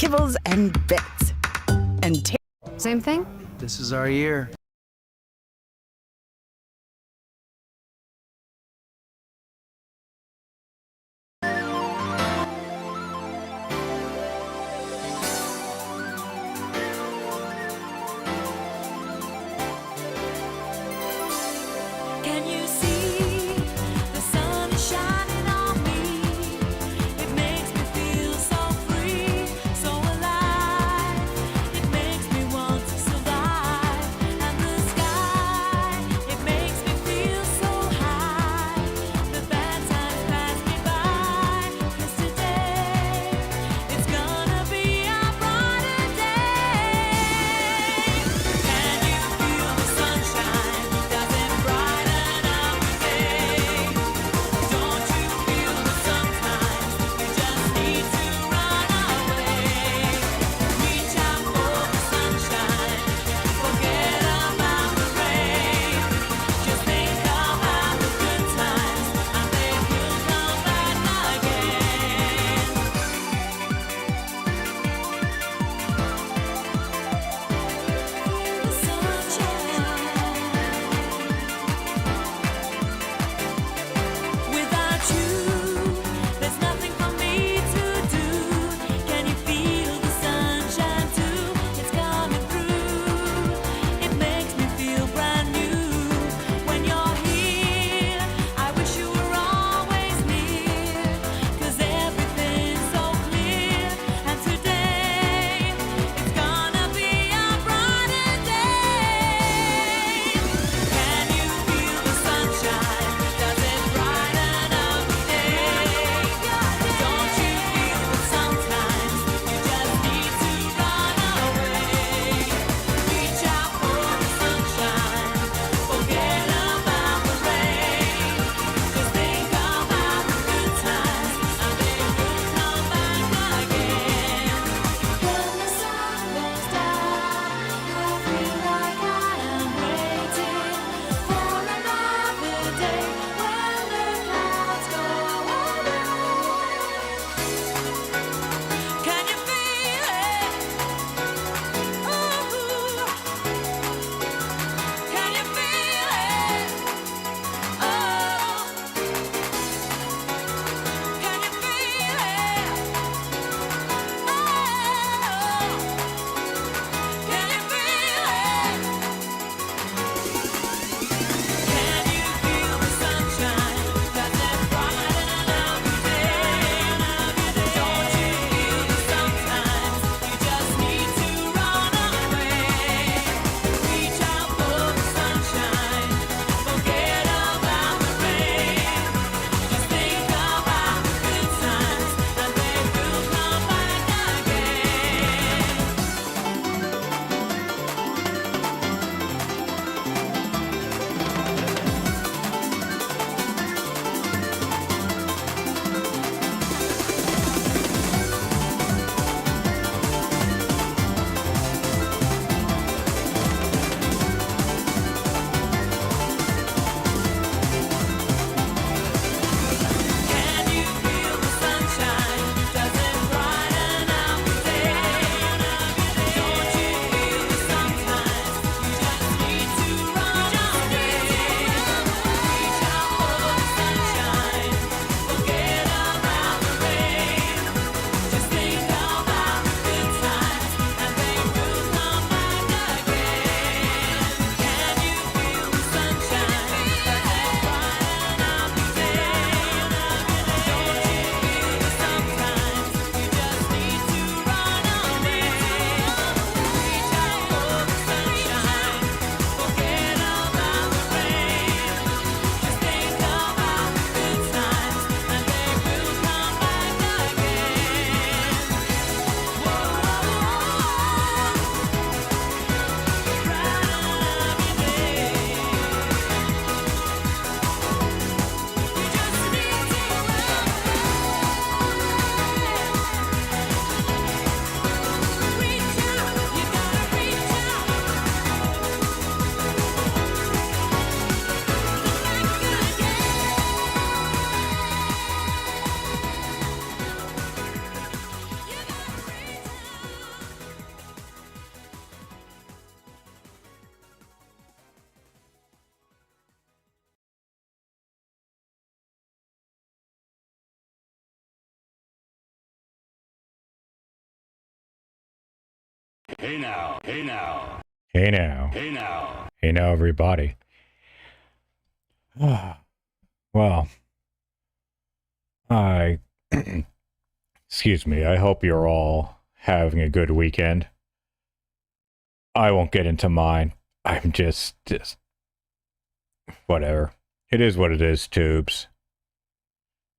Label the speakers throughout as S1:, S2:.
S1: kibbles and bits. And
S2: Same thing?
S3: This is our year.
S4: Can you see the sun is shining on me? It makes me feel so free, so alive. It makes me want to survive. And
S2: Hey now, hey now.
S3: Hey now.
S2: Hey now.
S3: Hey now, everybody. Well, I... excuse me, I hope you're all having a good weekend. I won't get into mine. I'm just... whatever. It is what it is, tubes.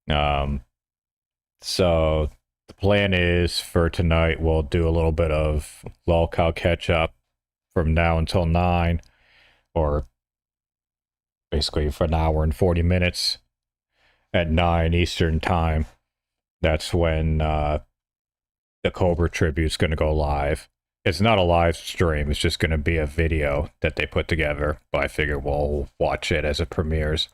S3: So, the plan is for tonight we'll do a little bit of Lolcow Catchup from now until 9, or basically for an hour and 40 minutes at 9 Eastern time. That's when the Cobra tribute's going to go live. It's not a live stream, it's just going to be a video that they put together, but I figure we'll watch it as it premieres.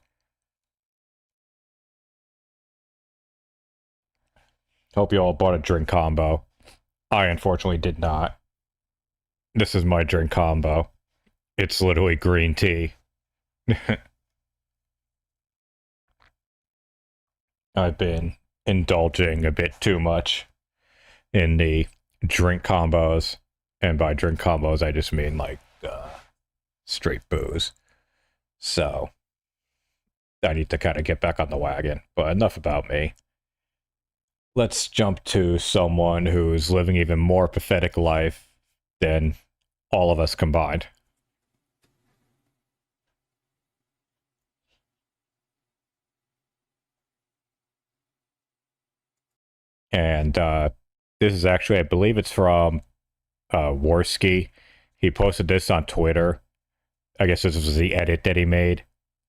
S3: Hope you all bought a drink combo. I unfortunately did not. This is my drink combo. It's literally green tea. I've been indulging a bit too much in the drink combos. And by drink combos, I just mean like straight booze. So I need to kind of get back on the wagon. But enough about me. Let's jump to someone who's living even more pathetic life than all of us combined. And this is actually, I believe it's from Worski. He posted this on Twitter. I guess this was the edit that he made.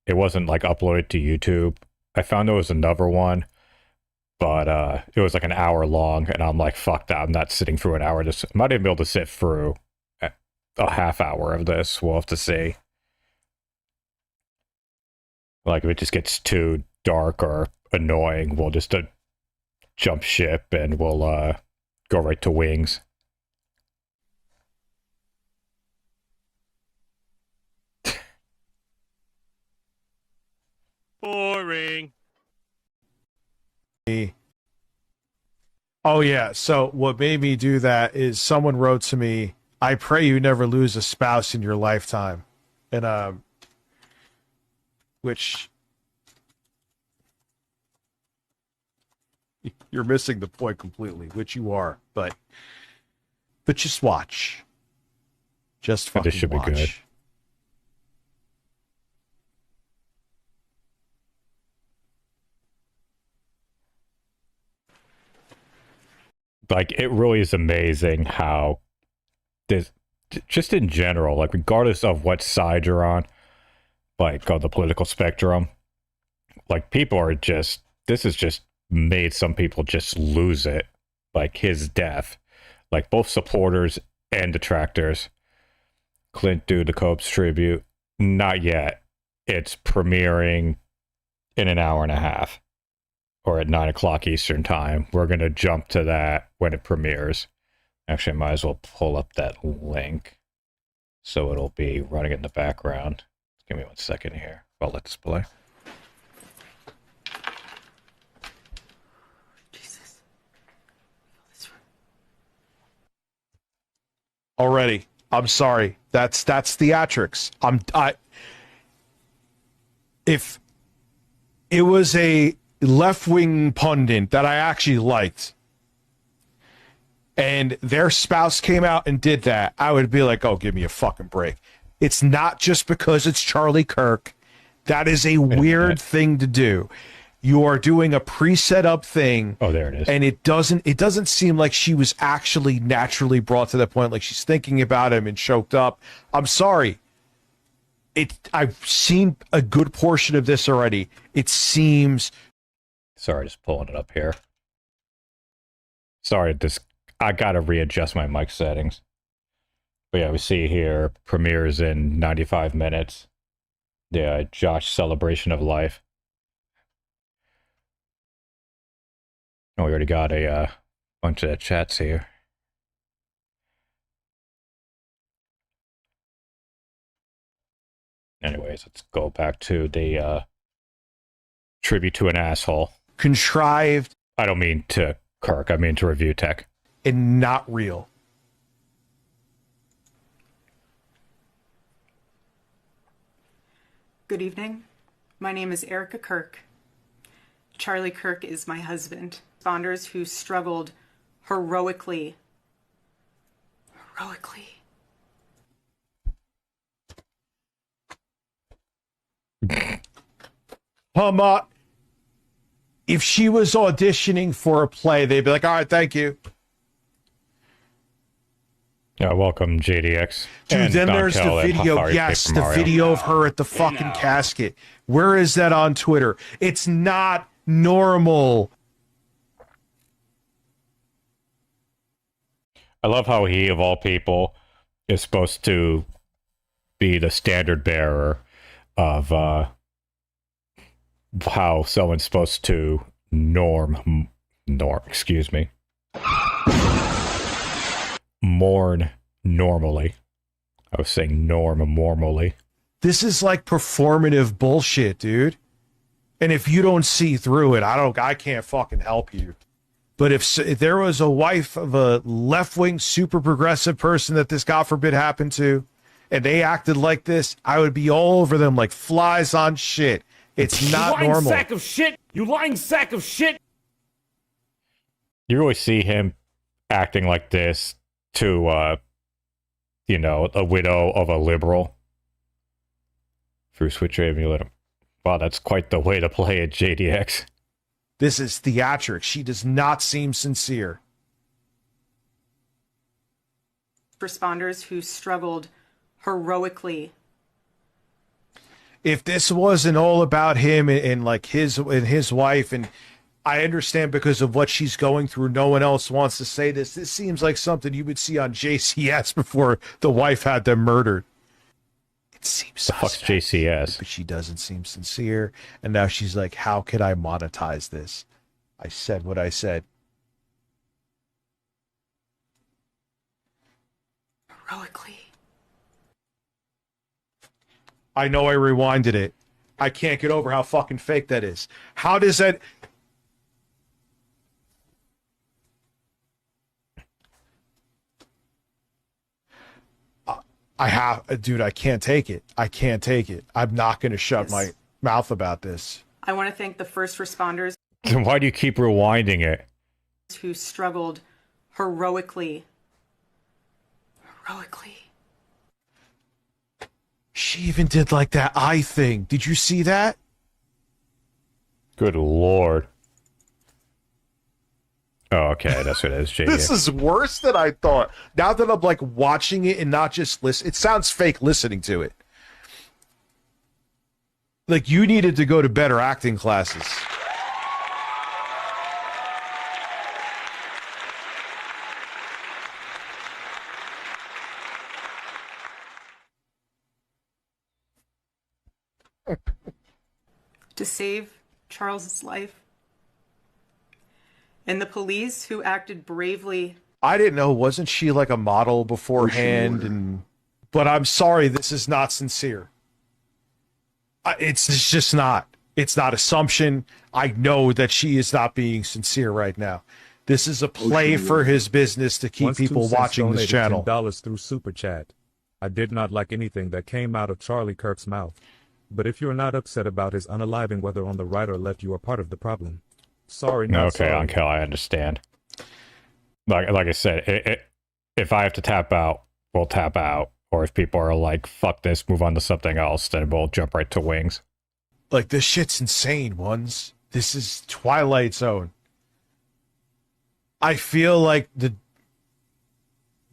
S3: It wasn't like uploaded to YouTube. I found there was another one, but it was like an hour long, and I'm like, fuck that, I'm not sitting through an hour. I might even be able to sit through a half hour of this. We'll have to see. Like, if it just gets too dark or annoying, we'll just jump ship and we'll go right to wings.
S5: Boring.
S6: Oh yeah, so what made me do that is someone wrote to me, I pray you never lose a spouse in your lifetime. And which you're missing the point completely, which you are, but just watch. Just fucking
S3: this should
S6: watch.
S3: Be good. Like, it really is amazing how this, just in general, like, regardless of what side you're on, like, on the political spectrum, like, people are just, this has just made some people just lose it. Like, his death. Like, both supporters and detractors. Clint do the Cobra tribute. Not yet. It's premiering in an hour and a half. Or at 9 o'clock Eastern time. We're going to jump to that when it premieres. Actually, I might as well pull up that link so it'll be running in the background. Give me 1 second here. I'll let this play.
S6: Jesus. Already. I'm sorry. That's theatrics. If it was a left-wing pundit that I actually liked, and their spouse came out and did that, I would be like, oh, give me a fucking break. It's not just because it's Charlie Kirk. That is a weird thing to do. You are doing a pre-set up thing.
S3: Oh, there it is.
S6: And it doesn't seem like she was actually naturally brought to that point, like she's thinking about him and choked up. I'm sorry. I've seen a good portion of this already. It seems...
S3: Sorry, just pulling it up here. Sorry, I gotta readjust my mic settings. But yeah, we see here, premieres in 95 minutes. Yeah, Josh Celebration of Life. Oh, we already got a bunch of chats here. Anyways, let's go back to the tribute to an asshole.
S6: Contrived.
S3: I don't mean to Kirk, I mean to Review Tech.
S6: And not real.
S5: Good evening. My name is Erica Kirk. Charlie Kirk is my husband. Responders who struggled heroically.
S6: If she was auditioning for a play, they'd be like, all right, thank you.
S3: Yeah, welcome, JDX.
S6: Dude,
S3: And
S6: then
S3: Don
S6: there's
S3: Kell
S6: the
S3: and
S6: video.
S3: Harry
S6: Yes,
S3: Paper
S6: the
S3: Mario.
S6: video of her at the fucking casket. Where is that on Twitter? It's not normal.
S3: I love how he, of all people, is supposed to be the standard bearer of how someone's supposed to mourn normally. I was saying normally.
S6: This is like performative bullshit, dude. And if you don't see through it, I can't fucking help you. But if there was a wife of a left-wing, super progressive person that this, God forbid, happened to, and they acted like this, I would be all over them like flies on shit. It's not
S2: You lying
S6: normal.
S2: sack of shit! You lying sack of shit!
S3: You always see him acting like this to, a widow of a liberal. Through Switch Amulet. Wow, that's quite the way to play it, JDX.
S6: This is theatrics. She does not seem sincere.
S5: Responders who struggled heroically.
S6: If this wasn't all about him and like his wife, and I understand because of what she's going through, no one else wants to say this. This seems like something you would see on JCS before the wife had them murdered. It seems
S3: The fuck's JCS?
S6: but she doesn't seem sincere. And now she's like, how can I monetize this? I said what I said.
S5: Heroically.
S6: I know I rewinded it. I can't get over how fucking fake that is. How does that... Dude, I can't take it. I can't take it. I'm not going to shut my mouth about this.
S5: I want to thank the first responders
S3: Then why do you keep rewinding it?
S5: who struggled heroically.
S6: She even did like that eye thing. Did you see that?
S3: Good lord. Oh, okay, that's what it is, JDX.
S6: This is worse than I thought. Now that I'm like watching it and not just listen, it sounds fake listening to it. Like you needed to go to better acting classes.
S5: To save Charles's life. And the police who acted bravely.
S6: I didn't know, wasn't she like a model beforehand? But I'm sorry, this is not sincere. It's just not. It's not assumption. I know that she is not being sincere right now. This is a play for his business to keep people watching this channel.
S7: $10 through Super Chat. I did not like anything that came out of Charlie Kirk's mouth. But if you're not upset about his unaliving, whether on the right or left, you are part of the problem. Sorry, not
S3: Okay,
S7: sorry.
S3: Uncle, I understand. Like I said, if I have to tap out, we'll tap out. Or if people are like, fuck this, move on to something else, then we'll jump right to wings.
S6: Like, this shit's insane, ones. This is Twilight Zone. I feel like the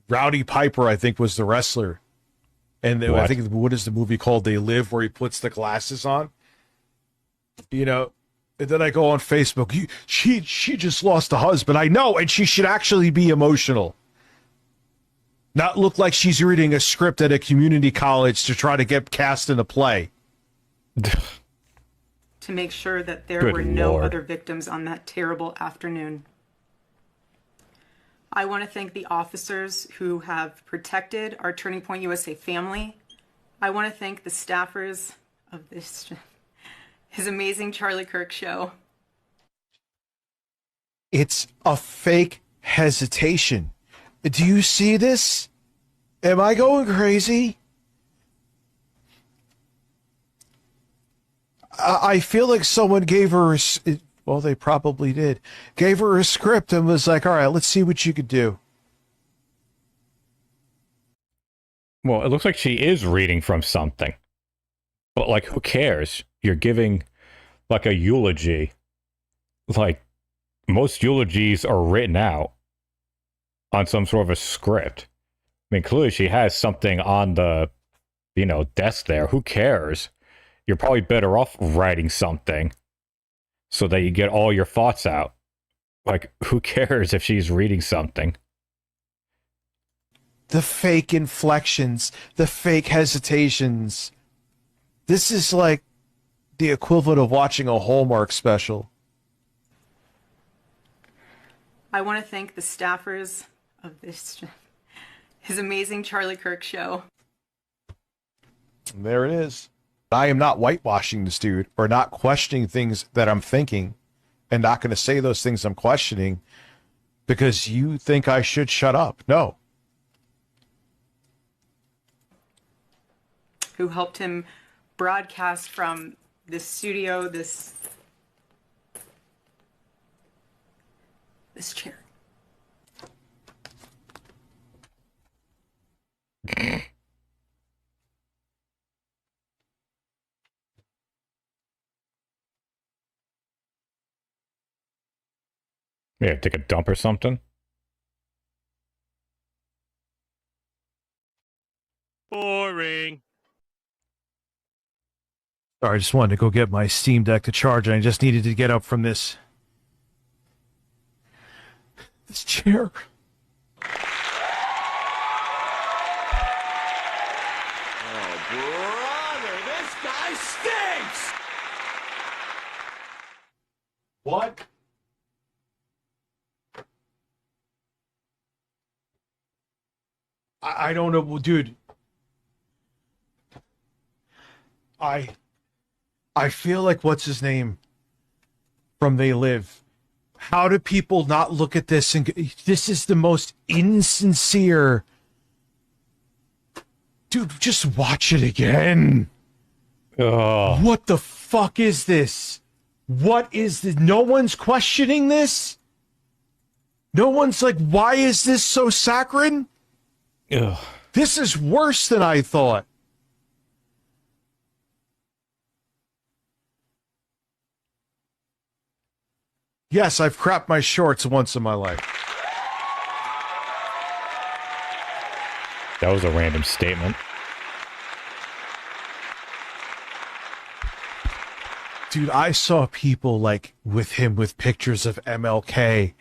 S6: Rowdy Piper, I think, was the wrestler. And I think, what is the movie called? They Live, where he puts the glasses on. You know, and then I go on Facebook. She just lost a husband. I know, and she should actually be emotional. Not look like she's reading a script at a community college to try to get cast in a play.
S5: To make sure that there
S3: Good
S5: were no
S3: Lord.
S5: other victims on that terrible afternoon. I want to thank the officers who have protected our Turning Point USA family. I want to thank the staffers of his amazing Charlie Kirk show.
S6: It's a fake hesitation. Do you see this? Am I going crazy? I feel like someone gave her, well, they probably did, gave her a script and was like, all right, let's see what you could do.
S3: Well, it looks like she is reading from something. But, like, who cares? You're giving, like, a eulogy. Like, most eulogies are written out on some sort of a script. I mean, clearly she has something on the, desk there. Who cares? You're probably better off writing something so that you get all your thoughts out. Like, who cares if she's reading something?
S6: The fake inflections, the fake hesitations. This is like the equivalent of watching a Hallmark special.
S5: I want to thank the staffers of his amazing Charlie Kirk show.
S6: There it is. I am not whitewashing this dude or not questioning things that I'm thinking and not going to say those things I'm questioning because you think I should shut up. No.
S5: Who helped him broadcast from this studio, this chair.
S3: Yeah, take a dump or something.
S2: Boring.
S6: Sorry, I just wanted to go get my Steam Deck to charge, and I just needed to get up from this chair.
S2: Brother, this guy stinks!
S6: What? I don't know, dude. I feel like what's his name from They Live. How do people not look at this and this is the most insincere? Dude, just watch it again.
S3: Ugh.
S6: What the fuck is this? What is this? No one's questioning this? No one's like, why is this so saccharine?
S3: Ugh.
S6: This is worse than I thought. Yes, I've crapped my shorts once in my life.
S3: That was a random statement.
S6: Dude, I saw people like with him with pictures of MLK.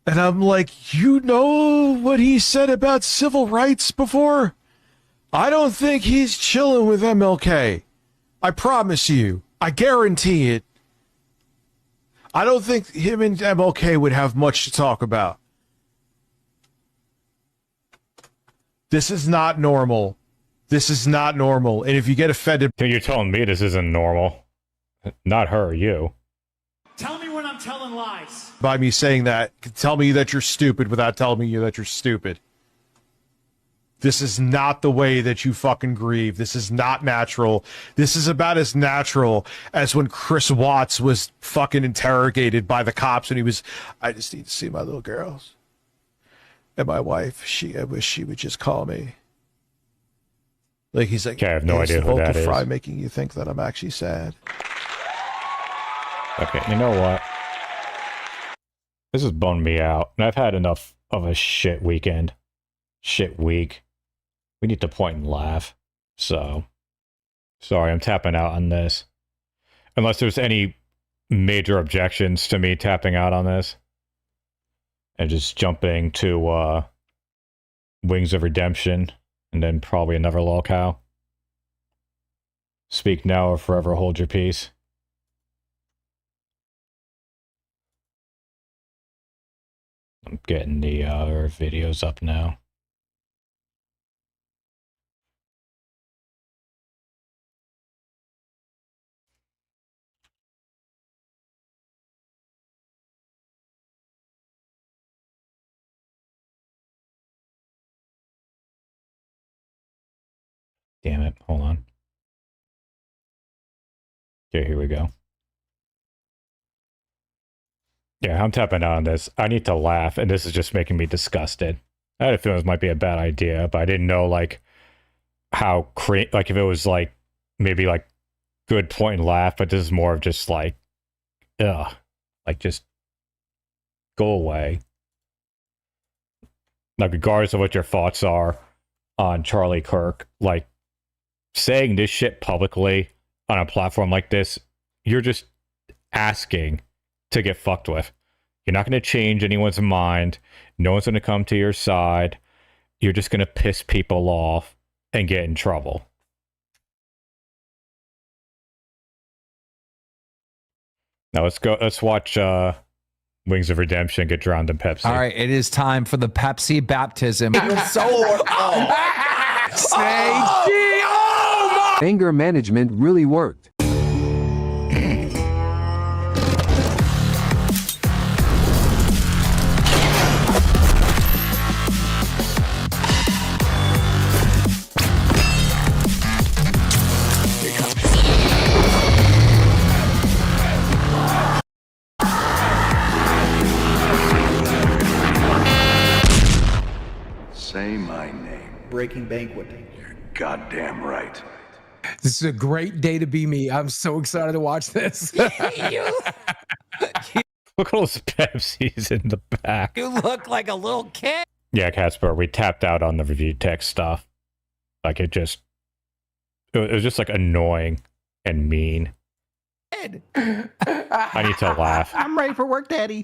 S6: And I'm like, you know what he said about civil rights before? I don't think he's chilling with MLK. I promise you. I guarantee it. I don't think him and MLK would have much to talk about. This is not normal. This is not normal. And if you get offended...
S3: You're telling me this isn't normal. Not her, you.
S2: Tell me when I'm telling lies.
S6: by me saying that, tell me that you're stupid without telling me that you're stupid. This is not the way that you fucking grieve. This is not natural. This is about as natural as when Chris Watts was fucking interrogated by the cops and he was, I just need to see my little girls. And my wife, I wish she would just call me. Like, he's like,
S3: okay, I have no idea who that is.
S6: Fry making you think that I'm actually sad.
S3: Okay, you know what? This has bummed me out. And I've had enough of a shit weekend. Shit week. We need to point and laugh. So, sorry, I'm tapping out on this. Unless there's any major objections to me tapping out on this. And just jumping to Wings of Redemption. And then probably another Lolcow. Speak now or forever hold your peace. I'm getting the other videos up now. Damn it, hold on. Okay, here we go. Yeah, I'm tapping out on this. I need to laugh, and this is just making me disgusted. I had a feeling this might be a bad idea, but I didn't know, like, how like, if it was, like, maybe, like, good point and laugh, but this is more of just, like, ugh. Like, just go away. Like, regardless of what your thoughts are on Charlie Kirk, like, saying this shit publicly on a platform like this, you're just asking to get fucked with. You're not going to change anyone's mind. No one's going to come to your side. You're just going to piss people off and get in trouble. Now let's go. Let's watch Wings of Redemption get drowned in Pepsi.
S8: All right, it is time for the Pepsi baptism.
S9: Anger management really worked.
S10: Say my name.
S11: Breaking Banquet.
S10: You're goddamn right.
S12: This is a great day to be me. I'm so excited to watch this.
S3: Look at those Pepsis in the back.
S8: You look like a little kid.
S3: Yeah, Casper, we tapped out on the review text stuff. Like, it was just, like, annoying and mean. I need to laugh.
S11: I'm ready for work, Daddy.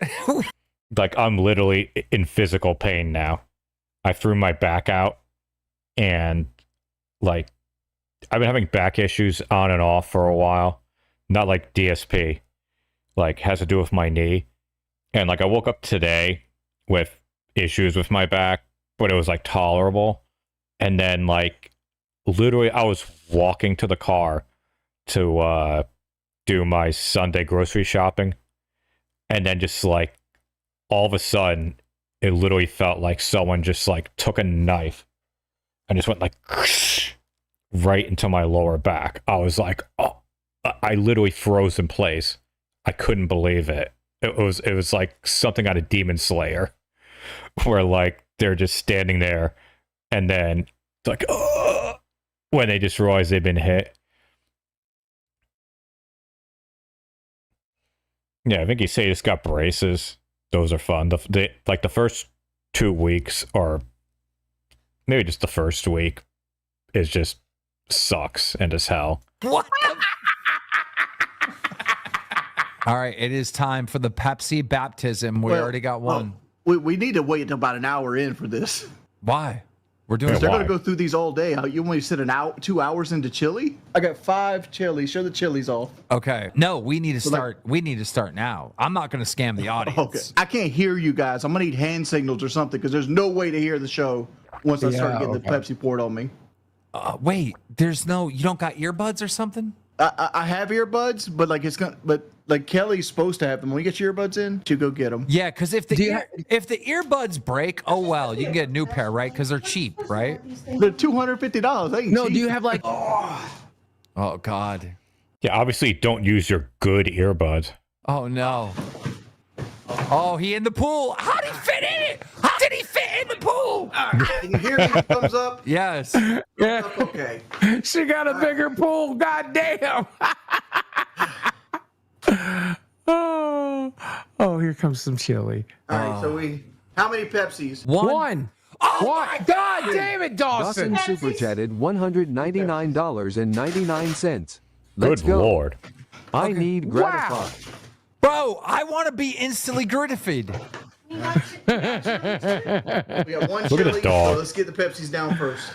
S3: Like, I'm literally in physical pain now. I threw my back out, and, like, I've been having back issues on and off for a while. Not like DSP. Like, has to do with my knee. And, like, I woke up today with issues with my back, but it was, like, tolerable. And then, like, literally, I was walking to the car to do my Sunday grocery shopping. And then just, like, all of a sudden, it literally felt like someone just, like, took a knife and just went, like, right into my lower back. I was like, oh, I literally froze in place. I couldn't believe it. It was like something out of Demon Slayer, where, like, they're just standing there, and then, like, when they just realize they've been hit. Yeah, I think he said he just got braces. Those are fun. Like, the first 2 weeks, or maybe just the first week, is just sucks and as hell.
S8: What? All right, it is time for the Pepsi baptism. We already got one.
S11: We need to wait until about an hour in for this.
S8: Why? We're doing.
S11: They're going to go through these all day. You want me to sit 2 hours into chili? I got 5 chilies. Show the chilies off.
S8: Okay. No, we need to start. We need to start now. I'm not going to scam the audience.
S11: Okay. I can't hear you guys. I'm going to need hand signals or something because there's no way to hear the show once I start getting the Pepsi poured on me.
S8: Wait, there's no. You don't got earbuds or something?
S11: I have earbuds, but like Kelly's supposed to have them. When you get your earbuds in, to go get them.
S8: Yeah, because if the earbuds break, oh well, you can get a new pair, right? Because they're cheap, right?
S11: They're $250. They ain't
S12: No,
S11: cheap.
S12: do you have like?
S8: Oh God.
S3: Yeah, obviously don't use your good earbuds.
S8: Oh no. Oh, he in the pool. How did he fit in it? How did he fit in the pool?
S11: Can you hear me? Thumbs up.
S8: Yes.
S12: Yeah.
S11: Okay.
S12: She got a bigger pool. God damn. Oh, here comes some chili.
S11: All right. So how many Pepsis?
S12: One.
S8: Oh
S12: What? God damn it, Dawson.
S9: Dawson super chatted $199.99. Let's
S3: Good
S9: go.
S3: lord.
S9: I need gratify.
S8: Bro, I want to be instantly gratified.
S11: We got one
S3: Look at the
S11: chili.
S3: dog.
S11: So let's get the Pepsis down first.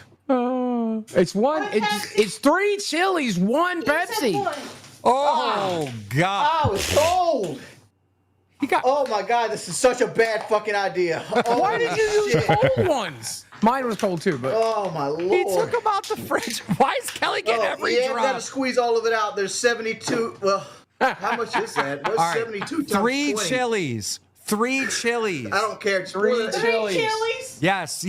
S12: It's one. It's 3 chilies, 1 Pepsi.
S8: Oh God.
S11: Oh, it's cold. Oh my God, this is such a bad fucking idea. Oh,
S12: Why did you use cold ones? Mine was cold too, but
S11: Oh my lord.
S8: He took them out the fridge. Why is Kelly getting every
S11: yeah,
S8: drop?
S11: gotta squeeze all of it out. There's 72. Well, how much is that? What's
S8: All right,
S11: 72 times
S8: 3
S11: 20?
S8: chilies. 3 chilies.
S11: I don't care. Just
S12: 3
S11: pour it-
S12: chilies.
S8: Yes.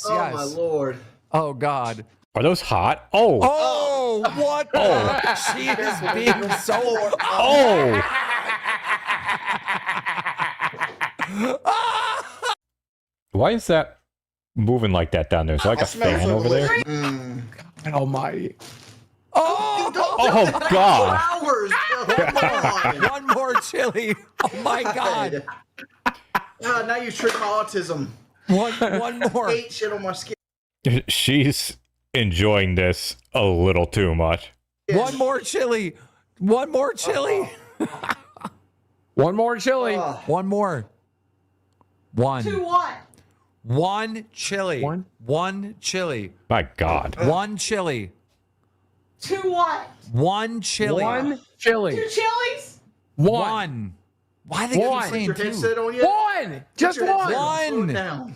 S11: Oh my lord.
S8: Oh God.
S3: Are those hot? Oh.
S8: Oh, what? The? She is being so.
S3: Oh. Why is that moving like that down there? Is there like a fan over there?
S12: God almighty.
S8: Oh,
S3: Oh, God.
S11: Hours.
S8: one more chili. Oh my God.
S11: Now you tricked my autism.
S8: One more.
S11: Hate shit on my skin.
S3: She's enjoying this a little too much.
S8: One more chili. One more chili.
S12: One more chili.
S8: One more. One.
S13: To what?
S8: One chili. One chili.
S3: My God.
S8: One chili.
S13: To what?
S8: One chili.
S12: One chili.
S13: 2 chilies?
S8: One. Why are they keep saying
S11: Your
S8: two?
S11: headset on yet?
S12: One. Just
S11: Put your headset
S12: one.
S11: on. Slow
S8: One.
S11: it down.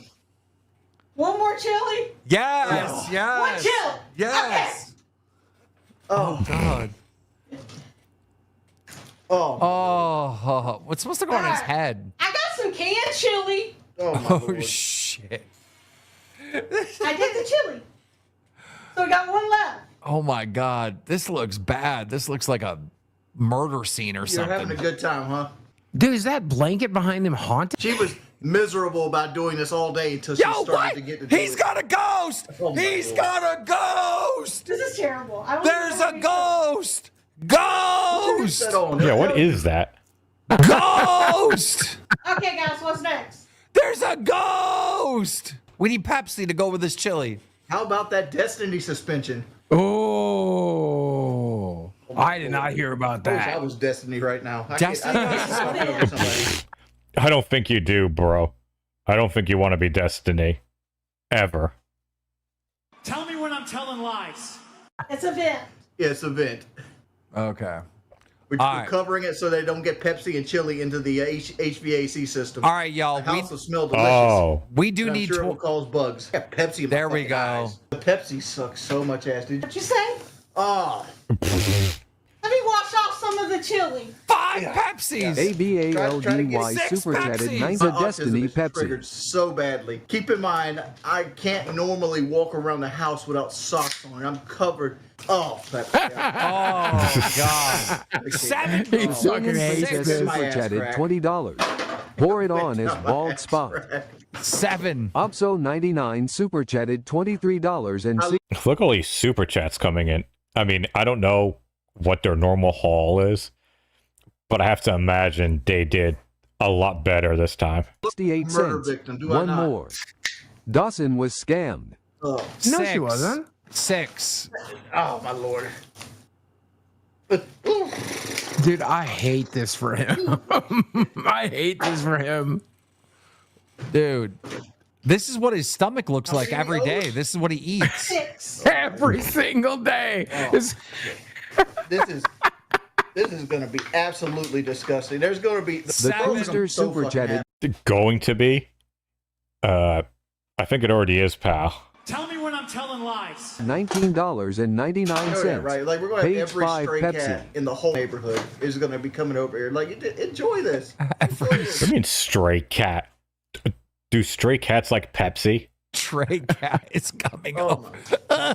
S13: One more chili?
S8: Yes.
S13: One
S8: Yes.
S13: chili.
S8: Yes.
S11: Oh.
S8: God.
S11: Oh.
S8: Oh. What's supposed to go on his head?
S13: I got some canned chili.
S11: Oh, my
S8: Oh
S11: Lord.
S8: shit.
S13: I did the chili. So I got one left.
S8: Oh my God. This looks bad. This looks like a murder scene or
S11: You're
S8: something.
S11: having a good time, huh?
S12: Dude, is that blanket behind him haunted?
S11: She was miserable about doing this all day until she
S8: Yo,
S11: started
S8: what?
S11: to get to do
S8: He's
S11: it.
S8: got a ghost.
S11: Oh, my
S8: He's
S11: Lord.
S8: got a ghost.
S13: This is terrible. I don't
S8: There's
S13: know
S8: a ghost. Ghost.
S11: Headset on.
S3: Yeah, what is that?
S8: Ghost.
S13: Okay, guys, what's next?
S8: There's a ghost. We need Pepsi to go with this chili.
S11: How about that Destiny suspension?
S12: Oh, I did not hear about
S11: I wish I
S12: that.
S11: was Destiny right now.
S8: Destiny?
S3: I don't think you do, bro. I don't think you want to be Destiny. Ever.
S2: Tell me when I'm telling lies.
S13: It's a vent.
S11: Yeah, it's a vent.
S8: Okay.
S11: We're
S8: All right.
S11: covering it so they don't get Pepsi and chili into the HVAC system.
S8: All right, y'all.
S11: The house will smell delicious.
S3: Oh.
S8: We do
S11: And I'm
S8: need
S11: sure it will
S8: to.
S11: cause bugs. Yeah, Pepsi. In my
S8: There we
S11: fucking
S8: go.
S11: eyes. The Pepsi sucks so much ass. Did you?
S13: What you say?
S11: Oh.
S13: Let me wash off some of the chili.
S8: 5 Pepsis.
S9: ABALDY
S8: Six
S9: super chatted
S8: Pepsis.
S9: 9
S11: My
S9: to Destiny
S11: autism is
S9: Pepsi.
S11: triggered so badly. Keep in mind, I can't normally walk around the house without socks on. I'm covered. Oh, Pepsi.
S8: Oh God. 7.
S12: He fucking hates
S9: Princess
S12: this.
S11: My
S9: super
S11: ass
S9: chatted
S11: crack.
S9: $20. Pour it on his bald spot.
S8: 7.
S9: Opso 99 super chatted $23 and
S3: Look at all these super chats coming in. I mean, I don't know what their normal haul is, but I have to imagine they did a lot better this time.
S9: 68
S11: Murder
S9: cents.
S11: victim, do I
S9: One
S11: not?
S9: more. Dawson was scammed.
S11: Oh,
S12: No,
S8: 6.
S12: she wasn't.
S8: 6.
S11: oh my Lord.
S12: Dude, I hate this for him. I hate this for him.
S8: Dude. This is what his stomach looks like every day. This is what he eats.
S13: 6.
S12: Every single day. It's-
S11: This is going to be absolutely disgusting. There's going to be
S9: The
S8: Seven.
S9: Toaster
S11: so
S9: super
S11: fucking
S9: chatted
S3: Going to be? I think it already is, pal.
S2: Tell me when I'm telling lies.
S9: $19.99.
S11: Oh, yeah, right. Like we're going to
S9: Page
S11: have every
S9: 5
S11: stray
S9: Pepsi.
S11: cat in the whole neighborhood is going to be coming over here. Like, enjoy this. Enjoy
S3: What
S11: this.
S3: do you mean stray cat? Do stray cats like Pepsi?
S8: Trey cat is coming
S11: Oh,
S8: over.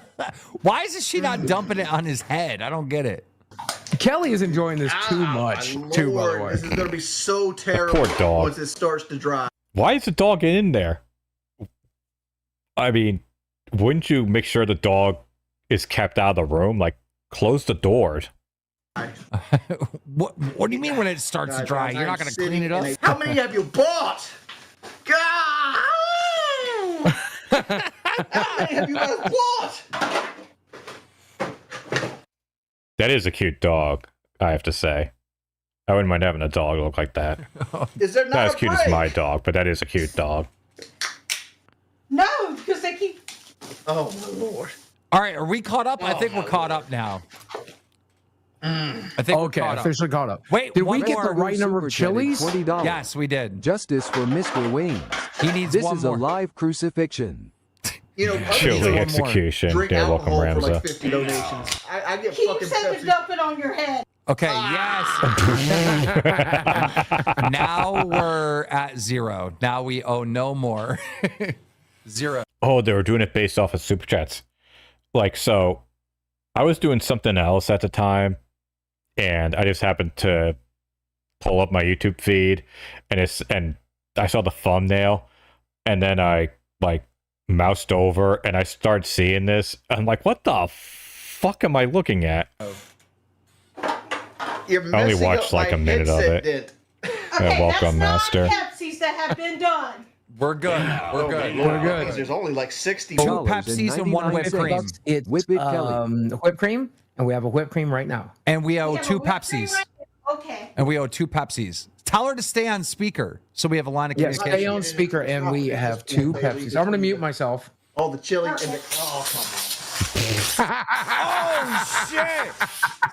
S8: Why is she not dumping it on his head? I don't get it.
S12: Kelly is enjoying this too much,
S11: My
S12: too, by the
S11: Lord,
S12: way.
S11: this is going to be so terrible
S3: Poor dog.
S11: once it starts to dry.
S3: Why is the dog in there? I mean, wouldn't you make sure the dog is kept out of the room? Like, close the doors.
S8: What do you mean when it starts to dry? You're not going to clean it up?
S11: How many have you bought? God! How many have you guys bought?
S3: That is a cute dog, I have to say. I wouldn't mind having a dog look like that.
S11: Is there
S3: Not
S11: not
S3: as
S11: a
S3: cute as
S11: break?
S3: my dog, but that is a cute dog.
S13: No, because they keep.
S11: Oh my Lord!
S8: All right, are we caught up? I think we're caught up now. I think
S12: Okay,
S8: we're caught up.
S12: officially caught up.
S8: Wait,
S12: Did
S8: one
S12: we get
S8: more.
S12: the right number of chilies?
S9: $20.
S8: Yes, we did.
S9: Justice for Mr. Wings.
S8: He needs
S9: This
S8: one
S9: is
S8: more.
S9: a live crucifixion.
S11: You know, other
S3: Chili
S11: people
S3: execution.
S11: drink
S3: They're welcome,
S11: alcohol for like
S3: Ramza.
S11: 50 donations. I get
S13: Keep
S11: fucking
S13: saying
S11: Pepsi.
S13: dump it on your head.
S8: Okay, yes. Now we're at 0. Now we owe no more. 0.
S3: Oh, they were doing it based off of super chats. like, so I was doing something else at the time, and I just happened to pull up my YouTube feed, and I saw the thumbnail, and then I like moused over, and I started seeing this. I'm like, what the fuck am I looking at?
S11: You're
S3: I only
S11: messing
S3: watched
S11: up
S3: like
S11: my
S3: a minute of
S11: headset
S3: it.
S11: dent.
S13: Okay,
S3: welcome,
S13: that's
S3: Master.
S13: not Pepsis that have been done.
S8: We're good. We're good.
S11: We're good. There's only like 60.
S8: Two Pepsis and one whipped cream.
S12: It's
S9: Whip it, Kelly.
S12: whipped cream, and we have a whipped cream right now.
S8: And we owe
S13: We have a
S8: two
S13: whipped cream
S8: Pepsis.
S13: right now? Okay.
S8: And we owe two Pepsis. Tell her to stay on speaker so we have a line of
S12: Yes,
S8: communication.
S12: stay on speaker, and we have two Pepsis. I'm going to mute myself.
S11: Oh, the chili and the. Oh, come on.
S8: Oh shit!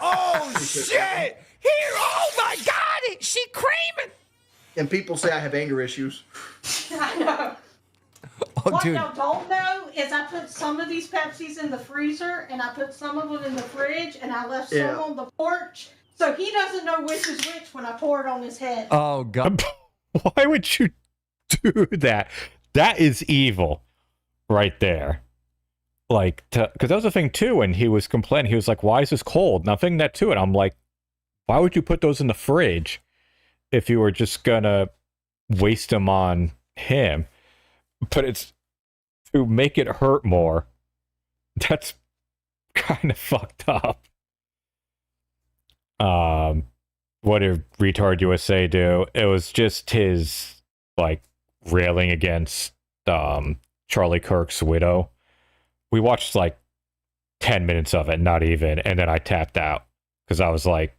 S8: Oh shit! Here! Oh my God! She creaming!
S11: And people say I have anger issues.
S13: I know.
S8: Oh,
S13: What
S8: dude.
S13: y'all don't know is I put some of these Pepsis in the freezer and I put some of them in the fridge and I left
S11: Yeah.
S13: some on the porch. So he doesn't know which is which when I pour it on his head.
S8: Oh God!
S3: Why would you do that? That is evil, right there. Like, because that was the thing too. When he was complaining, he was like, "Why is this cold?" Nothing that to it. I'm like, why would you put those in the fridge if you were just gonna waste them on him? But it's to make it hurt more. That's kind of fucked up. What did Retard USA do? It was just his like railing against Charlie Kirk's widow. We watched like 10 minutes of it, not even, and then I tapped out because I was like,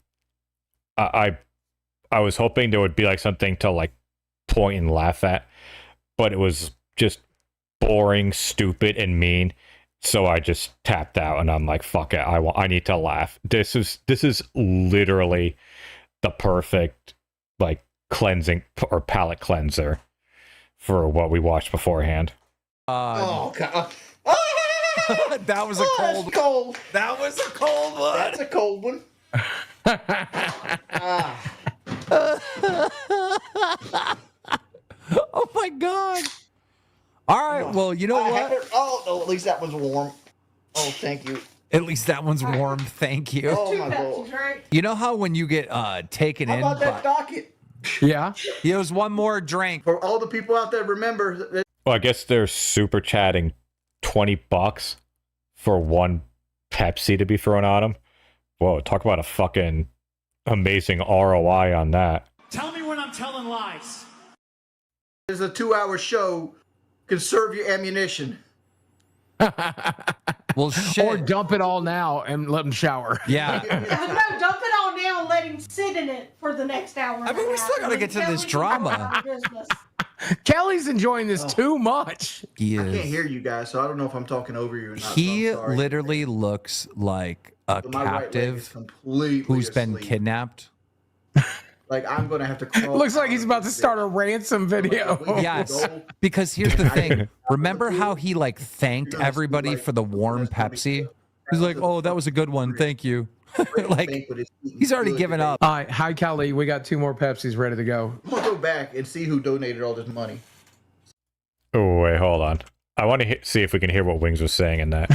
S3: I was hoping there would be like something to like point and laugh at, but it was just boring, stupid, and mean. So I just tapped out, and I'm like, fuck it, I need to laugh. This is literally the perfect like cleansing or palate cleanser for what we watched beforehand.
S11: Oh, God.
S8: That was a
S11: Oh, that's cold.
S8: That was a cold one.
S11: That's a cold one.
S8: Oh my God! All right, well, you know
S11: I
S8: what?
S11: haven't- Oh, no, at least that one's warm. Oh, thank you.
S8: At least that one's warm. Thank you.
S11: Oh,
S13: Two
S11: my
S13: Pepsis,
S11: Lord.
S13: right?
S8: You know how when you get taken
S11: How
S8: in,
S11: about that docket?
S12: Yeah.
S8: Here's one more drink.
S11: For all the people out there, remember that
S3: Well, I guess they're super chatting $20 for one Pepsi to be thrown on them. Whoa, talk about a fucking amazing ROI on that.
S2: Tell me when I'm telling lies.
S11: there's a 2-hour show. Conserve your ammunition.
S8: Well, shit.
S12: Or dump it all now and let them shower.
S8: Yeah.
S13: No, dump it all now and let him sit in it for the next hour.
S8: I mean, we still gotta get to this drama.
S12: Kelly's enjoying this too much.
S8: He
S11: I can't
S8: is.
S11: hear you guys, so I don't know if I'm talking over you or not. so
S8: He
S11: I'm sorry.
S8: literally looks like a
S11: My right leg is
S8: captive
S11: completely
S8: who's been
S11: asleep.
S8: kidnapped.
S11: Like, I'm going to have to crawl.
S12: Looks like he's about to start a ransom video.
S8: Yes, because here's the thing. Remember how he like thanked everybody for the warm Pepsi? He's like, "Oh, that was a good one, thank you." Like he's already given up.
S12: All right, hi Kelly. We got 2 more Pepsis ready to go.
S11: I'm going to go back and see who donated all this money.
S3: Oh, wait, hold on. I want to see if we can hear what Wings was saying in that.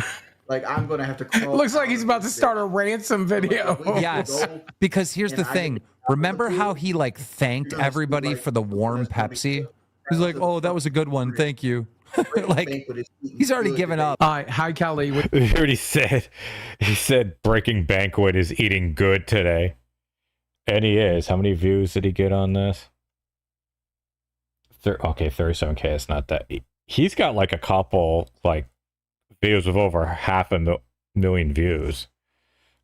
S11: Like, I'm going to have to crawl.
S12: Looks like he's about to start a ransom video.
S8: Yes, because here's the thing. Remember how he like thanked everybody for the warm Pepsi? He's like, "Oh, that was a good one, thank you." Like he's already given up.
S12: All right, hi Kelly.
S3: He already said, he said Breaking Banquet is eating good today. And he is. How many views did he get on this? Okay, 37K. It's not that. He's got like a couple like videos with over 500,000 views.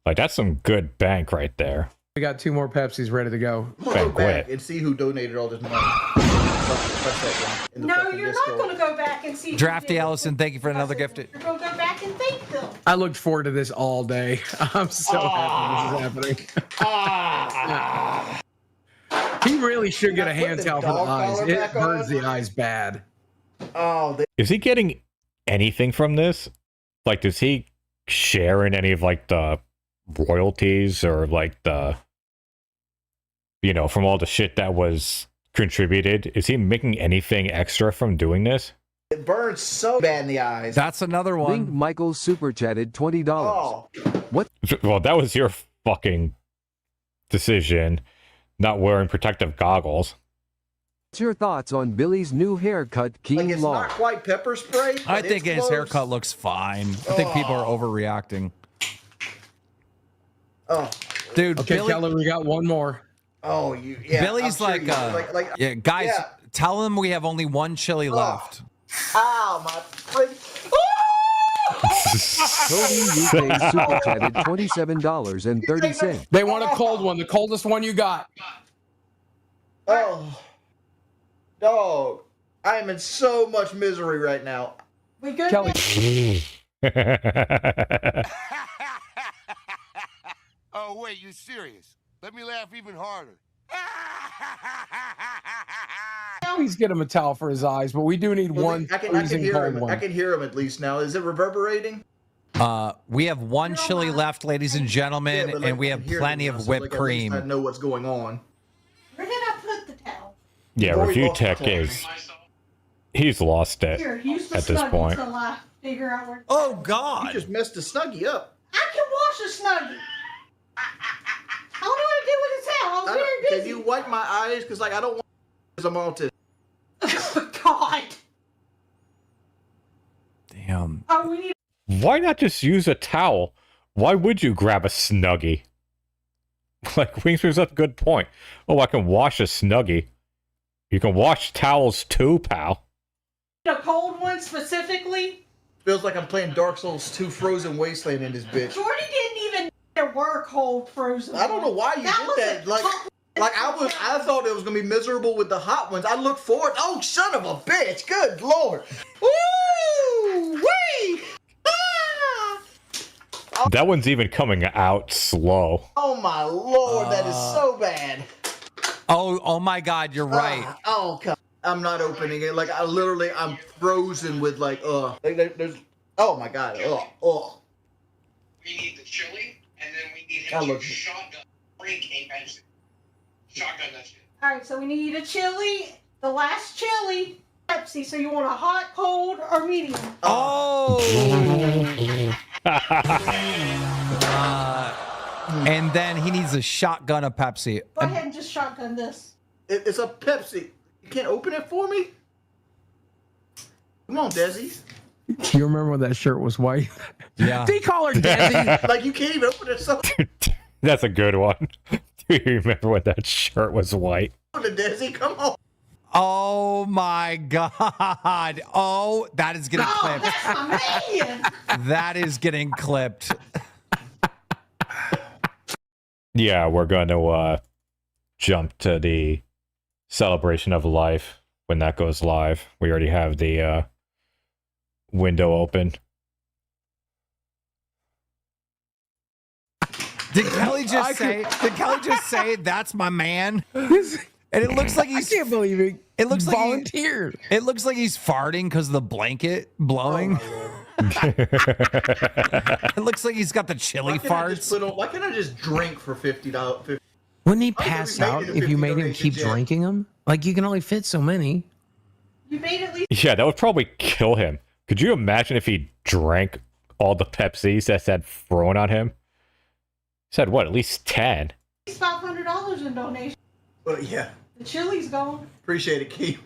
S3: Like that's some good bank right there.
S12: We got 2 more Pepsis ready to go.
S11: I'm going to go back and see who donated all this money. Press that one in the
S13: No,
S11: fucking
S13: you're
S11: Discord.
S13: not going to go back and see. who
S8: Drafty
S13: did it.
S8: Allison, thank you for another gifted.
S13: You're going to go back and thank them.
S12: I looked forward to this all day. I'm so happy this is happening. He really should get a hand towel for the eyes. It hurts the eyes bad.
S11: Oh,
S3: Is he getting anything from this? Like, does he share in any of like the royalties or like the, you know, from all the shit that was contributed? Is he making anything extra from doing this?
S11: It burns so bad in the eyes.
S8: That's another
S9: Link
S8: one.
S9: Michael super chatted $20.
S11: Oh,
S3: Well, that was your fucking decision, not wearing protective goggles.
S9: What's your thoughts on Billy's new haircut, King
S11: like it's
S9: Law?
S11: not quite pepper spray.
S8: I
S11: but
S8: think
S11: it's
S8: his
S11: close.
S8: haircut looks fine. I think people are overreacting.
S11: Oh,
S8: Dude,
S12: Okay,
S8: Billy,
S12: Keller, we got one more.
S11: oh, yeah.
S8: Billy's
S11: I'm sure
S8: like, yeah, guys,
S11: yeah.
S8: tell him we have only one chili left.
S11: Ow, my friend.
S9: Cody UK super chatted $27.30.
S12: They want a cold one, the coldest one you got.
S11: Oh, dog. I am in so much misery right now.
S13: We good?
S12: Kelly.
S14: Oh, wait, you serious? Let me laugh even harder.
S12: Please get him a towel for his eyes, but we do need one
S11: I can
S12: freezing
S11: hear
S12: cold
S11: him.
S12: one.
S11: I can hear him at least now. Is it reverberating?
S8: We have one chili left, ladies and gentlemen,
S11: Yeah, but, like,
S8: and we
S11: I
S8: have
S11: can hear
S8: plenty
S11: him now,
S8: of
S11: so,
S8: whipped
S11: like, at least
S8: cream.
S11: I know what's going on.
S13: Where did I put the towel?
S3: Yeah,
S11: Corey
S3: Review
S11: lost the
S3: Tech
S11: towel.
S3: is he's lost it
S13: Here, use the
S3: at this
S13: Snuggie
S3: point.
S13: till I figure out where.
S8: Oh
S11: You
S8: God!
S11: just messed the Snuggie up.
S13: I can wash a Snuggie. I don't know what to do with the towel. I was very
S11: Can
S13: busy.
S11: you wipe my eyes? Because like I don't want because I'm autistic.
S13: God.
S8: Damn.
S13: Oh, we need.
S3: Why not just use a towel? Why would you grab a Snuggie? Like, Wings brings up a good point. Oh, I can wash a Snuggie. You can wash towels too, pal.
S13: A cold one specifically.
S11: Feels like I'm playing Dark Souls 2 Frozen Wasteland in this bitch.
S13: Jordy didn't even know there were cold frozen.
S11: I don't know why you
S13: That was
S11: did that. Like I thought it was gonna be miserable with the hot ones. I looked forward. Oh, son of a bitch! Good lord! Woo! Wee! Ah!
S3: That one's even coming out slow.
S11: Oh my lord, that is so bad.
S8: Oh my God! You're right.
S11: Oh god, I'm not opening it. Like I'm frozen with like there's. Oh my god.
S2: We need the chili, and then we need
S11: I
S2: him
S11: look-
S2: to shotgun break a Pepsi. Shotgun that shit.
S13: All right, so we need a chili, the last chili, Pepsi. So you want a hot, cold, or medium?
S8: Oh. And then he needs a shotgun of Pepsi.
S13: Go ahead and just shotgun this.
S11: It's a Pepsi. You can't open it for me? Come on, Desi.
S12: You remember when that shirt was white?
S8: Yeah.
S12: They call her Desi.
S11: Like you can't even open it. So
S3: That's a good one. Do you remember when that shirt was white?
S11: open it, Desi. Come on.
S8: Oh my God. Oh, that is getting
S13: Oh,
S8: clipped.
S13: that's my man.
S8: That is getting clipped.
S3: Yeah, we're going to jump to the celebration of life when that goes live. We already have the window open.
S8: Did Kelly just say that's my man? And it looks like he's
S12: I can't believe it.
S8: It looks like
S12: volunteered.
S8: It looks like he's farting because of the blanket blowing. It looks like he's got the chili farts.
S11: Why can't I just drink for $50?
S12: Wouldn't he
S11: Why can't
S12: pass
S11: we make
S12: out
S11: it a
S12: if you
S11: 50
S12: made him
S11: donation
S12: keep
S11: jet?
S12: drinking them? Like, you can only fit so many.
S13: You made at least
S3: Yeah, that would probably kill him. Could you imagine if he drank all the Pepsis that's had thrown on him? He said, what, at least 10?
S13: $500 in donation.
S11: But yeah,
S13: The chili's gone.
S11: appreciate it, Keith.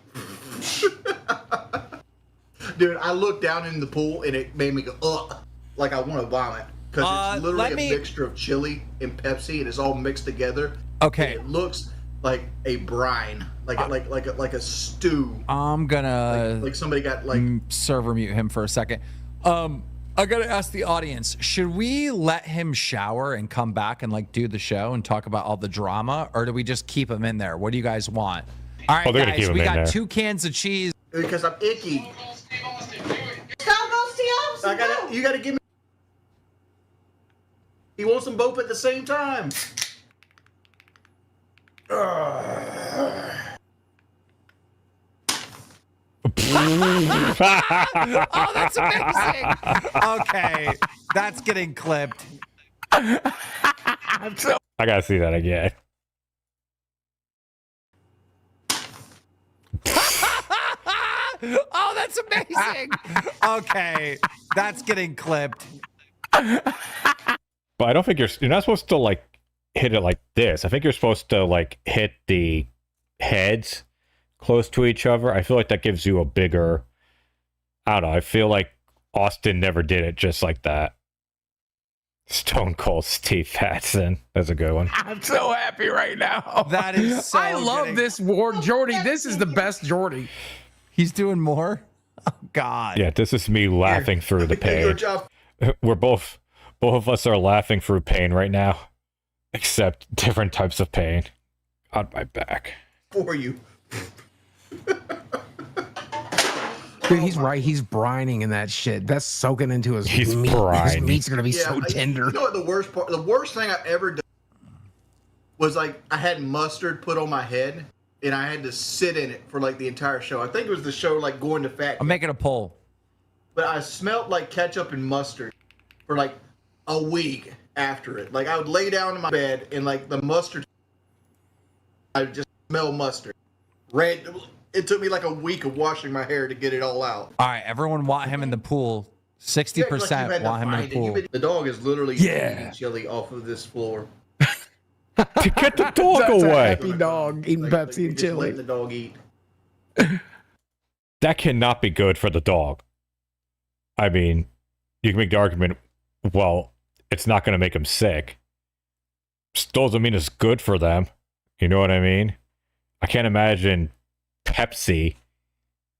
S11: Dude, I looked down in the pool and it made me go, ugh, like I want to vomit. Because it's literally a mixture of chili and Pepsi and it's all mixed together.
S8: Okay.
S11: It looks like a brine, like a stew.
S8: I'm gonna
S11: Like somebody got like
S8: server mute him for a second. I gotta ask the audience: should we let him shower and come back and like do the show and talk about all the drama, or do we just keep him in there? What do you guys want? All right,
S3: they're gonna keep
S8: guys,
S3: him
S8: we
S3: in
S8: got
S3: there.
S8: 2 cans of cheese.
S11: because I'm icky.
S13: Go, Steve Austin, go.
S11: You gotta give me. He wants them both at the same time.
S8: Oh, that's amazing. Okay, that's getting clipped.
S3: I gotta see that again.
S8: Oh, that's amazing. Okay, that's getting clipped.
S3: But I don't think you're not supposed to like hit it like this. I think you're supposed to like hit the heads close to each other. I feel like that gives you a bigger. I don't know. I feel like Austin never did it just like that. Stone Cold Steve Patson. That's a good one.
S12: I'm so happy right now.
S8: That is so
S12: I love
S8: getting-
S12: this war. Jordy, this is the best Jordy.
S8: He's doing more? Oh, God.
S3: Yeah, this is me laughing through the pain.
S11: Good job.
S3: We're both of us are laughing through pain right now, except different types of pain on my back.
S11: For you.
S12: Dude, he's right. He's brining in that shit. That's soaking into his
S3: He's
S12: meat. His
S3: brining.
S12: meat's gonna be so tender.
S11: You know what the worst part? The worst thing I ever done was like I had mustard put on my head, and I had to sit in it for like the entire show. I think it was the show like Going to Fat.
S8: I'm making a poll.
S11: But I smelled like ketchup and mustard for like a week after it. Like I would lay down in my bed and like the mustard, I would just smell mustard. Red. It took me like a week of washing my hair to get it all out.
S8: All right, everyone want him in the pool. 60% want him in the pool.
S11: The dog is literally eating chili off of this floor.
S3: To get the dog
S12: That's
S3: away.
S12: a happy dog eating Pepsi and
S11: Just
S12: chili.
S11: letting the dog eat.
S3: That cannot be good for the dog. I mean, you can make the argument, well, it's not going to make them sick. Still doesn't mean it's good for them. You know what I mean? I can't imagine Pepsi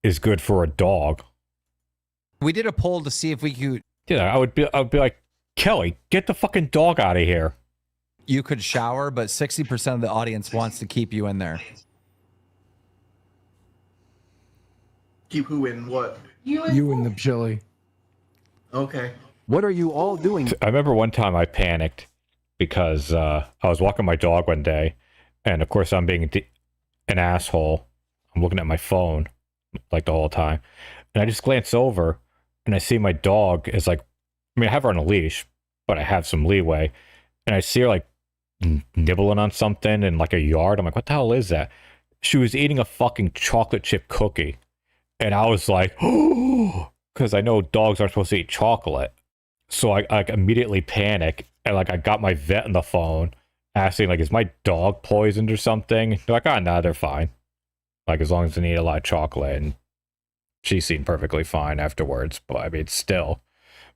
S3: is good for a dog.
S8: We did a poll to see if we could.
S3: Yeah, I would be like, Kelly, get the fucking dog out of here.
S8: You could shower, but 60% of the audience wants to keep you in there.
S11: Keep who in what?
S12: You in the chili.
S11: Okay.
S9: What are you all doing?
S3: I remember one time I panicked because I was walking my dog one day, and of course I'm being an asshole. I'm looking at my phone like the whole time, and I just glance over and I see my dog is like, I mean, I have her on a leash, but I have some leeway, and I see her like nibbling on something in like a yard. I'm like, what the hell is that? She was eating a fucking chocolate chip cookie, and I was like, oh, because I know dogs aren't supposed to eat chocolate. So I immediately panic, and like I got my vet on the phone asking like, is my dog poisoned or something? They're like, oh, no, they're fine. Like, as long as they eat a lot of chocolate. And she seemed perfectly fine afterwards. But I mean, still.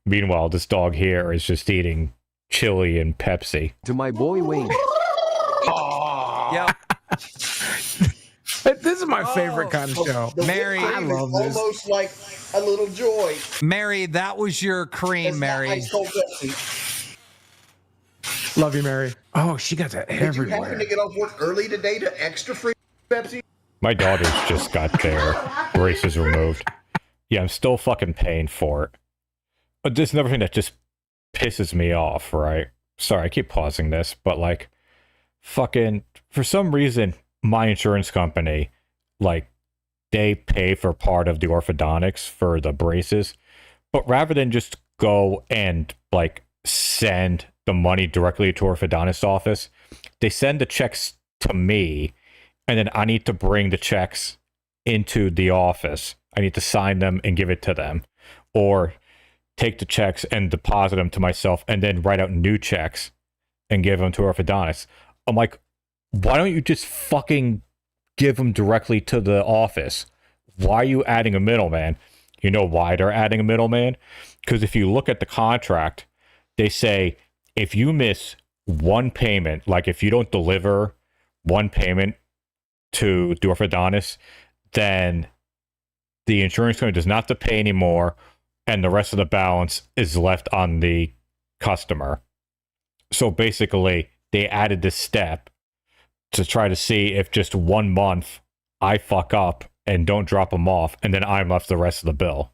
S3: Meanwhile, this dog here is just eating chili and Pepsi.
S9: To my boy Wayne.
S8: Yeah.
S12: This is my favorite kind of show.
S8: Mary,
S12: I love this.
S11: Almost like a little joy.
S8: Mary, that was your cream, Mary.
S11: Ice cold Pepsi.
S12: Love you, Mary. Oh, she got that
S11: Did you happen
S12: everywhere.
S11: to get off work early today to extra free Pepsi?
S3: My daughters just got their braces removed. Yeah, I'm still fucking paying for it. But there's another thing that just pisses me off, right? Sorry, I keep pausing this, but like, fucking, for some reason, my insurance company, like, they pay for part of the orthodontics for the braces, but rather than just go and like send the money directly to orthodontist office, they send the checks to me, and then I need to bring the checks into the office. I need to sign them and give it to them, or take the checks and deposit them to myself and then write out new checks and give them to orthodontists. I'm like, why don't you just fucking give them directly to the office? Why are you adding a middleman? You know why they're adding a middleman? Because if you look at the contract, they say if you miss one payment, like if you don't deliver one payment to the orthodontist, then the insurance company does not have to pay anymore, and the rest of the balance is left on the customer. So basically, they added this step to try to see if just 1 month I fuck up and don't drop them off, and then I'm left the rest of the bill.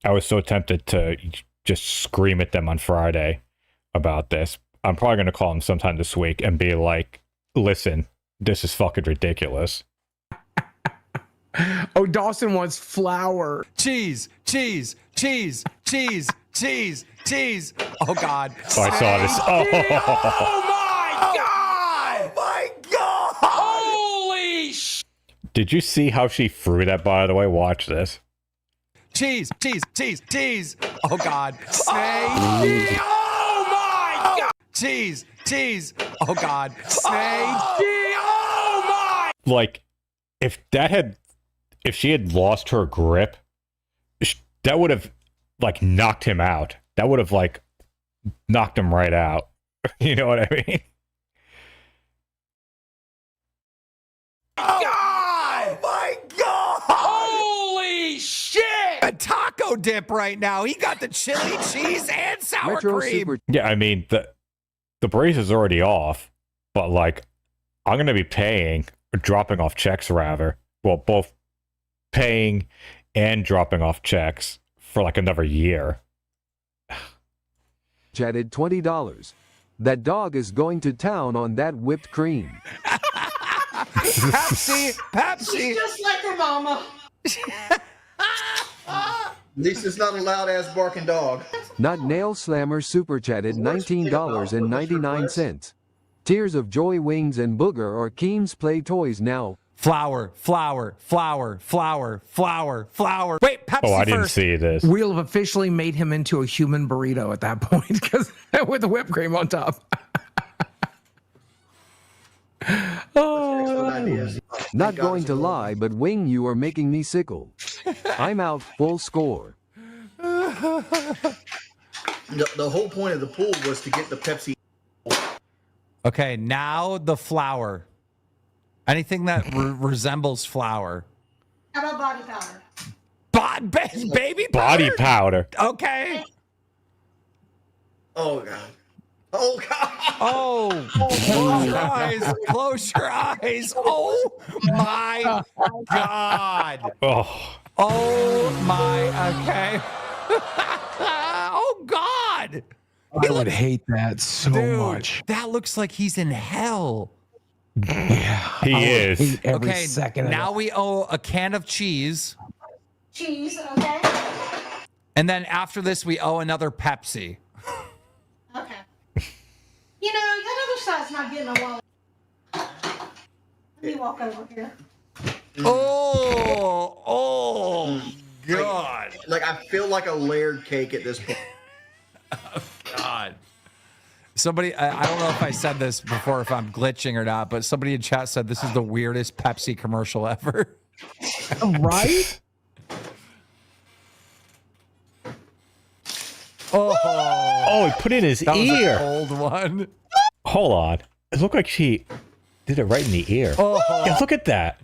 S3: I was so tempted to just scream at them on Friday about this. I'm probably going to call them sometime this week and be like, listen, this is fucking ridiculous.
S12: Oh, Dawson wants flour.
S8: Cheese, cheese, cheese, cheese, cheese, cheese. Oh, God.
S3: Oh, I saw this.
S12: Oh my God!
S8: Oh, my God!
S12: Holy sh!
S3: Did you see how she threw that, by the way? Watch this.
S8: Cheese, cheese, cheese, cheese. Oh, God. Snake. Oh, my God. Cheese, cheese. Oh, God. Snake. Oh, my.
S3: Like, if she had lost her grip, that would have, like, knocked him out. That would have, like, knocked him right out. You know what I mean?
S8: Oh my God! Holy shit! A taco dip right now. He got the chili, cheese, and sour cream.
S3: Yeah, I mean, the brace is already off, but, like, I'm going to be paying, or dropping off checks, rather. Well, both paying and dropping off checks for, like, another year.
S9: Chatted $20. That dog is going to town on that whipped cream.
S8: Pepsi, Pepsi.
S13: She's just like her mama.
S11: At least it's not a loud ass barking dog.
S9: Not Nail Slammer super chatted $19.99. Tears of Joy Wings and Booger or Keen's Play Toys now.
S8: Flour, flour, flour, flour, flour, flour. Wait, Pepsi
S3: Oh, I didn't
S8: first.
S3: see this.
S12: We'll have officially made him into a human burrito at that point because with the whipped cream on top.
S9: Not going to lie, but Wing, you are making me sickle. I'm out full score.
S11: The whole point of the pool was to get the Pepsi.
S8: Okay, now the flour. Anything that resembles flour.
S13: How about body powder?
S8: Baby powder?
S3: Body powder.
S8: Okay.
S11: Oh God. Oh God.
S8: Oh, close your eyes. Close your eyes. Oh my God.
S3: Oh.
S8: Oh my. Okay. Oh God.
S12: I would hate that so
S8: Dude,
S12: much.
S8: that looks like he's in hell.
S12: Yeah,
S3: He is.
S12: hate every
S8: Okay,
S12: second of
S8: now
S12: it.
S8: we owe a can of cheese.
S13: Cheese, okay?
S8: And then after this, we owe another Pepsi.
S13: Okay. You know, that other side's not getting along. Let me walk over here.
S8: Oh, God.
S11: Like I feel like a layered cake at this point.
S8: God. Somebody, I don't know if I said this before, if I'm glitching or not, but somebody in chat said this is the weirdest Pepsi commercial ever.
S12: Right?
S3: Oh, he put it in his
S8: That was
S3: ear.
S8: a cold one.
S3: Hold on. It looked like she did it right in the ear.
S8: Oh.
S3: Yeah, look at that.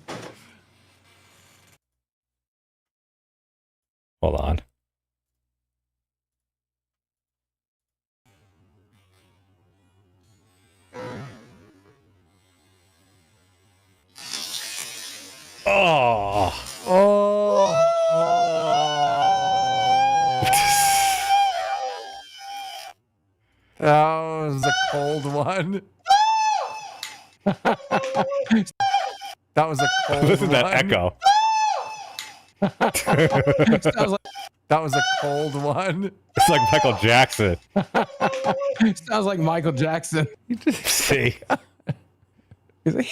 S3: Hold on. Oh.
S8: Oh. That was a cold one. That was a cold one.
S3: Listen to that echo.
S8: That was a cold one.
S3: It's like Michael Jackson.
S12: Sounds like Michael Jackson.
S3: See?
S12: He's like,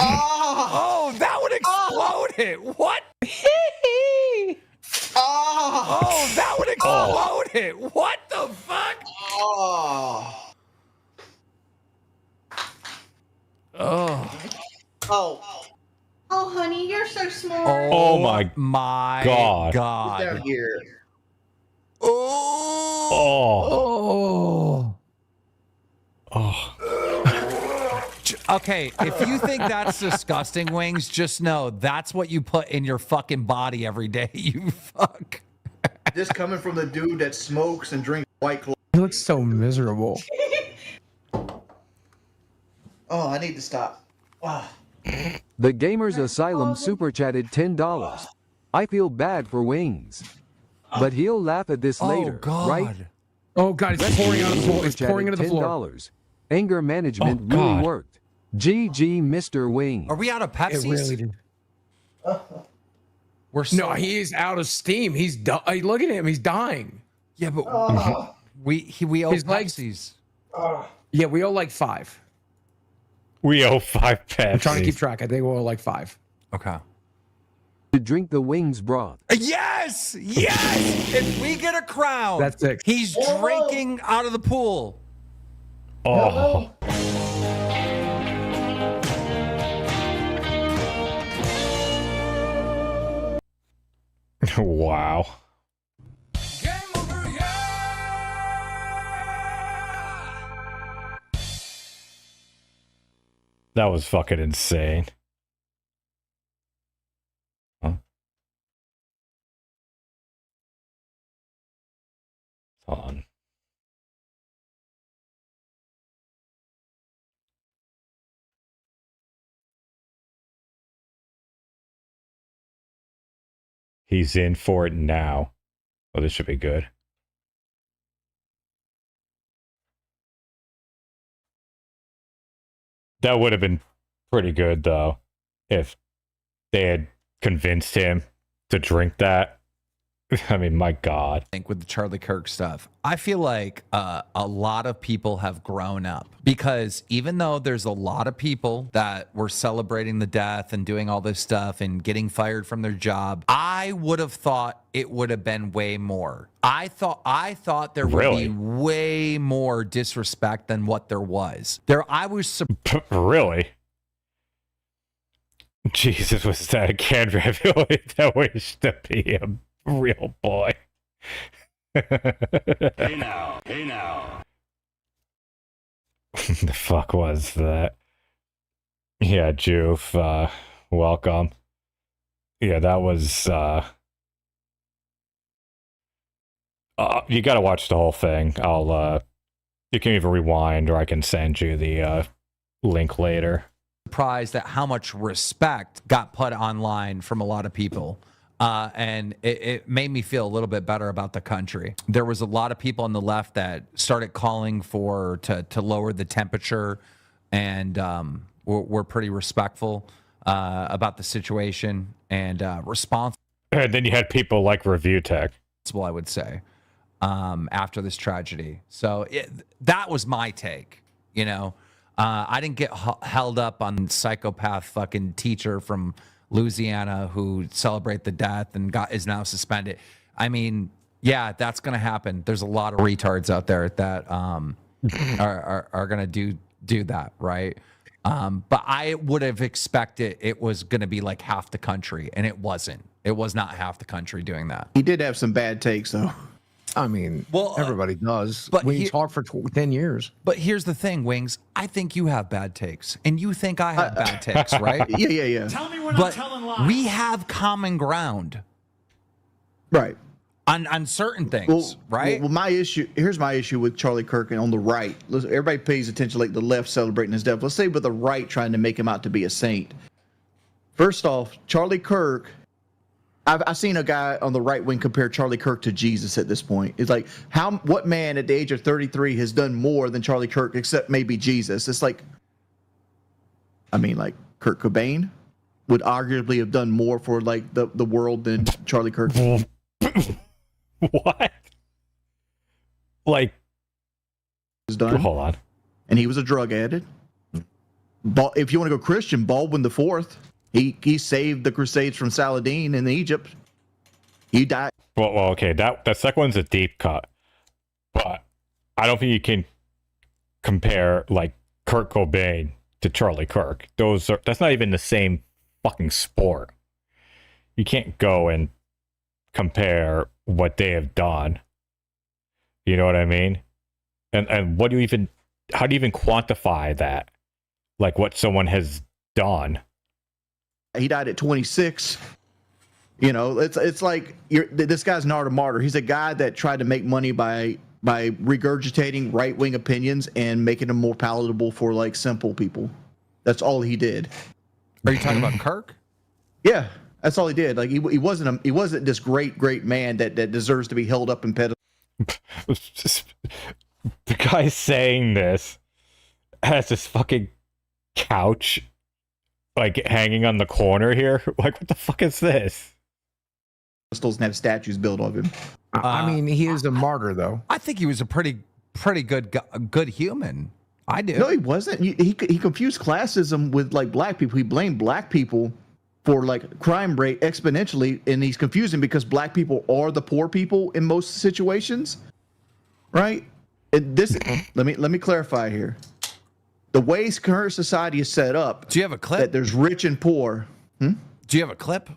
S8: Oh, that would explode it. What? Oh, that would explode it. What the fuck?
S11: Oh.
S8: Oh.
S11: Oh.
S13: Oh, honey, you're so smart.
S3: Oh my God.
S11: Get down here.
S3: Oh.
S12: oh.
S8: Okay, if you think that's disgusting, Wings, just know that's what you put in your fucking body every day, you fuck.
S11: This coming from the dude that smokes and drinks White Claw.
S12: He looks so miserable.
S11: Oh, I need to stop. Wow.
S9: The Gamers Asylum super chatted $10. I feel bad for Wings. But he'll laugh at this later,
S8: God.
S9: right?
S12: Oh, God, it's pouring on the floor. It's
S9: Super
S12: pouring
S9: chatted
S12: into the floor.
S9: $10. Anger management
S3: Oh,
S9: really
S3: God.
S9: worked. GG, Mr. Wing.
S8: Are we out of
S12: It
S8: Pepsi?
S12: really did.
S8: We're so,
S12: No, he is out of steam. He's look at him. He's dying.
S8: yeah, but we owe
S12: His legs-
S8: Pepsis.
S12: Yeah, we owe like 5.
S3: We owe 5 Pepsi.
S12: I'm trying to keep track. I think we're like 5.
S8: Okay.
S9: To drink the wings broth.
S8: Yes! Yes! If we get a crown,
S12: That's 6.
S8: he's drinking out of the pool.
S3: Oh. Wow. That was fucking insane. Huh? Hold on. He's in for it now. Oh, this should be good. That would have been pretty good, though, if they had convinced him to drink that. I mean, my God.
S8: I think with the Charlie Kirk stuff, I feel like a lot of people have grown up, because even though there's a lot of people that were celebrating the death and doing all this stuff and getting fired from their job, I would have thought it would have been way more. I thought there would be way more disrespect than what there was. I was
S3: really. Jesus, was that a canned ravioli that wished to be a real boy?
S10: Hey now, hey now.
S3: The fuck was that? Yeah, Joof, welcome. Yeah, that was, you gotta watch the whole thing. You can even rewind, or I can send you the, link later.
S8: Surprised at how much respect got put online from a lot of people. And it made me feel a little bit better about the country. There was a lot of people on the left that started calling to lower the temperature, and were pretty respectful about the situation and responsible.
S3: And then you had people like Review Tech,
S8: I would say, after this tragedy. So that was my take, you know. I didn't get held up on psychopath fucking teacher from Louisiana who celebrate the death and is now suspended. I mean, yeah, that's gonna happen. There's a lot of retards out there that are gonna do that, right? But I would have expected it was gonna be like half the country, and it wasn't. It was not half the country doing that.
S11: He did have some bad takes, though.
S12: I mean, well, everybody does.
S8: But
S12: Wings talked for 10 years.
S8: But here's the thing, Wings. I think you have bad takes, and you think I have bad takes, right?
S11: Yeah.
S15: Tell me when I'm telling lies.
S8: We have common ground,
S11: right?
S8: On certain things, right?
S11: Well, here's my issue with Charlie Kirk and on the right. Listen, everybody pays attention, like the left celebrating his death. Let's say with the right trying to make him out to be a saint. First off, Charlie Kirk. I've seen a guy on the right wing compare Charlie Kirk to Jesus at this point. It's like, what man at the age of 33 has done more than Charlie Kirk except maybe Jesus? It's like, I mean, like Kurt Cobain would arguably have done more for like the world than Charlie Kirk.
S3: What? Like,
S11: was done.
S3: Hold on.
S11: And he was a drug addict. If you want to go Christian, Baldwin IV. He saved the Crusades from Saladin in Egypt. He died.
S3: Well, okay, that second one's a deep cut, but I don't think you can compare like Kurt Cobain to Charlie Kirk. That's not even the same fucking sport. You can't go and compare what they have done. You know what I mean? And how do you even quantify that? Like what someone has done.
S11: He died at 26. You know, it's like this guy's not a martyr. He's a guy that tried to make money by regurgitating right-wing opinions and making them more palatable for like simple people. That's all he did.
S8: Are you talking about Kirk?
S11: Yeah, that's all he did. Like he wasn't this great man that deserves to be held up in pedestal.
S3: The guy saying this has this fucking couch like hanging on the corner here. Like, what the fuck is this?
S11: And have statues built of him.
S12: I mean, he is a martyr, though.
S8: I think he was a pretty good human. I do.
S11: No, he wasn't. He confused classism with like black people. He blamed black people for like crime rate exponentially, and he's confusing because black people are the poor people in most situations, right? And this let me clarify here. The way current society is set up.
S8: Do you have a clip?
S11: That there's rich and poor.
S8: Do you have a clip?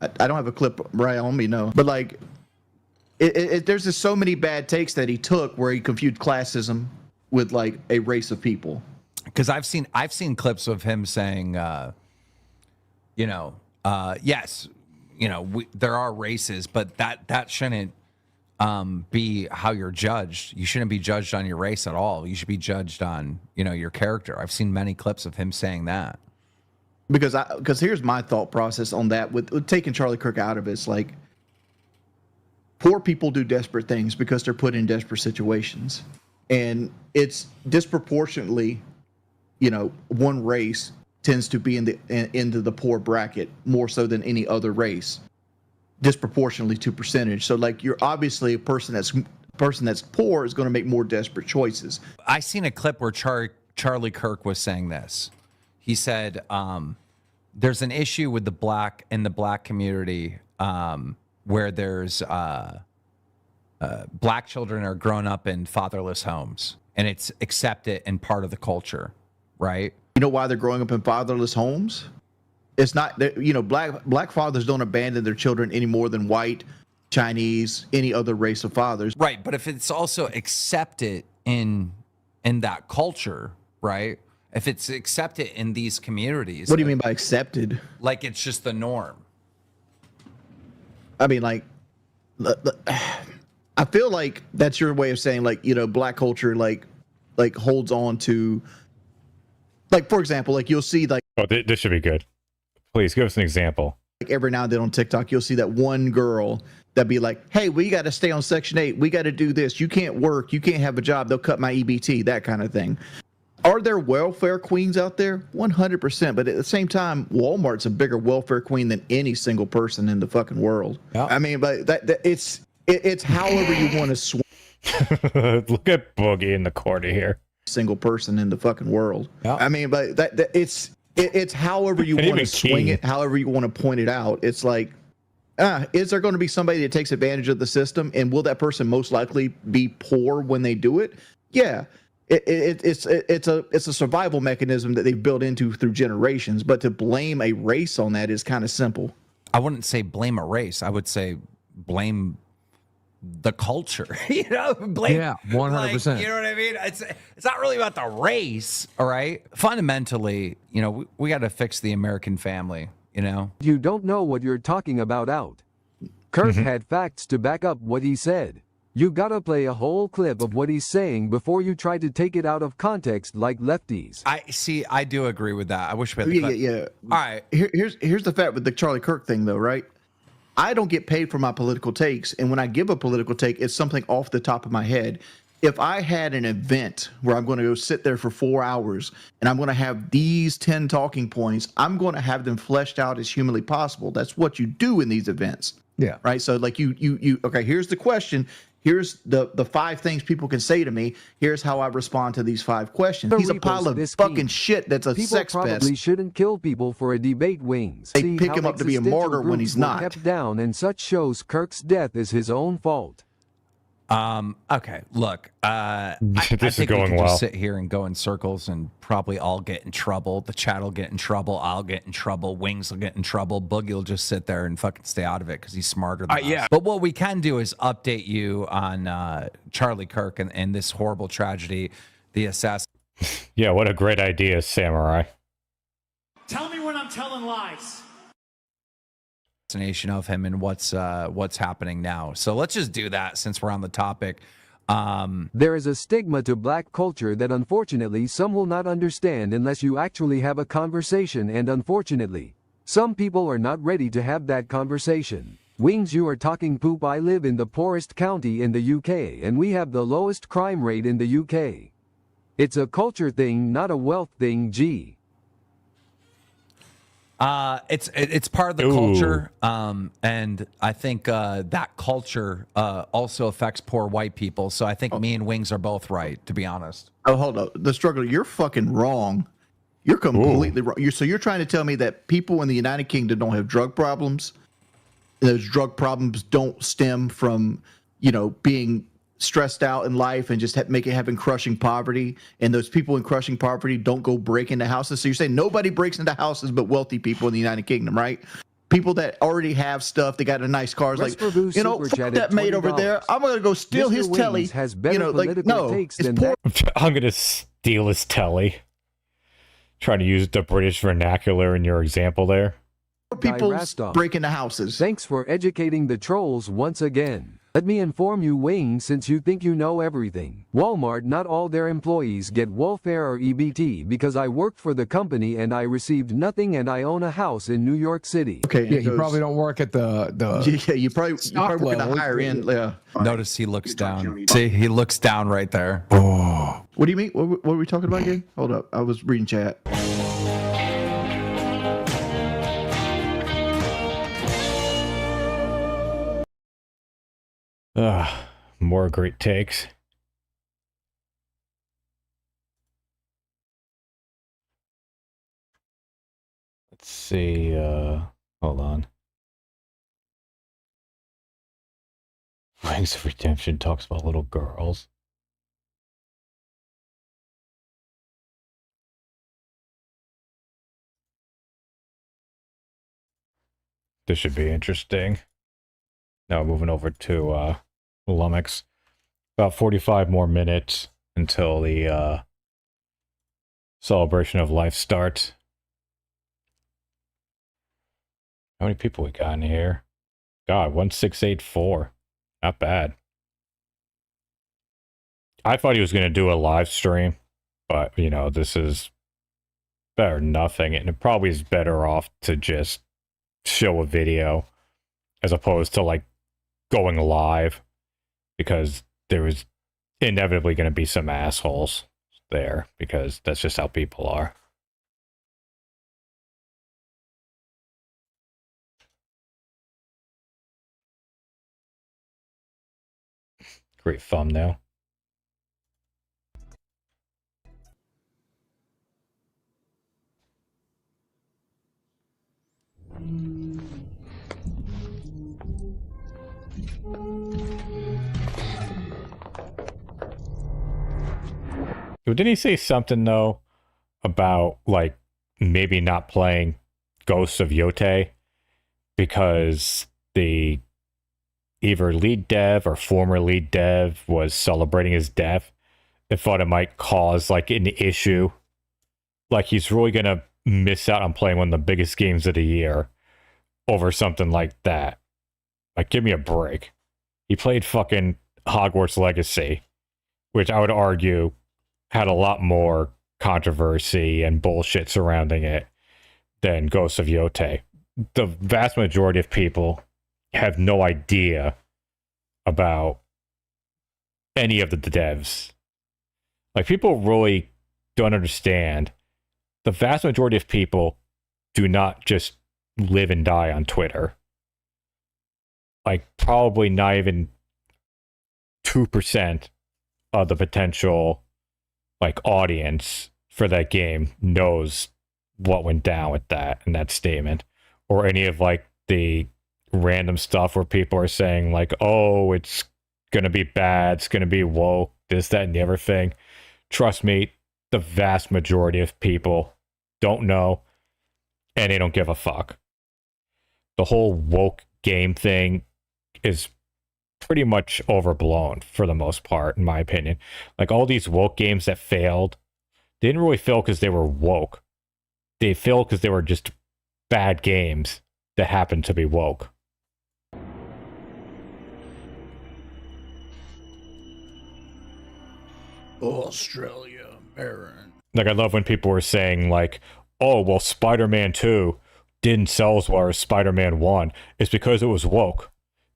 S11: I don't have a clip right on me, no. But like, there's just so many bad takes that he took where he confused classism with like a race of people.
S8: Because I've seen clips of him saying, yes, there are races, but that shouldn't be how you're judged. You shouldn't be judged on your race at all. You should be judged on your character. I've seen many clips of him saying that.
S11: Because here's my thought process on that with taking Charlie Kirk out of it. It's like poor people do desperate things because they're put in desperate situations, and it's disproportionately, one race tends to be into the poor bracket more so than any other race, disproportionately to percentage. So like you're obviously a person that's poor is going to make more desperate choices.
S8: I seen a clip where Charlie Kirk was saying this. He said, there's an issue with the black community where there's black children are grown up in fatherless homes, and it's accepted and part of the culture, right?
S11: You know why they're growing up in fatherless homes? It's not that, black fathers don't abandon their children any more than white, Chinese, any other race of fathers.
S8: Right, but if it's also accepted in that culture, right? If it's accepted in these communities.
S11: What do you mean by accepted?
S8: Like it's just the norm.
S11: I mean, like, I feel like that's your way of saying, like, black culture, like holds on to, like, for example, like you'll see, like,
S3: oh, this should be good. Please give us an example.
S11: Like every now and then on TikTok, you'll see that one girl that be like, hey, we got to stay on Section 8. We got to do this. You can't work. You can't have a job. They'll cut my EBT, that kind of thing. Are there welfare queens out there? 100%. But at the same time, Walmart's a bigger welfare queen than any single person in the fucking world.
S8: Yep.
S11: I mean, but it's however you want to swing.
S3: Look at Boogie in the corner here.
S11: Single person in the fucking world.
S8: Yep.
S11: I mean, but it's however you want to swing it, however you want to point it out. It's like, is there going to be somebody that takes advantage of the system, and will that person most likely be poor when they do it? Yeah. It's a survival mechanism that they've built into through generations, but to blame a race on that is kind of simple.
S8: I wouldn't say blame a race. I would say blame the culture. Blame,
S12: yeah, 100%.
S8: Like, you know what I mean? It's not really about the race, all right? Fundamentally, we got to fix the American family,
S9: You don't know what you're talking about out. Kirk had facts to back up what he said. You gotta play a whole clip of what he's saying before you try to take it out of context like lefties.
S8: I do agree with that. I wish we had the clip.
S11: Yeah.
S8: All right.
S11: Here's the fact with the Charlie Kirk thing, though, right? I don't get paid for my political takes, and when I give a political take, it's something off the top of my head. If I had an event where I'm going to go sit there for 4 hours and I'm going to have these 10 talking points, I'm going to have them fleshed out as humanly possible. That's what you do in these events.
S12: Yeah.
S11: Right. So like you okay, here's the question. Here's the 5 things people can say to me. Here's how I respond to these 5 questions. He's a pile of fucking shit that's a sex
S9: People
S11: pest.
S9: probably shouldn't kill people for a debate, Wings.
S11: They
S9: See
S11: pick
S9: how
S11: him up to be a
S9: existential
S11: martyr when he's
S9: groups were
S11: not.
S9: kept down, and such shows Kirk's death is his own fault.
S8: Okay, look, I
S3: This is
S8: think we
S3: going
S8: can
S3: well.
S8: just sit here and go in circles and probably all get in trouble. The chat will get in trouble. I'll get in trouble. Wings will get in trouble. Boogie will just sit there and fucking stay out of it because he's smarter than us.
S12: Yeah.
S8: But what we can do is update you on Charlie Kirk and this horrible tragedy, the assassin.
S3: Yeah, what a great idea, Samurai.
S10: Tell me when I'm telling lies.
S8: Of him and what's happening now. So let's just do that since we're on the topic.
S9: There is a stigma to black culture that unfortunately some will not understand unless you actually have a conversation, and unfortunately, some people are not ready to have that conversation. Wings, you are talking poop. I live in the poorest county in the UK, and we have the lowest crime rate in the UK. It's a culture thing, not a wealth thing, G.
S8: It's part of the culture, and I think that culture also affects poor white people. So I think me and Wings are both right, to be honest.
S15: Oh, hold up. The struggle. You're fucking wrong. You're completely wrong. So you're trying to tell me that people in the United Kingdom don't have drug problems? Those drug problems don't stem from, being stressed out in life and just having crushing poverty, and those people in crushing poverty don't go break into houses. So you're saying nobody breaks into houses but wealthy people in the United Kingdom, right? People that already have stuff, they got a nice cars, like, fuck that mate over there, I'm gonna go steal his telly.
S9: Has better
S15: takes
S9: than
S15: poor.
S3: I'm gonna steal his telly. Trying to use the British vernacular in your example there.
S15: People break into houses.
S9: Thanks for educating the trolls once again. Let me inform you, Wing, since you think you know everything. Walmart, not all their employees get welfare or EBT because I worked for the company and I received nothing, and I own a house in New York City.
S15: Okay,
S12: Yeah, you probably don't work at the
S15: Yeah, you probably work at the higher end. Yeah.
S8: Notice he looks down. See, he looks down right there.
S15: Oh. What do you mean? What were we talking about again? Hold up. I was reading chat.
S3: More great takes. Let's see, hold on. Wings of Redemption talks about little girls. This should be interesting. Now moving over to Lummox. About 45 more minutes until the celebration of life starts. How many people we got in here? God, 1684. Not bad. I thought he was going to do a live stream, but, this is better than nothing, and it probably is better off to just show a video as opposed to, like, going live, because there was inevitably going to be some assholes there, because that's just how people are. Great thumbnail. Didn't he say something, though, about, like, maybe not playing Ghosts of Yote because the either lead dev or former lead dev was celebrating his death and thought it might cause, like, an issue? Like, he's really going to miss out on playing one of the biggest games of the year over something like that. Like, give me a break. He played fucking Hogwarts Legacy, which I would argue had a lot more controversy and bullshit surrounding it than Ghosts of Yote. The vast majority of people have no idea about any of the devs. Like, people really don't understand. The vast majority of people do not just live and die on Twitter. Like, probably not even 2% of the potential, like, audience for that game knows what went down with that and that statement, or any of, like, the random stuff where people are saying, like, oh, it's gonna be bad, it's gonna be woke, this, that, and the other thing. Trust me, the vast majority of people don't know, and they don't give a fuck. The whole woke game thing is pretty much overblown for the most part, in my opinion. Like, all these woke games that failed, they didn't really fail because they were woke. They failed because they were just bad games that happened to be woke.
S12: Australia, Baron.
S3: Like, I love when people were saying, like, oh, well, Spider-Man 2 didn't sell as well as Spider-Man 1. It's because it was woke.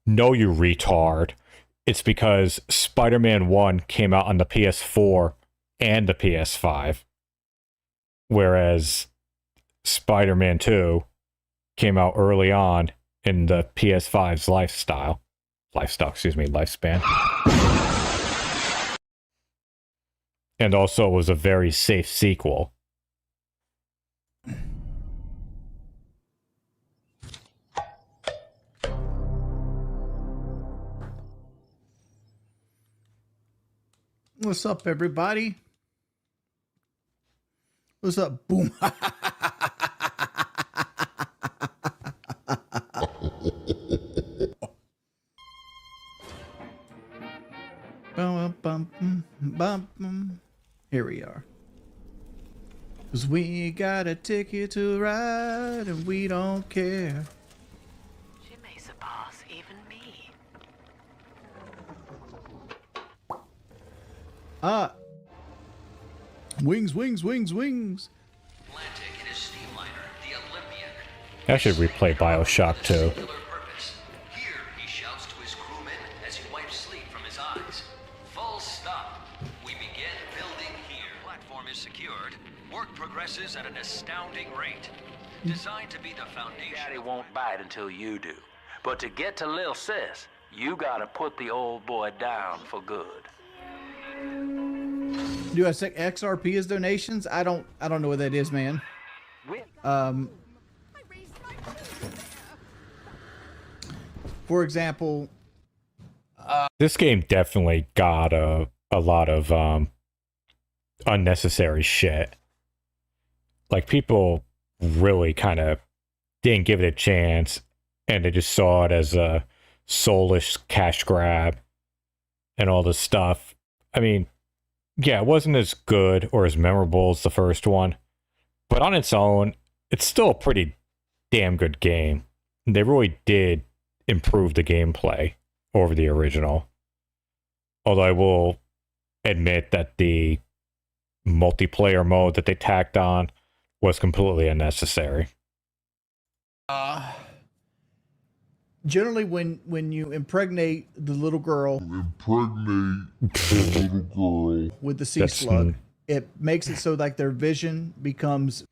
S3: No, you retard. It's because Spider-Man 1 came out on the PS4 and the PS5. Whereas Spider-Man 2 came out early on in the PS5's lifespan. And also was a very safe sequel.
S15: What's up, everybody? What's up? Boom. Here we are. 'Cause we got a ticket to ride and we don't care.
S16: She may surpass even me.
S15: Ah. Wings, wings, wings, wings.
S3: I should replay Bioshock 2.
S17: Here he shouts to his crewmen as he wipes sleep from his eyes. Full stop. We begin building here. Platform is secured. Work progresses at an astounding rate. Designed to be the foundation.
S18: Daddy won't bite until you do. But to get to Lil Sis, you gotta put the old boy down for good.
S15: Do I say XRP as donations? I don't know what that is, man. For example,
S3: this game definitely got a lot of unnecessary shit. Like, people really kind of didn't give it a chance, and they just saw it as a soulless cash grab and all this stuff. I mean, yeah, it wasn't as good or as memorable as the first one, but on its own, it's still a pretty damn good game. They really did improve the gameplay over the original. Although I will admit that the multiplayer mode that they tacked on was completely unnecessary.
S15: Generally, when you impregnate the little girl with the sea slug, it makes it so like their vision becomes.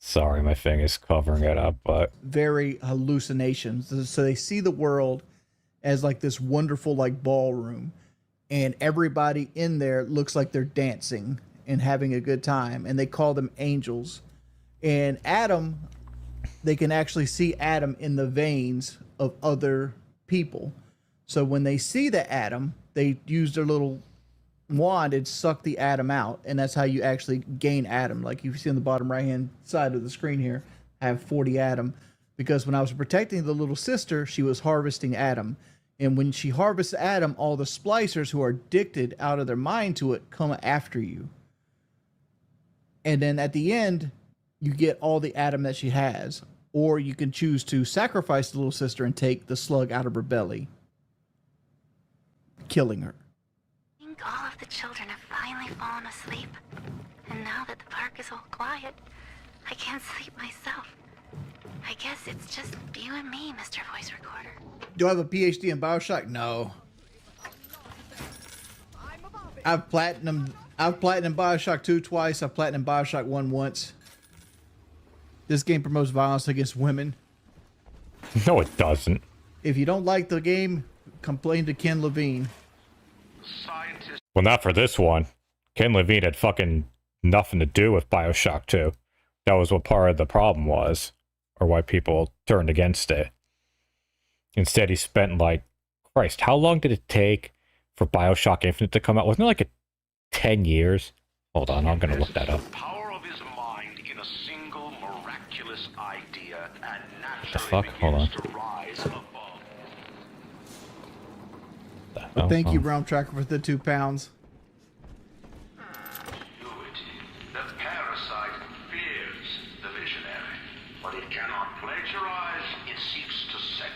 S3: Sorry, my finger's covering it up, but
S15: very hallucinations. So they see the world as like this wonderful like ballroom, and everybody in there looks like they're dancing and having a good time, and they call them angels. And Adam, they can actually see Adam in the veins of other people. So when they see the Adam, they use their little wand and suck the Adam out, and that's how you actually gain Adam. Like you see on the bottom right hand side of the screen here, I have 40 Adam, because when I was protecting the little sister, she was harvesting Adam, and when she harvests Adam, all the splicers who are addicted out of their mind to it come after you, and then at the end you get all the Adam that she has, or you can choose to sacrifice the little sister and take the slug out of her belly, killing her.
S16: All of the children have finally fallen asleep. And now that the park is all quiet, I can't sleep myself. I guess it's just you and me, Mr. Voice Recorder.
S15: Do I have a PhD in Bioshock? No. I've platinum Bioshock 2 twice. I've platinum Bioshock 1 once. This game promotes violence against women.
S3: No, it doesn't.
S15: If you don't like the game, complain to Ken Levine.
S3: Well, not for this one. Ken Levine had fucking nothing to do with Bioshock 2. That was what part of the problem was, or why people turned against it. Instead, he spent like, Christ, how long did it take for Bioshock Infinite to come out? Wasn't it like 10 years? Hold on, I'm going to look that up.
S18: Power of his mind in a single miraculous idea and
S3: What the fuck? Hold on.
S18: to rise above.
S15: Well, thank you, Realm Tracker, for the 2 pounds.
S18: The parasite fears the visionary, but it cannot plagiarize, it seeks to set,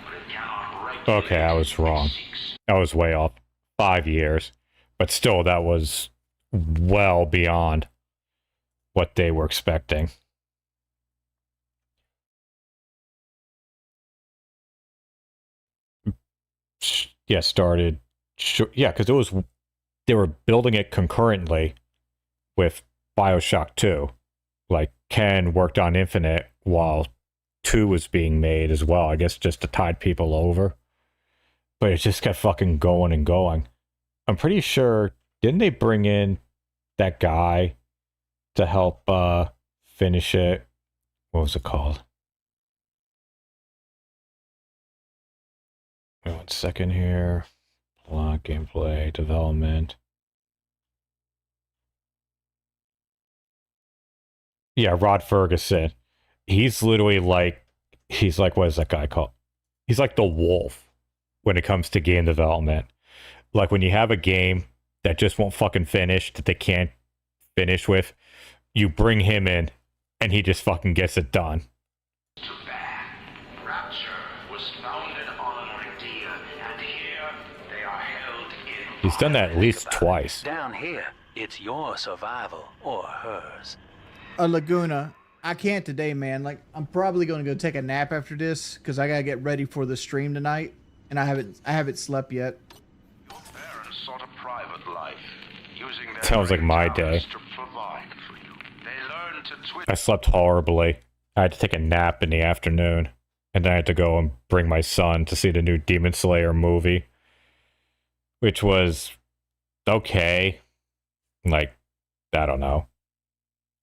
S18: but it cannot break.
S3: Okay, I was wrong. I was way off. 5 years. But still, that was well beyond what they were expecting. Yeah, started. Yeah, because it was, they were building it concurrently with Bioshock 2. like Ken worked on Infinite while 2 was being made as well, I guess just to tide people over. But it just kept fucking going and going. I'm pretty sure, didn't they bring in that guy to help finish it? What was it called? Wait 1 second here. Plot, gameplay, development. Yeah, Rod Ferguson. He's literally like, what is that guy called? He's like the wolf when it comes to game development. Like when you have a game that just won't fucking finish, that they can't finish with, you bring him in and he just fucking gets it done.
S18: Rapture was founded on an idea, and here they are held in.
S3: He's done that at least twice.
S17: Down here, it's your survival or hers.
S15: Laguna, I can't today, man. Like, I'm probably going to go take a nap after this because I got to get ready for the stream tonight, and I haven't slept yet.
S18: Your parents sought a private life, using their
S3: Sounds like my day.
S18: to provide for you. They learned to twist.
S3: I slept horribly. I had to take a nap in the afternoon, and then I had to go and bring my son to see the new Demon Slayer movie, which was okay. Like, I don't know.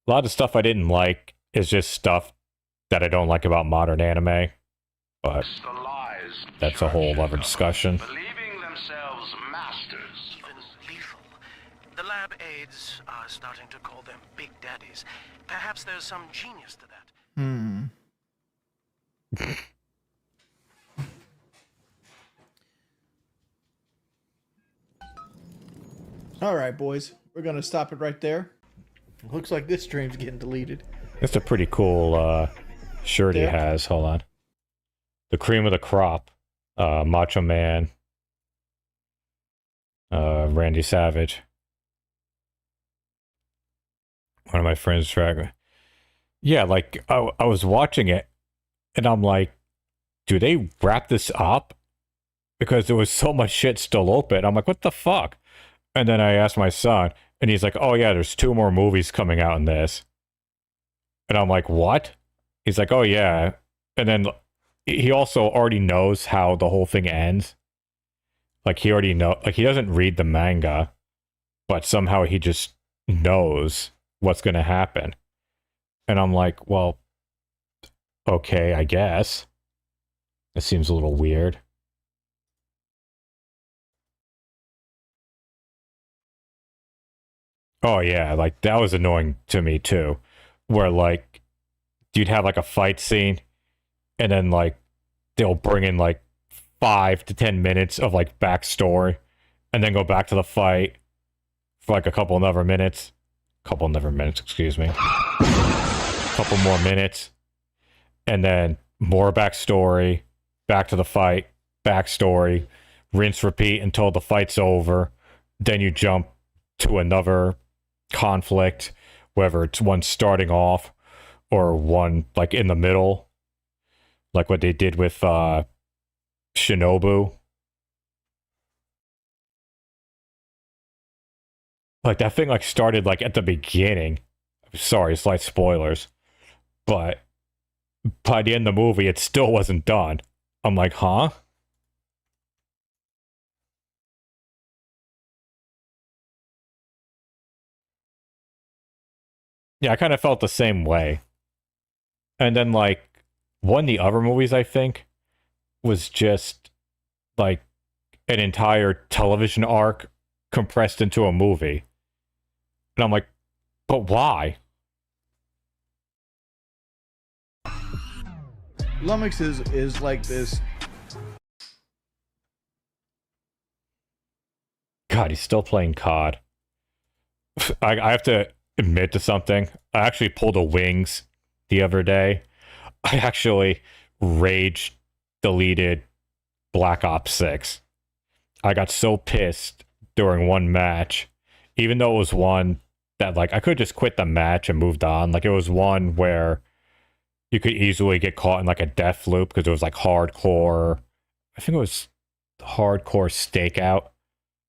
S3: A lot of stuff I didn't like is just stuff that I don't like about modern anime, but that's a whole other discussion.
S18: Believing themselves masters.
S17: Even lethal. The lab aides are starting to call them big daddies. Perhaps there's some genius to that.
S15: All right, boys. We're going to stop it right there. Looks like this stream's getting deleted.
S3: It's a pretty cool shirt he has. Hold on. The cream of the crop. Macho Man. Randy Savage. One of my friends tracked me. Yeah, like, I was watching it, and I'm like, do they wrap this up? Because there was so much shit still open. I'm like, what the fuck? And then I asked my son, and he's like, oh yeah, there's 2 more movies coming out in this. And I'm like, what? He's like, oh yeah. And then he also already knows how the whole thing ends. Like he already like he doesn't read the manga, but somehow he just knows what's going to happen. And I'm like, well, okay, I guess. It seems a little weird. Oh yeah, like that was annoying to me too. Where like you'd have like a fight scene and then like they'll bring in like 5 to 10 minutes of like backstory and then go back to the fight for like a couple more minutes, excuse me. Couple more minutes. And then more backstory, back to the fight, backstory, rinse repeat until the fight's over. Then you jump to another conflict, whether it's one starting off or one like in the middle, like what they did with Shinobu. Like that thing like started like at the beginning. Sorry, slight spoilers, but by the end of the movie it still wasn't done. I'm like, huh? Yeah, I kind of felt the same way. And then, like, one of the other movies, I think, was just, like, an entire television arc compressed into a movie. And I'm like, but why?
S15: Lumix is like this.
S3: God, he's still playing COD. I have to admit to something. I actually pulled a Wings the other day. I actually rage deleted Black Ops 6. I got so pissed during one match, even though it was one that like I could just quit the match and moved on. Like it was one where you could easily get caught in like a death loop because it was like hardcore. I think it was hardcore stakeout.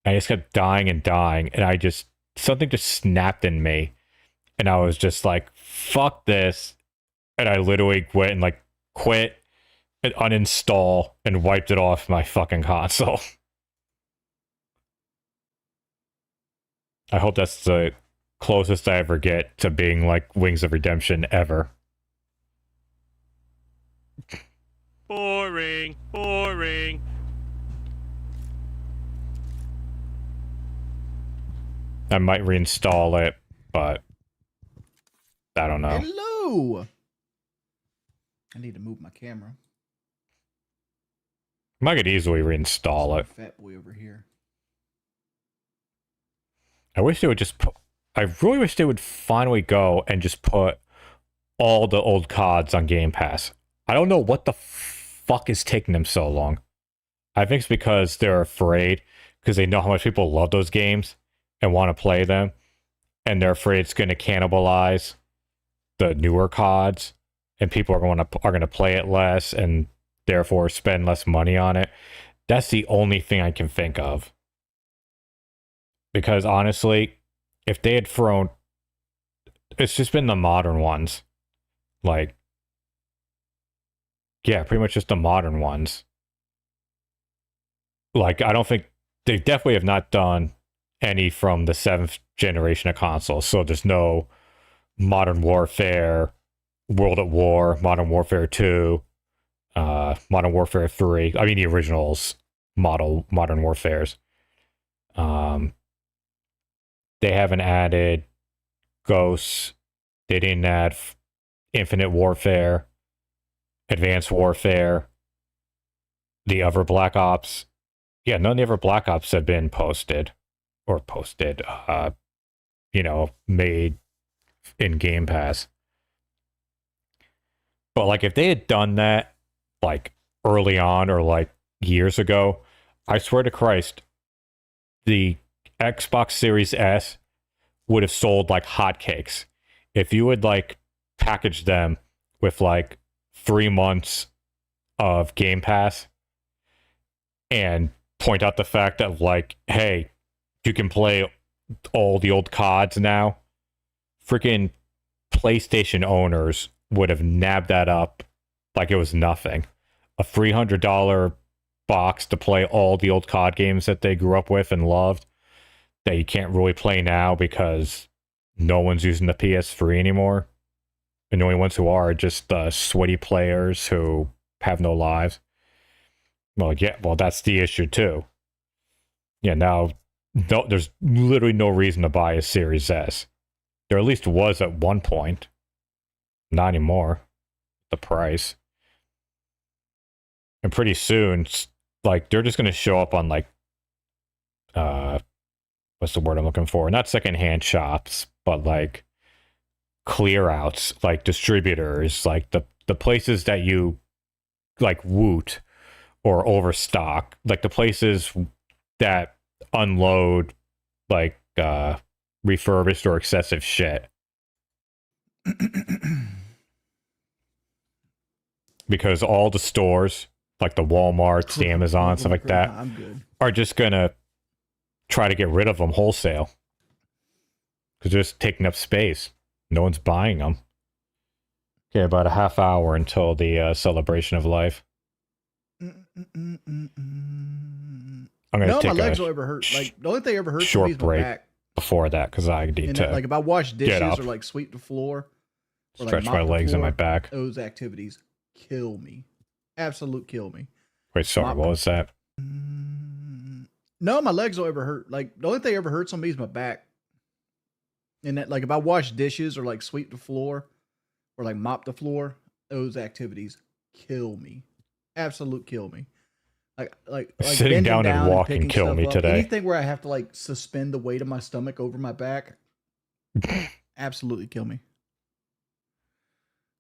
S3: I just kept dying and dying, and I just something just snapped in me. And I was just like, fuck this. And I literally went and like quit and uninstall and wiped it off my fucking console. I hope that's the closest I ever get to being like Wings of Redemption ever.
S19: Boring, boring.
S3: I might reinstall it, but I don't know.
S15: Hello. I need to move my camera.
S3: I could easily reinstall it.
S15: Fat boy over here.
S3: I wish they would just put, I really wish they would finally go and just put all the old CODs on Game Pass. I don't know what the fuck is taking them so long. I think it's because they're afraid, because they know how much people love those games and want to play them, and they're afraid it's going to cannibalize the newer CODs, and people are going to play it less and therefore spend less money on it. That's the only thing I can think of. Because honestly, if they had thrown, it's just been the modern ones. Like, yeah, pretty much just the modern ones. Like, I don't think, they definitely have not done any from the 7th generation of consoles. So there's no Modern Warfare, World at War, Modern Warfare 2, Modern Warfare 3. I mean, the originals, Modern Warfares. They haven't added Ghosts. They didn't add Infinite Warfare, Advanced Warfare, the other Black Ops. Yeah, none of the other Black Ops have been posted. Or posted, made in Game Pass. But, like, if they had done that, like, early on or, like, years ago, I swear to Christ, the Xbox Series S would have sold like hotcakes. If you would like package them with like 3 months of Game Pass and point out the fact that like, hey, you can play all the old CODs now, freaking PlayStation owners would have nabbed that up like it was nothing. A $300 box to play all the old COD games that they grew up with and loved, that you can't really play now because no one's using the PS3 anymore. And the only ones who are just sweaty players who have no lives. Well, yeah, well, that's the issue too. Yeah, now there's literally no reason to buy a Series S. There at least was at one point. Not anymore. The price. And pretty soon, like, they're just going to show up on, like, what's the word I'm looking for? Not secondhand shops, but like clear outs, like distributors, like the places that you like woot or overstock, like the places that unload like refurbished or excessive shit. Because all the stores, like the Walmarts, the Amazon, stuff like that, are just gonna try to get rid of them wholesale because they're just taking up space. No one's buying them. Okay, about a half hour until the celebration of life. I'm gonna take
S15: my legs will ever hurt. Like the only thing I ever hurt
S3: short
S15: me is my
S3: break
S15: back.
S3: Before that because I need to
S15: like if I wash dishes or like sweep the floor, or
S3: stretch
S15: like
S3: my
S15: mop the
S3: legs and
S15: floor,
S3: my back.
S15: Those activities kill me. Absolute kill me.
S3: Wait, sorry, what was that?
S15: No, my legs will ever hurt. Like the only thing that ever hurts on me is my back. And that, like, if I wash dishes or like sweep the floor or like mop the floor, those activities kill me. Absolute kill me. Like
S3: Sitting down and walking
S15: picking
S3: kill
S15: stuff
S3: me
S15: up.
S3: today.
S15: Anything where I have to like suspend the weight of my stomach over my back, absolutely kill me.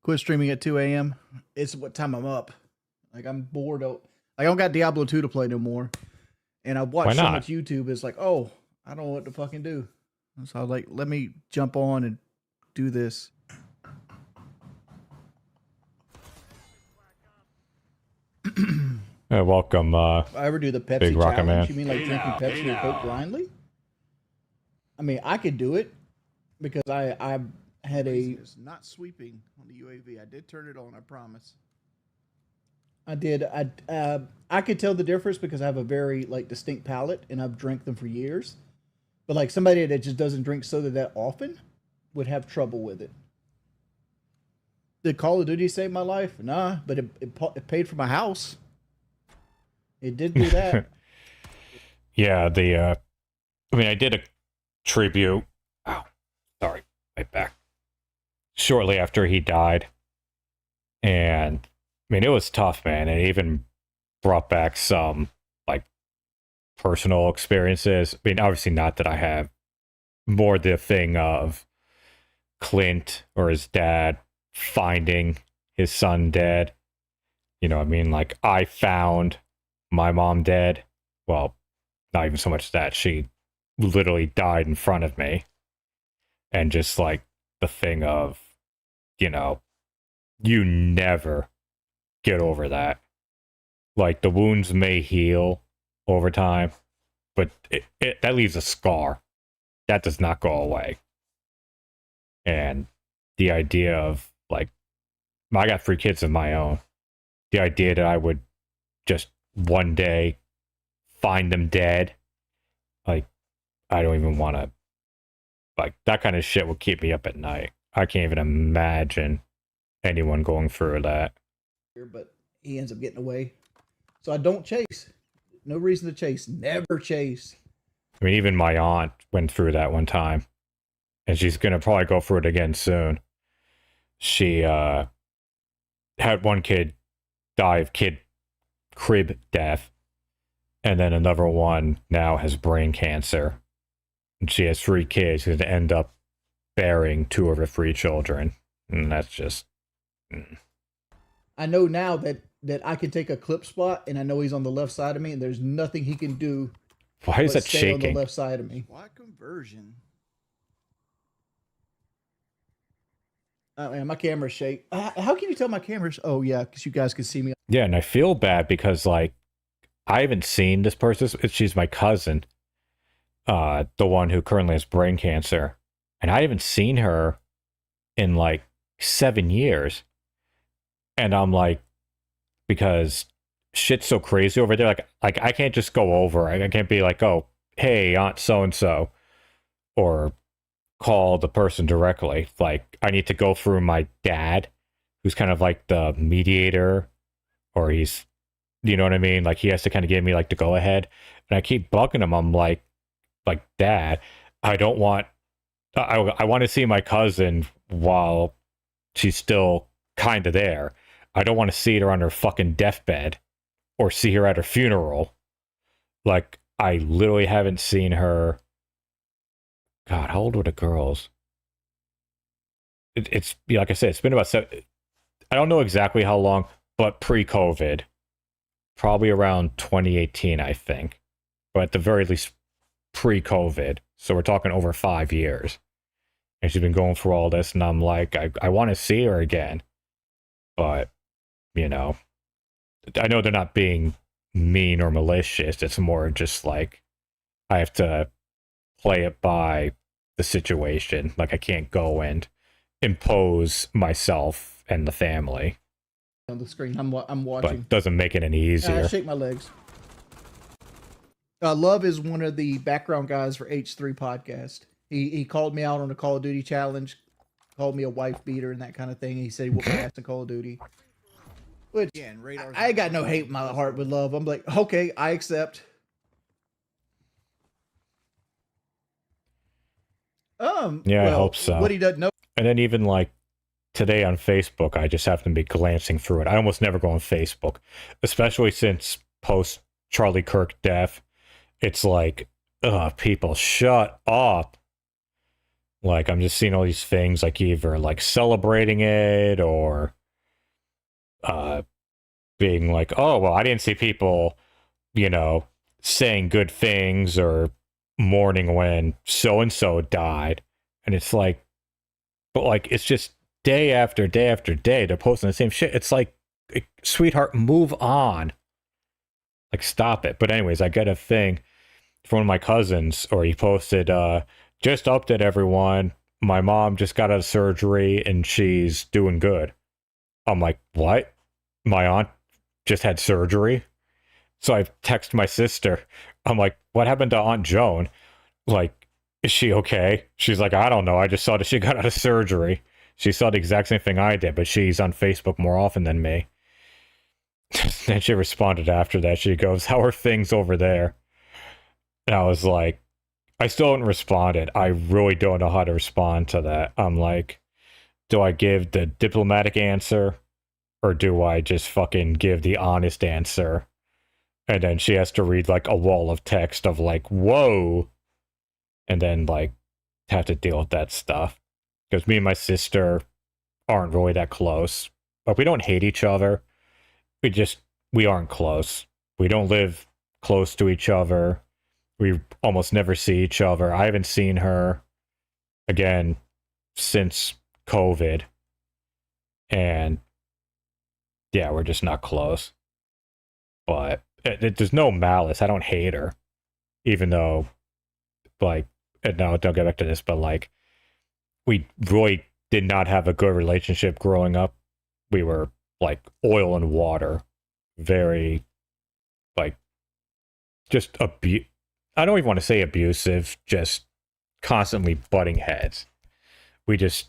S15: Quit streaming at 2 a.m. It's what time I'm up. Like I'm bored. Like I don't got Diablo 2 to play no more. And I watched so much YouTube. It's like, oh, I don't know what to fucking do. So I was like, let me jump on and do this.
S3: Welcome.
S15: If I ever do the Pepsi
S3: Big Rocket
S15: challenge,
S3: Man.
S15: you mean like drinking Pepsi or Coke blindly? I mean, I could do it because I I had it's not sweeping on the UAV. I did turn it on, I promise.
S19: I did. I could tell the difference because I have a very like distinct palate, and I've drank them for years. But like somebody that just doesn't drink soda that often would have trouble with it. Did Call of Duty save my life? Nah, but it paid for my house. It did do that.
S3: Yeah, I mean, I did a tribute. Oh, sorry, my back. Shortly after he died, and I mean, it was tough, man. It even brought back some like personal experiences. I mean, obviously not that I have more the thing of Clint or his dad finding his son dead. You know, I mean, like I found my mom dead. Well, not even so much that she literally died in front of me. And just like the thing of, you know, you never get over that. Like the wounds may heal over time, but that leaves a scar. That does not go away. And the idea of like, I got 3 kids of my own. The idea that I would just one day find them dead, like, I don't even want to, like, that kind of shit would keep me up at night. I can't even imagine anyone going through that.
S19: But he ends up getting away. So I don't chase. No reason to chase. Never chase.
S3: I mean, even my aunt went through that one time, and she's going to probably go through it again soon. She had one kid die of crib death, and then another one now has brain cancer. And she has 3 kids who end up bearing 2 of her 3 children. And that's just...
S19: I know now that I can take a clip spot, and I know he's on the left side of me, and there's nothing he can do.
S3: Why is that
S19: stay
S3: shaking?
S19: On the left side of me.
S15: Why conversion?
S19: Man, my camera's shake. How can you tell my camera's? Oh yeah, because you guys can see me.
S3: Yeah, and I feel bad because like I haven't seen this person. She's my cousin, the one who currently has brain cancer, and I haven't seen her in like 7 years. And I'm like, because shit's so crazy over there. Like I can't just go over. I can't be like, oh, hey, Aunt so and so, or call the person directly. Like I need to go through my dad, who's kind of like the mediator, or he's, you know what I mean? Like he has to kind of give me like the go ahead. And I keep bugging him. I'm like Dad, I don't want. I want to see my cousin while she's still kind of there. I don't want to see her on her fucking deathbed or see her at her funeral. Like, I literally haven't seen her. God, how old were the girls? It's like I said, it's been about 7. I don't know exactly how long, but pre-COVID. Probably around 2018, I think. But at the very least, pre-COVID. So we're talking over 5 years. And she's been going through all this, and I'm like, I want to see her again. But, you know, I know they're not being mean or malicious. It's more just like, I have to play it by the situation. Like, I can't go and impose myself and the family.
S19: On the screen, I'm watching.
S3: But it doesn't make it any easier.
S19: I shake my legs. Love is one of the background guys for H3 podcast. He called me out on a Call of Duty challenge, called me a wife beater and that kind of thing. He said he whooped my ass in Call of Duty. Which, I got no hate in my heart with Love. I'm like, okay, I accept.
S3: Yeah, I hope so.
S19: What he doesn't know.
S3: And then even like today on Facebook, I just happen to be glancing through it. I almost never go on Facebook, especially since post Charlie Kirk death. It's like, people, shut up. Like, I'm just seeing all these things, like either like celebrating it or being like, oh, well, I didn't see people, you know, saying good things or mourning when so-and-so died. And it's like, but like, it's just day after day after day, they're posting the same shit. It's like, sweetheart, move on. Like, stop it. But anyways, I get a thing from one of my cousins, or he posted, just update everyone, my mom just got out of surgery and she's doing good. I'm like, what? My aunt just had surgery? So I text my sister. I'm like, what happened to Aunt Joan? Like, is she okay? She's like, I don't know. I just saw that she got out of surgery. She saw the exact same thing I did, but she's on Facebook more often than me. Then she responded after that. She goes, how are things over there? And I was like, I still haven't responded. I really don't know how to respond to that. I'm like, do I give the diplomatic answer or do I just fucking give the honest answer? And then she has to read like a wall of text of like, whoa. And then like have to deal with that stuff. Because me and my sister aren't really that close. But we don't hate each other. We aren't close. We don't live close to each other. We almost never see each other. I haven't seen her again since COVID. And yeah, we're just not close. But there's no malice. I don't hate her. Even though, like, no, don't get back to this, but like, we really did not have a good relationship growing up. We were like oil and water. Very, like, just I don't even want to say abusive, just constantly butting heads. We just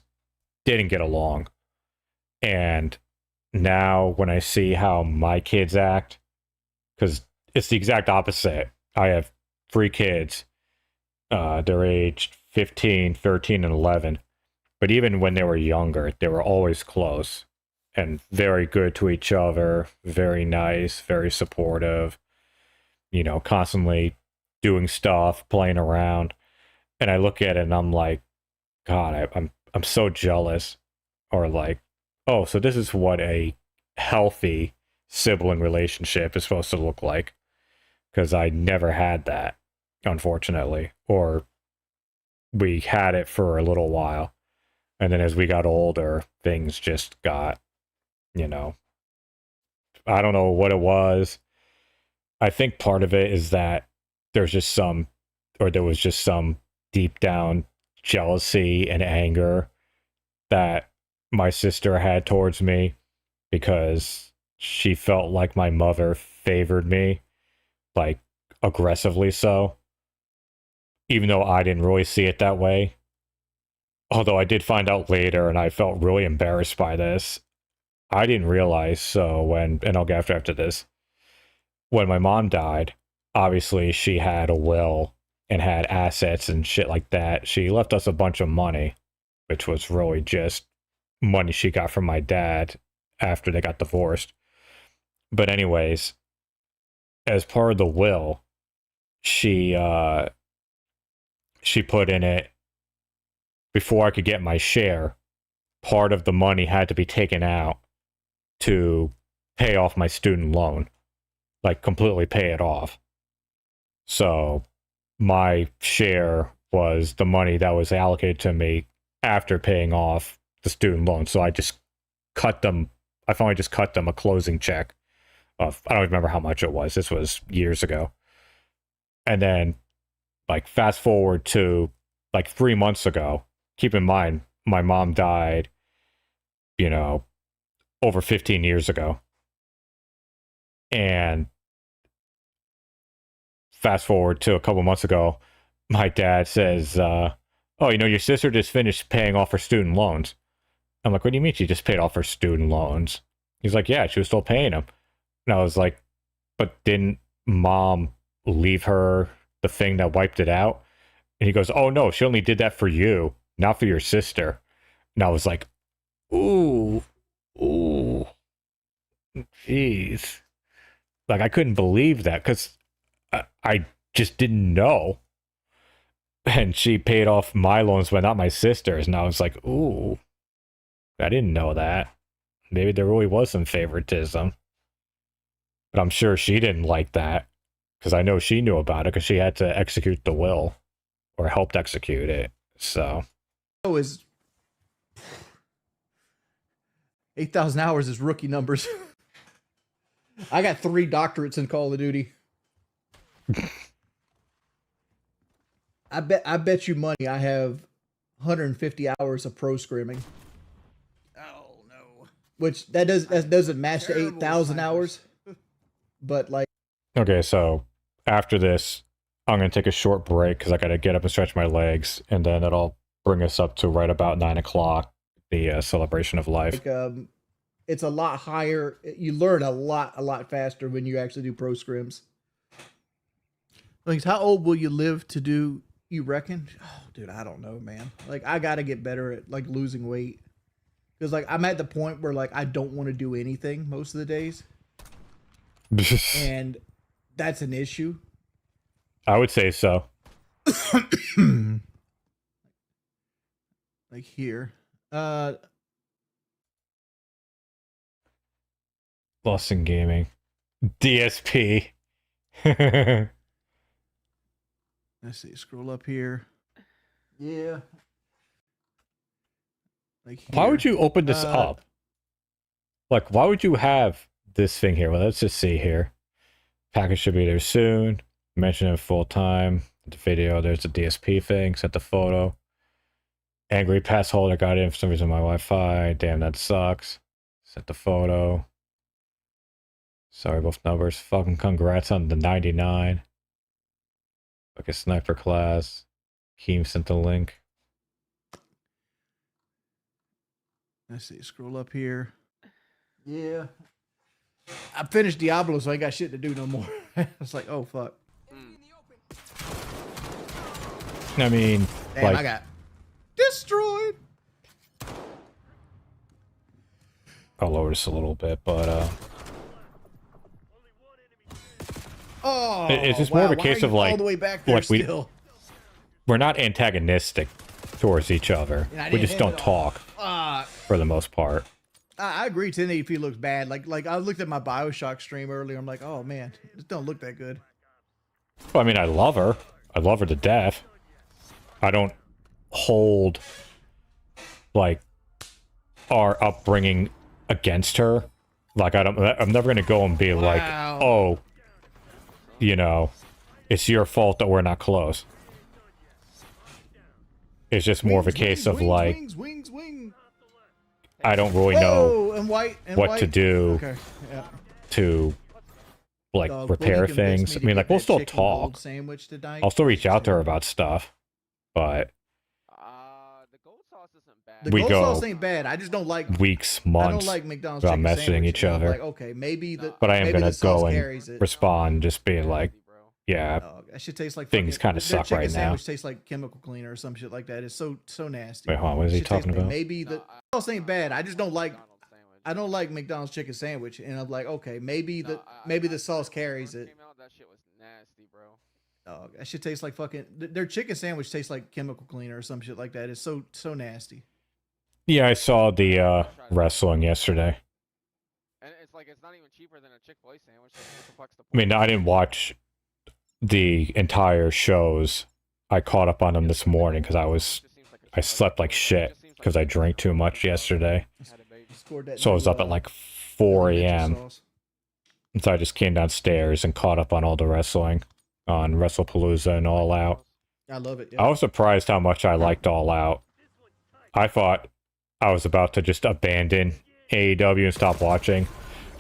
S3: didn't get along. And now when I see how my kids act, because it's the exact opposite. I have 3 kids. They're aged 15, 13, and 11. But even when they were younger, they were always close and very good to each other, very nice, very supportive, you know, constantly doing stuff, playing around. And I look at it and I'm like, God, I'm so jealous. Or like, oh, so this is what a healthy sibling relationship is supposed to look like. Because I never had that, unfortunately. Or we had it for a little while. And then as we got older, things just got, you know, I don't know what it was. I think part of it is that there was just some deep down jealousy and anger that my sister had towards me because she felt like my mother favored me, like aggressively so, even though I didn't really see it that way. Although I did find out later and I felt really embarrassed by this. I didn't realize, so and I'll get after this, when my mom died, obviously she had a will and had assets and shit like that. She left us a bunch of money, which was really just money she got from my dad after they got divorced. But anyways, as part of the will, she put in it, before I could get my share, part of the money had to be taken out to pay off my student loan, like completely pay it off. So my share was the money that was allocated to me after paying off the student loan. So I finally just cut them a closing check of, I don't remember how much it was. This was years ago. And then, like, fast forward to like 3 months ago, keep in mind, my mom died, you know, over 15 years ago. And fast forward to a couple months ago, my dad says, oh, you know, your sister just finished paying off her student loans. I'm like, what do you mean she just paid off her student loans? He's like, yeah, she was still paying them. And I was like, but didn't mom leave her the thing that wiped it out? And he goes, oh, no, she only did that for you, not for your sister. And I was like, ooh, jeez. Like, I couldn't believe that because I just didn't know. And she paid off my loans, but not my sister's. And I was like, ooh, I didn't know that. Maybe there really was some favoritism. But I'm sure she didn't like that because I know she knew about it because she had to execute the will or helped execute it. So.
S19: Is 8,000 hours is rookie numbers. I got 3 doctorates in Call of Duty. I bet you money I have 150 hours of pro scrimming. Oh no. Which that doesn't match the 8,000 hours. But like.
S3: Okay, so after this, I'm gonna take a short break because I gotta get up and stretch my legs, and then it'll bring us up to right about 9 o'clock, the celebration of life.
S19: Like, it's a lot higher. You learn a lot faster when you actually do pro scrims.
S15: Like, how old will you live to do?
S19: You reckon? Oh, dude, I don't know, man. Like, I gotta get better at like losing weight because like I'm at the point where like I don't want to do anything most of the days, and that's an issue.
S3: I would say so.
S19: Like here,
S3: Boston Gaming, DSP.
S19: Let's see. Scroll up here. Yeah. Like here.
S3: Why would you open this up? Like, why would you have this thing here? Well, let's just see here. Package should be there soon. Mention it full time. The video, there's the DSP thing. Sent the photo. Angry pass holder got in for some reason my Wi-Fi. Damn, that sucks. Sent the photo. Sorry, both numbers. Fucking congrats on the 99. Like a sniper class. Keem sent the link.
S19: Let's see. Scroll up here. Yeah. I finished Diablo, so I ain't got shit to do no more. I was like, oh fuck.
S3: I mean,
S19: damn,
S3: like,
S19: I got destroyed.
S3: I'll lower this a little bit, but
S19: oh,
S3: it's just more of a
S19: why
S3: case
S19: are
S3: of
S19: you
S3: like,
S19: all the way back there still?
S3: We're not antagonistic towards each other.
S19: And I
S3: We
S19: didn't
S3: just
S19: hit
S3: don't
S19: it all.
S3: talk for the most part.
S19: I agree. 1080p looks bad. Like I looked at my Bioshock stream earlier. I'm like, oh man, it don't look that good.
S3: Well, I mean, I love her. I love her to death. I don't hold like our upbringing against her. Like I'm never gonna go and be like, oh, you know, it's your fault that we're not close. It's just more of a case of like,
S19: wings.
S3: I don't really know what to do
S19: Okay, yeah.
S3: to like
S19: Dog,
S3: repair
S19: Willie convinced
S3: things.
S19: me
S3: I mean,
S19: to
S3: like
S19: get
S3: we'll
S19: that
S3: still
S19: chicken bowl
S3: talk.
S19: sandwich tonight.
S3: I'll still reach out to her about stuff, but
S19: The
S3: we
S19: gold
S3: go
S19: sauce ain't bad. I just don't like
S3: weeks,
S19: I
S3: months
S19: don't like McDonald's
S3: without
S19: chicken
S3: messaging
S19: sandwich.
S3: each
S19: And I'm
S3: other.
S19: like, okay, maybe the
S3: But I am
S19: maybe
S3: gonna
S19: the sauce
S3: go
S19: carries
S3: and
S19: it.
S3: respond, just be like, yeah,
S19: That shit tastes like
S3: things
S19: fucking-
S3: kind of
S19: their
S3: suck
S19: chicken
S3: right now.
S19: sandwich tastes like chemical cleaner or some shit like that. It's so nasty.
S3: Wait, hold on, what is he
S19: Shit tastes
S3: talking
S19: bad.
S3: about?
S19: Maybe the sauce ain't bad. I just don't like. I don't like McDonald's chicken sandwich, and I'm like, okay, maybe the sauce carries it.
S20: That shit was nasty, bro.
S19: Oh, that shit tastes like fucking. Their chicken sandwich tastes like chemical cleaner or some shit like that. It's so nasty.
S3: Yeah, I saw the wrestling yesterday.
S20: And it's like it's not even cheaper than a Chick-fil-A sandwich. So what the fuck's the
S3: I mean, I didn't watch the entire shows. I caught up on them this morning because I slept like shit because I drank too much yesterday. So I was up at like 4 a.m. And so I just came downstairs and caught up on all the wrestling on WrestlePalooza and All Out.
S19: I love it.
S3: I was surprised how much I liked All Out. I thought I was about to just abandon AEW and stop watching.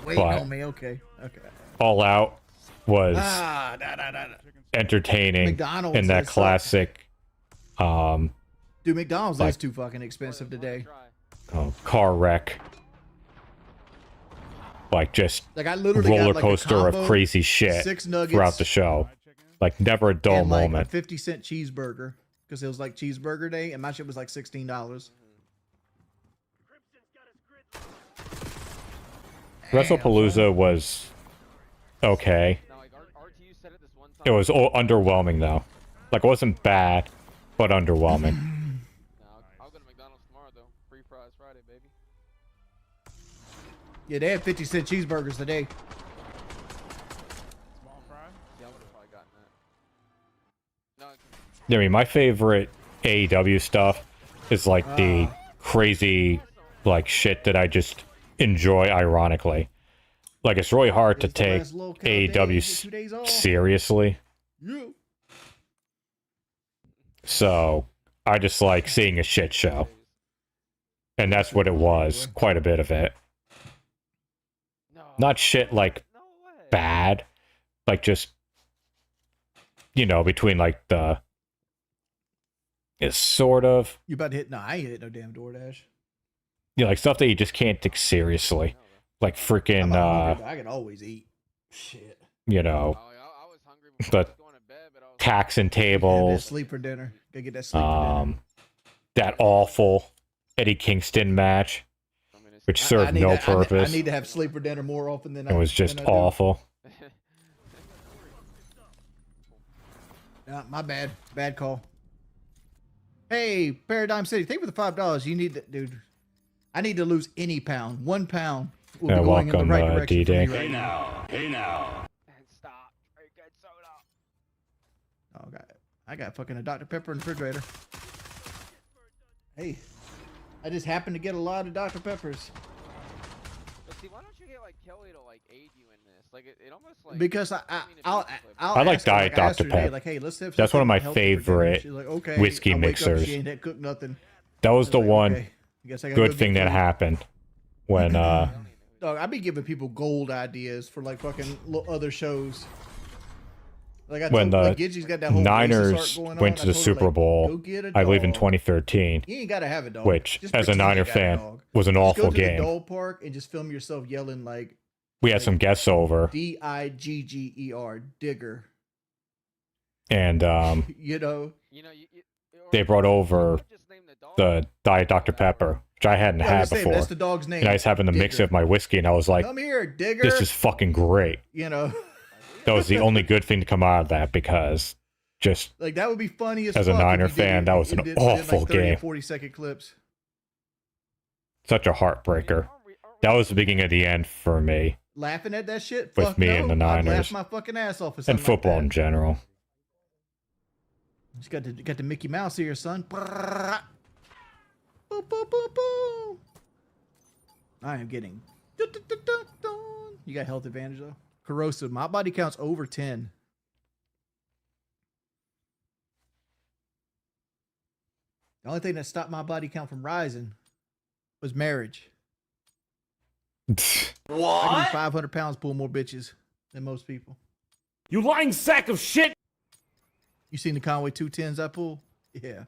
S19: Waiting
S3: but
S19: on me. Okay.
S3: All Out was
S19: Nah.
S3: entertaining
S19: McDonald's
S3: in that
S19: is
S3: classic
S19: Dude, McDonald's
S3: like-
S19: is too fucking expensive today.
S3: car wreck. Like just
S19: Like, I literally got,
S3: roller
S19: like, a
S3: coaster
S19: combo,
S3: of crazy shit
S19: 6 nuggets,
S3: throughout the show. Like never a dull
S19: and like
S3: moment.
S19: a 50-cent cheeseburger because it was like cheeseburger day, and my shit was like $16.
S3: WrestlePalooza was okay. It was underwhelming though. Like it wasn't bad, but underwhelming.
S20: I'll go to McDonald's tomorrow though. Free fries Friday, baby.
S19: Yeah, they had 50-cent cheeseburgers today.
S20: Small fry? Yeah, I would have probably gotten that. No,
S3: I mean, my favorite AEW stuff is like the crazy like shit that I just enjoy ironically. Like it's really hard to take AEW seriously.
S19: Yeah.
S3: So I just like seeing a shit show. And that's what it was. Quite a bit of it. Not shit like bad. Like just, you know, between like the... It's sort of...
S19: You about to hit? No, I ain't hit no damn DoorDash.
S3: You know, like stuff that you just can't take seriously. Like freaking...
S19: I can always eat. Shit.
S3: You know... The taxing table.
S19: Yeah, sleep for dinner. Gotta get that sleep for dinner.
S3: That awful Eddie Kingston match, which served no purpose.
S19: I need to have sleep for dinner more often than
S3: it was just awful.
S19: My bad. Bad call. Hey, Paradigm City, thank you for the $5. You need that, dude. I need to lose any pound. 1 pound will be going in the right direction for me right
S18: Hey now. Hey now.
S20: Stop. Very good soda.
S19: Oh, I got fucking a Dr. Pepper in the refrigerator. Hey, I just happened to get a lot of Dr. Peppers.
S20: But see, why don't you get like Kelly to like aid you in this? Like it almost like
S19: Because
S3: I like Diet Dr. Pepper.
S19: Like, hey, let's have
S3: that's one of my
S19: something healthy for dinner.
S3: favorite
S19: She's like, okay.
S3: whiskey
S19: I wake up,
S3: mixers.
S19: she ain't cooked nothing.
S3: That was the
S19: like,
S3: one
S19: okay, I guess I gotta
S3: good
S19: go
S3: thing
S19: get
S3: that
S19: food.
S3: happened when
S19: Dog, I be giving people gold ideas for like fucking other shows. Like I
S3: when
S19: told,
S3: the
S19: like, Gidgey's got that whole
S3: Niners
S19: racist art going
S3: went
S19: on.
S3: to
S19: I
S3: the
S19: told her,
S3: Super
S19: like,
S3: Bowl,
S19: go get a
S3: I believe in
S19: dog.
S3: 2013,
S19: You ain't gotta have a dog.
S3: which
S19: Just
S3: as a
S19: pretend you
S3: Niner
S19: got a
S3: fan
S19: dog.
S3: was an
S19: Just
S3: awful
S19: go to the
S3: game.
S19: dog park and just film yourself yelling like
S3: We had some guests over,
S19: Digger, Digger.
S3: and
S19: You know.
S3: they brought over the Diet Dr. Pepper, which I hadn't
S19: Yeah, I
S3: had
S19: was saying,
S3: before.
S19: that's the dog's name.
S3: And I just happened to mix it with my whiskey, and I was like,
S19: Come here, Digger.
S3: this is fucking great.
S19: You know.
S3: That was the only good thing to come out of that, because just
S19: Like that would be funny as
S3: a
S19: fuck if
S3: Niner
S19: you did
S3: fan,
S19: it-
S3: that was
S19: you
S3: an
S19: did
S3: awful
S19: like 30 or
S3: game.
S19: 40-second clips.
S3: Such a heartbreaker. That was the beginning of the end for me,
S19: Laughing at that shit.
S3: with
S19: Fuck
S3: me
S19: no.
S3: and the
S19: I'd laugh
S3: Niners,
S19: my fucking ass off. Or
S3: and
S19: something
S3: football
S19: Like
S3: in
S19: that.
S3: general.
S19: Just got the Mickey Mouse here, son. Boop, boop, boop, boop. I am getting. You got health advantage though. Corrosive. My body count's over 10. The only thing that stopped my body count from rising was marriage.
S10: What?
S19: I need 500 pounds, pull more bitches than most people.
S10: You lying sack of shit!
S19: You seen the Conway 210s I pull? Yeah.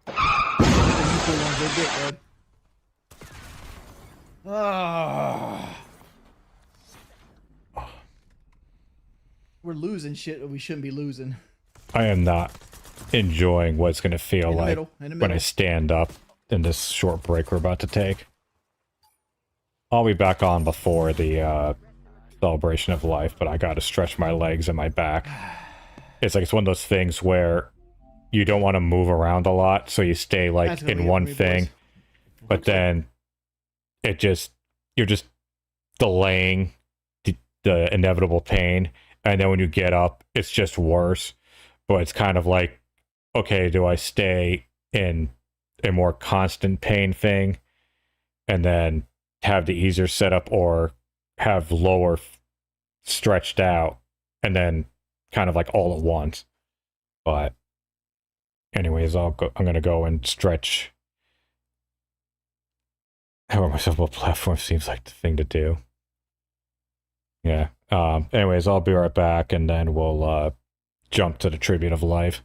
S19: You pull one good dick, bud. We're losing shit that we shouldn't be losing.
S3: I am not enjoying what it's going to feel
S19: In the
S3: like
S19: middle, in the
S3: when I
S19: middle.
S3: stand up in this short break we're about to take. I'll be back on before the celebration of life, but I got to stretch my legs and my back. It's like it's one of those things where you don't want to move around a lot, so you stay like
S19: That's gonna
S3: in
S19: be it
S3: one
S19: for me,
S3: thing,
S19: boys.
S3: but then you're just delaying the inevitable pain, and then when you get up, it's just worse. But it's kind of like, okay, do I stay in a more constant pain thing and then have the easier setup, or have lower stretched out and then kind of like all at once? But anyways, I'm gonna go and stretch. Having myself a platform seems like the thing to do. Yeah. Anyways, I'll be right back, and then we'll jump to the tribute of life.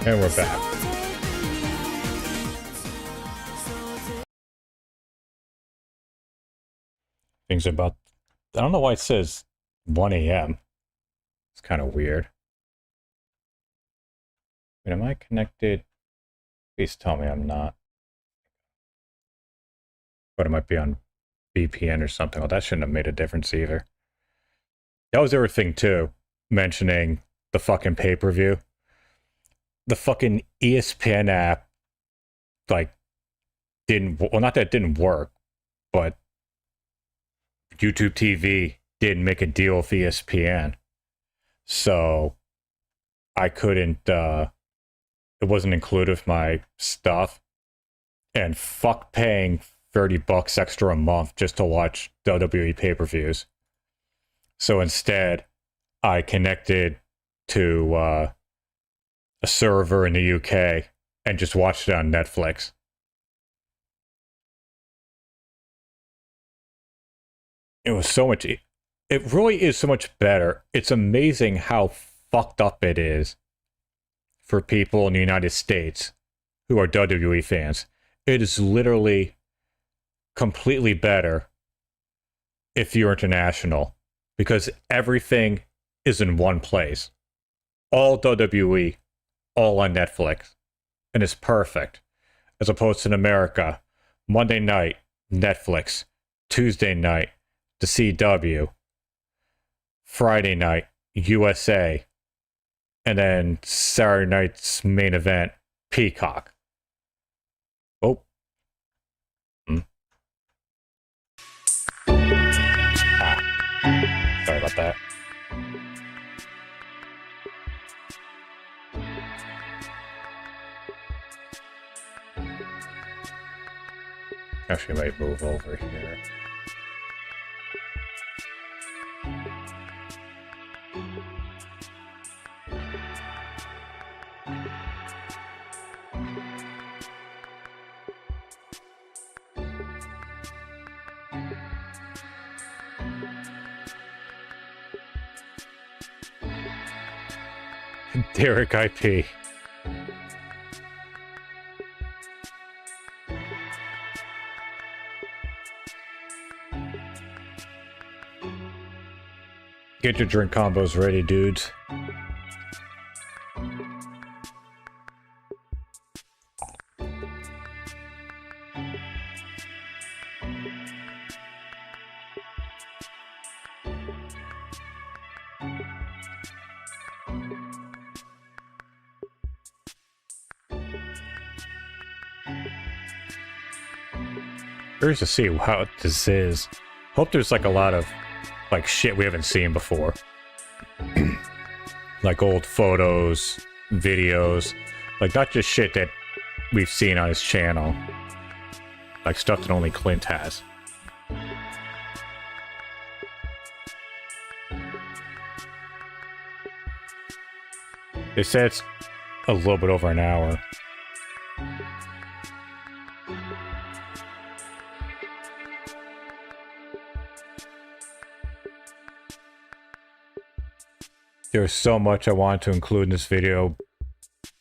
S3: And we're back. Things about, I don't know why it says 1 a.m. It's kind of weird. Wait, am I connected? Please tell me I'm not. But it might be on VPN or something. Well, that shouldn't have made a difference either. That was everything too, mentioning the fucking pay-per-view. The fucking ESPN app, like, well, not that it didn't work, but YouTube TV didn't make a deal with ESPN. So I couldn't, it wasn't included with my stuff. And fuck paying $30 extra a month just to watch WWE pay-per-views. So instead, I connected to a server in the UK and just watched it on Netflix. It was so much, it really is so much better. It's amazing how fucked up it is for people in the United States who are WWE fans. It is literally completely better if you're international, because everything is in one place. All WWE, all on Netflix. And it's perfect. As opposed to in America, Monday night, Netflix. Tuesday night, the CW. Friday night, USA. And then Saturday night's main event, Peacock. Oh. Sorry about that. Actually, might move over here. Derek IP. Get your drink combos ready, dudes. Curious to see how this is. Hope there's like a lot of like shit we haven't seen before. Like old photos, videos, like not just shit that we've seen on his channel. Like stuff that only Clint has. They said it's a little bit over an hour. There's so much I wanted to include in this video,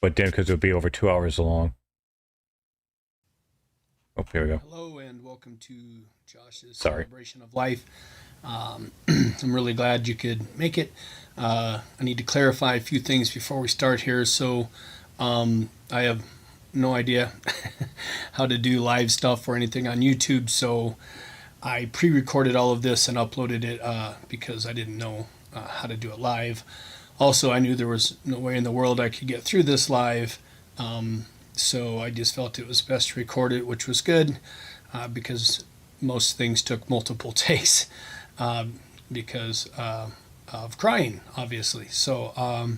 S3: but didn't because it would be over 2 hours long. Oh, here we go.
S12: Hello and welcome to Josh's
S3: Sorry.
S12: celebration of life. I'm really glad you could make it. I need to clarify a few things before we start here. So I have no idea how to do live stuff or anything on YouTube. So I pre-recorded all of this and uploaded it because I didn't know how to do it live. Also, I knew there was no way in the world I could get through this live. So I just felt it was best to record it, which was good because most things took multiple takes because of crying, obviously. So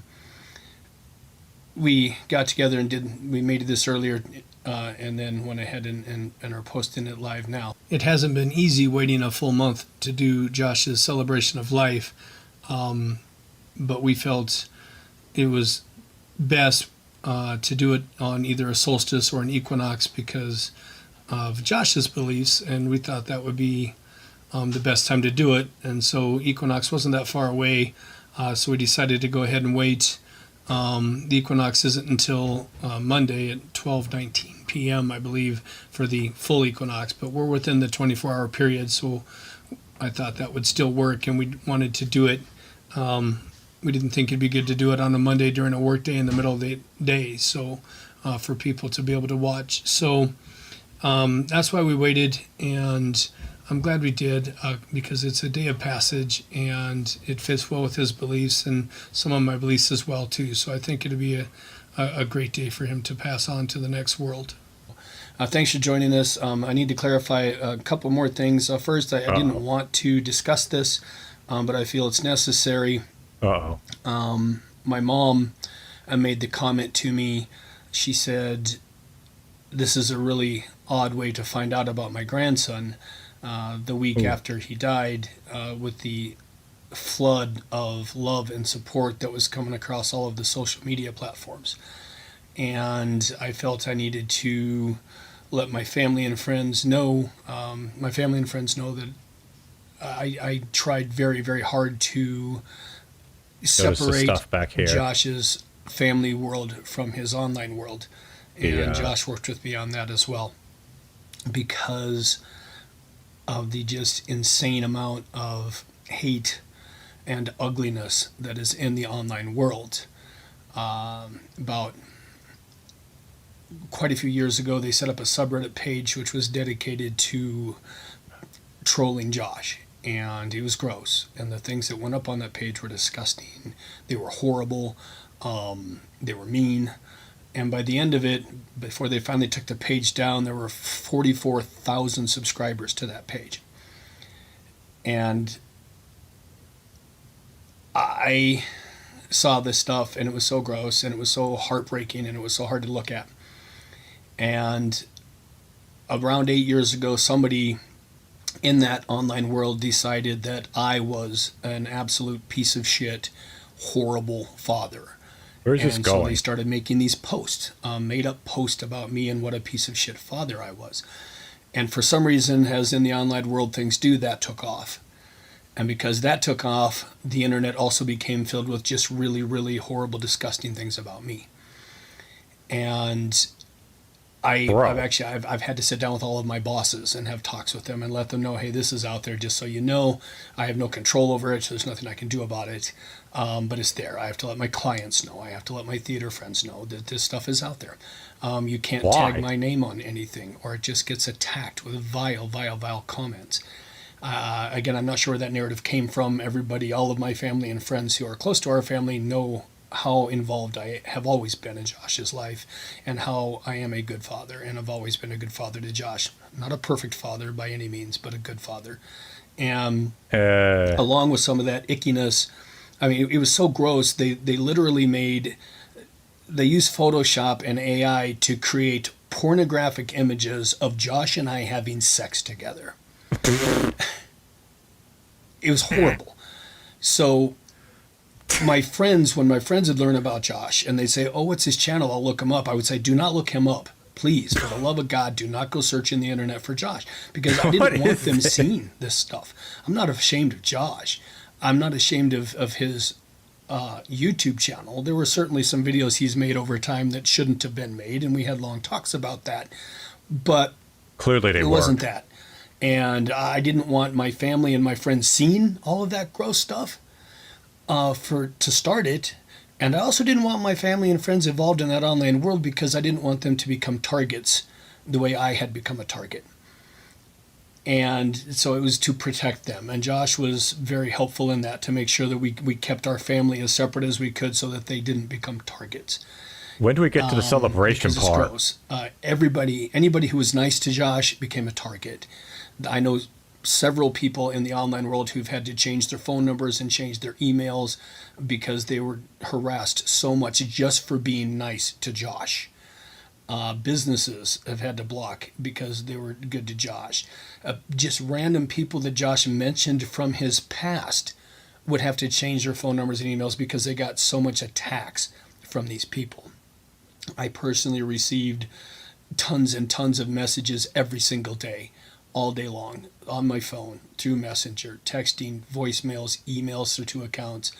S12: we got together and we made this earlier and then went ahead and are posting it live now. It hasn't been easy waiting a full month to do Josh's celebration of life, but we felt it was best to do it on either a solstice or an equinox because of Josh's beliefs, and we thought that would be the best time to do it. And so equinox wasn't that far away, so we decided to go ahead and wait The equinox isn't until Monday at 12:19 p.m., I believe, for the full equinox, but we're within the 24-hour period, so I thought that would still work, and we wanted to do it. We didn't think it'd be good to do it on a Monday during a work day in the middle of the day, so for people to be able to watch. So that's why we waited, and I'm glad we did, because it's a day of passage, and it fits well with his beliefs and some of my beliefs as well too. So I think it'll be a great day for him to pass on to the next world. Thanks for joining us. I need to clarify a couple more things. First, I didn't want to discuss this, but I feel it's necessary. My mom made the comment to me. She said, "This is a really odd way to find out about my grandson." The week after he died, with the flood of love and support that was coming across all of the social media platforms. And I felt I needed to let my family and friends know, that I tried very, very hard to separate
S3: stuff back here.
S12: Josh's family world from his online world. And
S3: Yeah.
S12: Josh worked with me on that as well, because of the just insane amount of hate and ugliness that is in the online world. About quite a few years ago, they set up a subreddit page which was dedicated to trolling Josh, and it was gross. And the things that went up on that page were disgusting. They were horrible. They were mean. And by the end of it, before they finally took the page down, there were 44,000 subscribers to that page. And I saw this stuff, and it was so gross, and it was so heartbreaking, and it was so hard to look at. And around 8 years ago, somebody in that online world decided that I was an absolute piece of shit, horrible father.
S3: Where's this
S12: And
S3: going?
S12: so they started making these posts, made up posts about me and what a piece of shit father I was. And for some reason, as in the online world things do, that took off. And because that took off, the internet also became filled with just really, really horrible, disgusting things about me. And I've had to sit down with all of my bosses and have talks with them and let them know, hey, this is out there, just so you know. I have no control over it, so there's nothing I can do about it. But it's there. I have to let my clients know. I have to let my theater friends know that this stuff is out there. You can't tag my name on anything, or it just gets attacked with vile, vile, vile comments. Again, I'm not sure where that narrative came from. Everybody, all of my family and friends who are close to our family know how involved I have always been in Josh's life, and how I am a good father, and I've always been a good father to Josh. Not a perfect father by any means, but a good father. And along with some of that ickiness, I mean, it was so gross. They literally they used Photoshop and AI to create pornographic images of Josh and I having sex together. It was horrible. So when my friends would learn about Josh and they'd say, oh, what's his channel? I'll look him up. I would say, do not look him up. Please, for the love of God, do not go searching the internet for Josh, because I didn't want them seeing this stuff. I'm not ashamed of Josh. I'm not ashamed of his YouTube channel. There were certainly some videos he's made over time that shouldn't have been made, and we had long talks about that. But
S3: clearly
S12: it wasn't that. And I didn't want my family and my friends seeing all of that gross stuff to start it. And I also didn't want my family and friends involved in that online world, because I didn't want them to become targets the way I had become a target. And so it was to protect them. And Josh was very helpful in that, to make sure that we kept our family as separate as we could so that they didn't become targets.
S3: When do we get to the celebration part?
S12: Gross. Anybody who was nice to Josh became a target. I know several people in the online world who've had to change their phone numbers and change their emails because they were harassed so much just for being nice to Josh. Businesses have had to block because they were good to Josh. Just random people that Josh mentioned from his past would have to change their phone numbers and emails because they got so much attacks from these people. I personally received tons and tons of messages every single day, all day long, on my phone, through Messenger, texting, voicemails, emails through 2 accounts,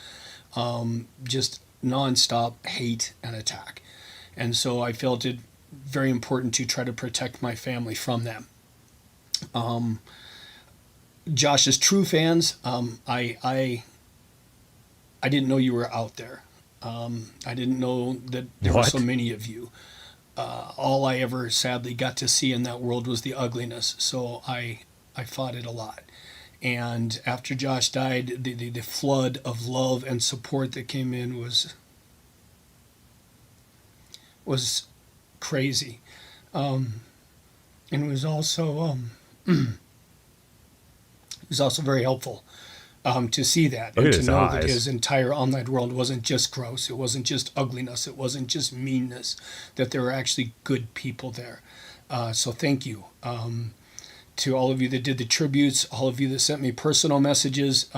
S12: just nonstop hate and attack. And so I felt it very important to try to protect my family from them. Josh's true fans, I didn't know you were out there. I didn't know that there were so many of you. All I ever sadly got to see in that world was the ugliness. So I fought it a lot. And after Josh died, the flood of love and support that came in was crazy. And it was also very helpful to see that and to know that his entire online world wasn't just gross, it wasn't just ugliness, it wasn't just meanness, that there were actually good people there. So thank you to all of you that did the tributes, all of you that sent me personal messages.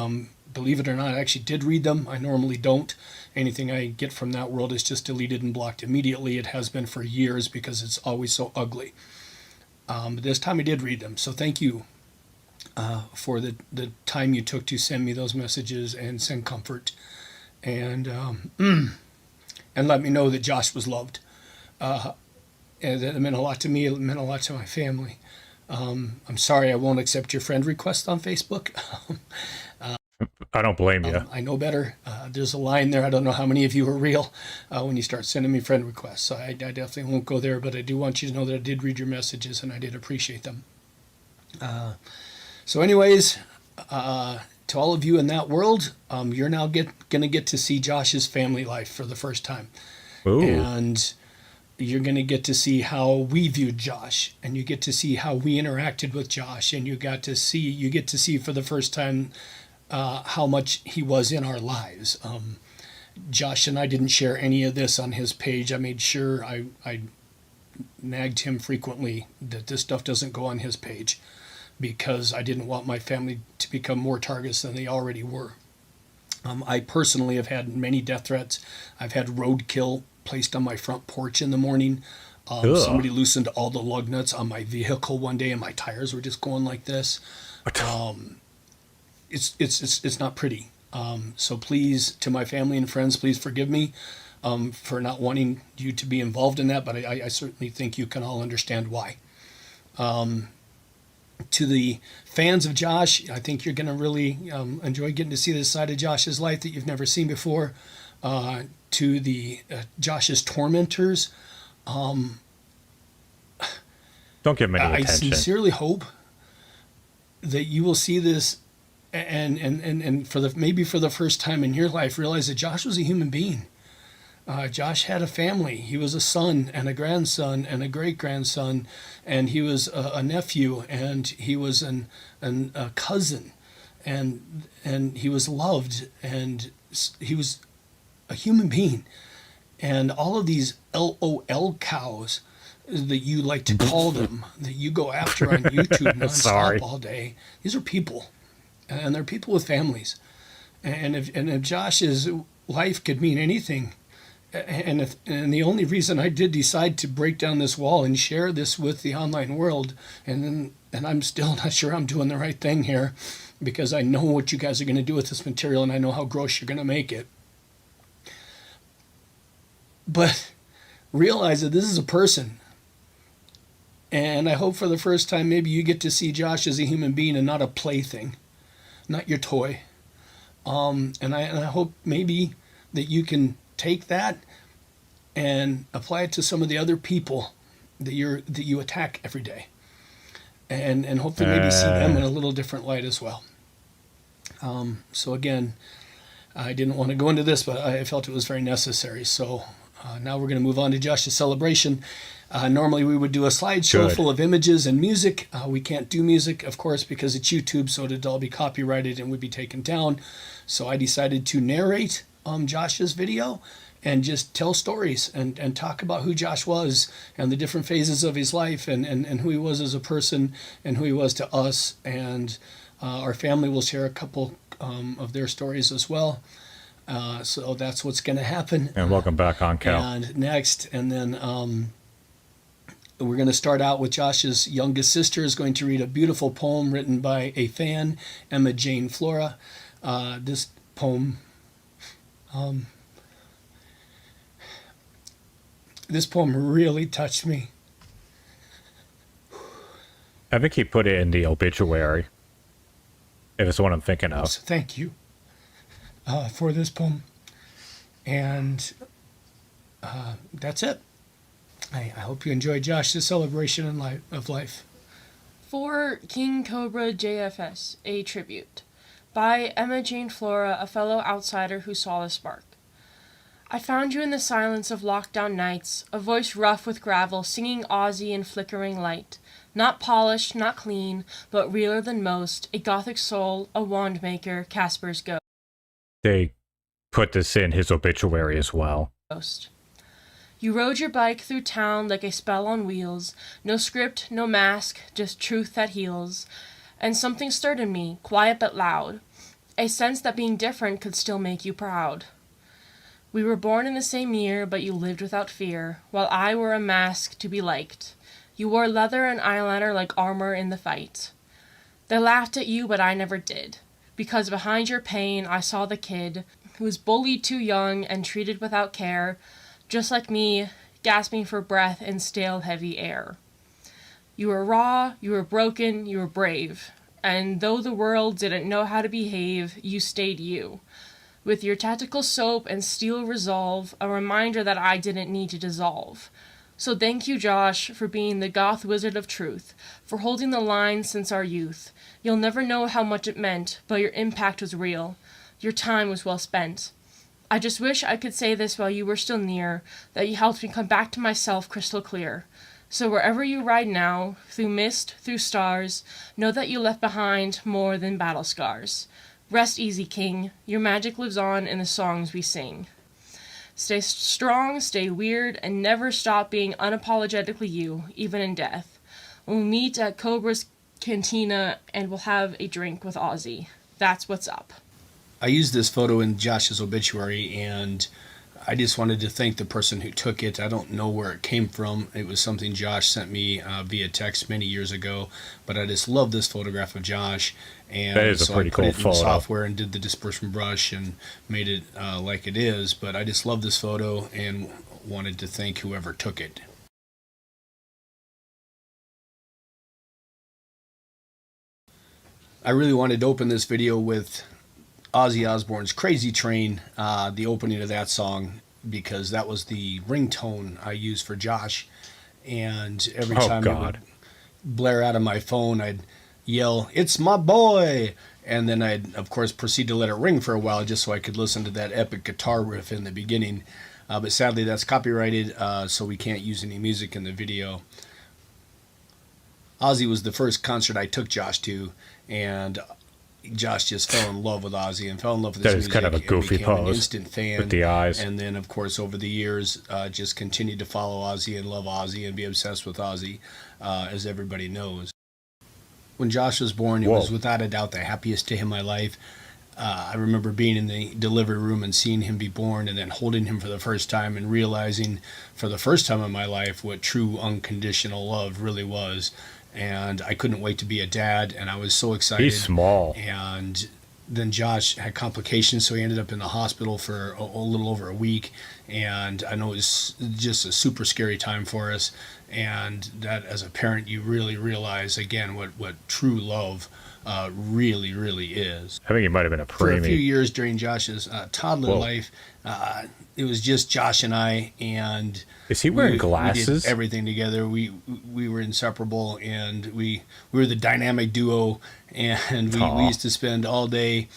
S12: Believe it or not, I actually did read them. I normally don't. Anything I get from that world is just deleted and blocked immediately. It has been for years because it's always so ugly. But this time I did read them. So thank you for the time you took to send me those messages and send comfort and let me know that Josh was loved. And that meant a lot to me. It meant a lot to my family. I'm sorry I won't accept your friend request on Facebook.
S3: I don't blame you.
S12: I know better. There's a line there. I don't know how many of you are real when you start sending me friend requests. So I definitely won't go there, but I do want you to know that I did read your messages and I did appreciate them. So anyways, to all of you in that world, you're now going to get to see Josh's family life for the first time.
S3: Ooh.
S12: And you're going to get to see how we viewed Josh, and you get to see how we interacted with Josh, and you get to see for the first time how much he was in our lives. Josh and I didn't share any of this on his page. I made sure I nagged him frequently that this stuff doesn't go on his page because I didn't want my family to become more targets than they already were. I personally have had many death threats. I've had roadkill placed on my front porch in the morning. Somebody loosened all the lug nuts on my vehicle one day and my tires were just going like this. It's not pretty. So please, to my family and friends, please forgive me for not wanting you to be involved in that, but I certainly think you can all understand why. To the fans of Josh, I think you're going to really enjoy getting to see this side of Josh's life that you've never seen before. To the Josh's tormentors,
S3: don't give him any attention.
S12: I sincerely hope that you will see this and maybe for the first time in your life realize that Josh was a human being. Josh had a family. He was a son and a grandson and a great-grandson, and he was a nephew, and he was a cousin, and he was loved, and he was a human being. And all of these LOL cows that you like to call them, that you go after on YouTube nonstop all day, these are people, and they're people with families. And if Josh's life could mean anything, and the only reason I did decide to break down this wall and share this with the online world, and I'm still not sure I'm doing the right thing here, because I know what you guys are going to do with this material, and I know how gross you're going to make it. But realize that this is a person. And I hope for the first time maybe you get to see Josh as a human being and not a plaything, not your toy. And I hope maybe that you can take that and apply it to some of the other people that you attack every day. And hopefully maybe see them in a little different light as well. So again, I didn't want to go into this, but I felt it was very necessary. So now we're going to move on to Josh's celebration. Normally we would do a slideshow full of images and music. We can't do music, of course, because it's YouTube, so it'd all be copyrighted and would be taken down. So I decided to narrate Josh's video and just tell stories and talk about who Josh was and the different phases of his life and who he was as a person and who he was to us. And our family will share a couple of their stories as well. So that's what's going to happen.
S3: And welcome back on, Cal.
S12: And next, and then we're going to start out with Josh's youngest sister is going to read a beautiful poem written by a fan, Emma Jane Flora. This poem This poem really touched me.
S3: I think he put it in the obituary. If it's the one I'm thinking of.
S12: So thank you for this poem. And that's it. I hope you enjoyed Josh's celebration of life.
S21: For KingCobraJFS, a tribute. By Emma Jane Flora, a fellow outsider who saw the spark. I found you in the silence of lockdown nights, a voice rough with gravel, singing Aussie in flickering light. Not polished, not clean, but realer than most, a Gothic soul, a wand maker, Casper's ghost.
S3: They put this in his obituary as well.
S21: You rode your bike through town like a spell on wheels, no script, no mask, just truth that heals. And something stirred in me, quiet but loud, a sense that being different could still make you proud. We were born in the same year, but you lived without fear, while I wore a mask to be liked. You wore leather and eyeliner like armor in the fight. They laughed at you, but I never did, because behind your pain I saw the kid who was bullied too young and treated without care, just like me, gasping for breath in stale, heavy air. You were raw, you were broken, you were brave, and though the world didn't know how to behave, you stayed you. With your tactical soap and steel resolve, a reminder that I didn't need to dissolve. So thank you, Josh, for being the goth wizard of truth, for holding the line since our youth. You'll never know how much it meant, but your impact was real. Your time was well spent. I just wish I could say this while you were still near, that you helped me come back to myself crystal clear. So wherever you ride now, through mist, through stars, know that you left behind more than battle scars. Rest easy, King. Your magic lives on in the songs we sing. Stay strong, stay weird, and never stop being unapologetically you, even in death. We'll meet at Cobra's Cantina, and we'll have a drink with Ozzy. That's what's up.
S12: I used this photo in Josh's obituary, and I just wanted to thank the person who took it. I don't know where it came from. It was something Josh sent me via text many years ago, but I just love this photograph of Josh. And
S3: that is a pretty cool
S12: I put it in
S3: photo.
S12: the software and did the dispersion brush and made it like it is. But I just love this photo and wanted to thank whoever took it. I really wanted to open this video with Ozzy Osbourne's Crazy Train, the opening of that song, because that was the ringtone I used for Josh. And every time it would blare out of my phone, I'd yell, "It's my boy!" And then I'd, of course, proceed to let it ring for a while just so I could listen to that epic guitar riff in the beginning. But sadly, that's copyrighted, so we can't use any music in the video. Ozzy was the first concert I took Josh to, and Josh just fell in love with Ozzy and fell in love with his music.
S3: That is kind of a goofy
S12: became
S3: pose
S12: an instant fan
S3: with the eyes.
S12: And then, of course, over the years, just continued to follow Ozzy and love Ozzy and be obsessed with Ozzy, as everybody knows. When Josh was born, it was without a doubt the happiest day of my life. I remember being in the delivery room and seeing him be born and then holding him for the first time and realizing for the first time in my life what true unconditional love really was. And I couldn't wait to be a dad, and I was so excited.
S3: He's small.
S12: And then Josh had complications, so he ended up in the hospital for a little over a week. And I know it was just a super scary time for us. And that as a parent, you really realize, again, what true love really, really is.
S3: I think he might have been a
S12: For a few
S3: preemie.
S12: years during Josh's toddler life, it was just Josh and I, and
S3: is he wearing
S12: we
S3: glasses?
S12: did everything together. We were inseparable, and we were the dynamic duo, and we used to spend all day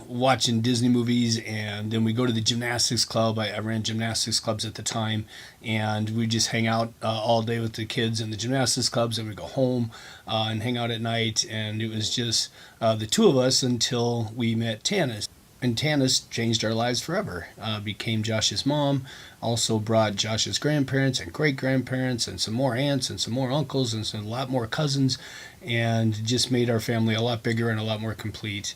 S12: watching Disney movies, and then we go to the gymnastics club. I ran gymnastics clubs at the time, and we just hang out all day with the kids in the gymnastics clubs, and we go home and hang out at night, and it was just the two of us until we met Tanis. And Tanis changed our lives forever. Became Josh's mom, also brought Josh's grandparents and great-grandparents and some more aunts and some more uncles and a lot more cousins, and just made our family a lot bigger and a lot more complete.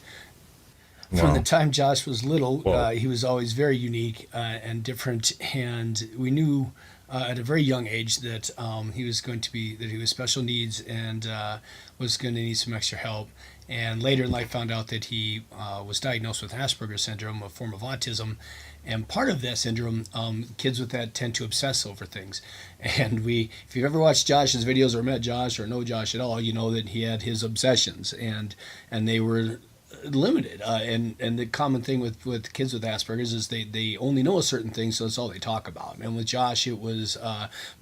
S12: From the time Josh was little, he was always very unique and different, and we knew at a very young age that he was special needs and was going to need some extra help. And later in life found out that he was diagnosed with Asperger's syndrome, a form of autism. And part of that syndrome, kids with that tend to obsess over things. And if you've ever watched Josh's videos or met Josh or know Josh at all, you know that he had his obsessions, and they were limited. And the common thing with kids with Asperger's is they only know a certain thing, so that's all they talk about. And with Josh, it was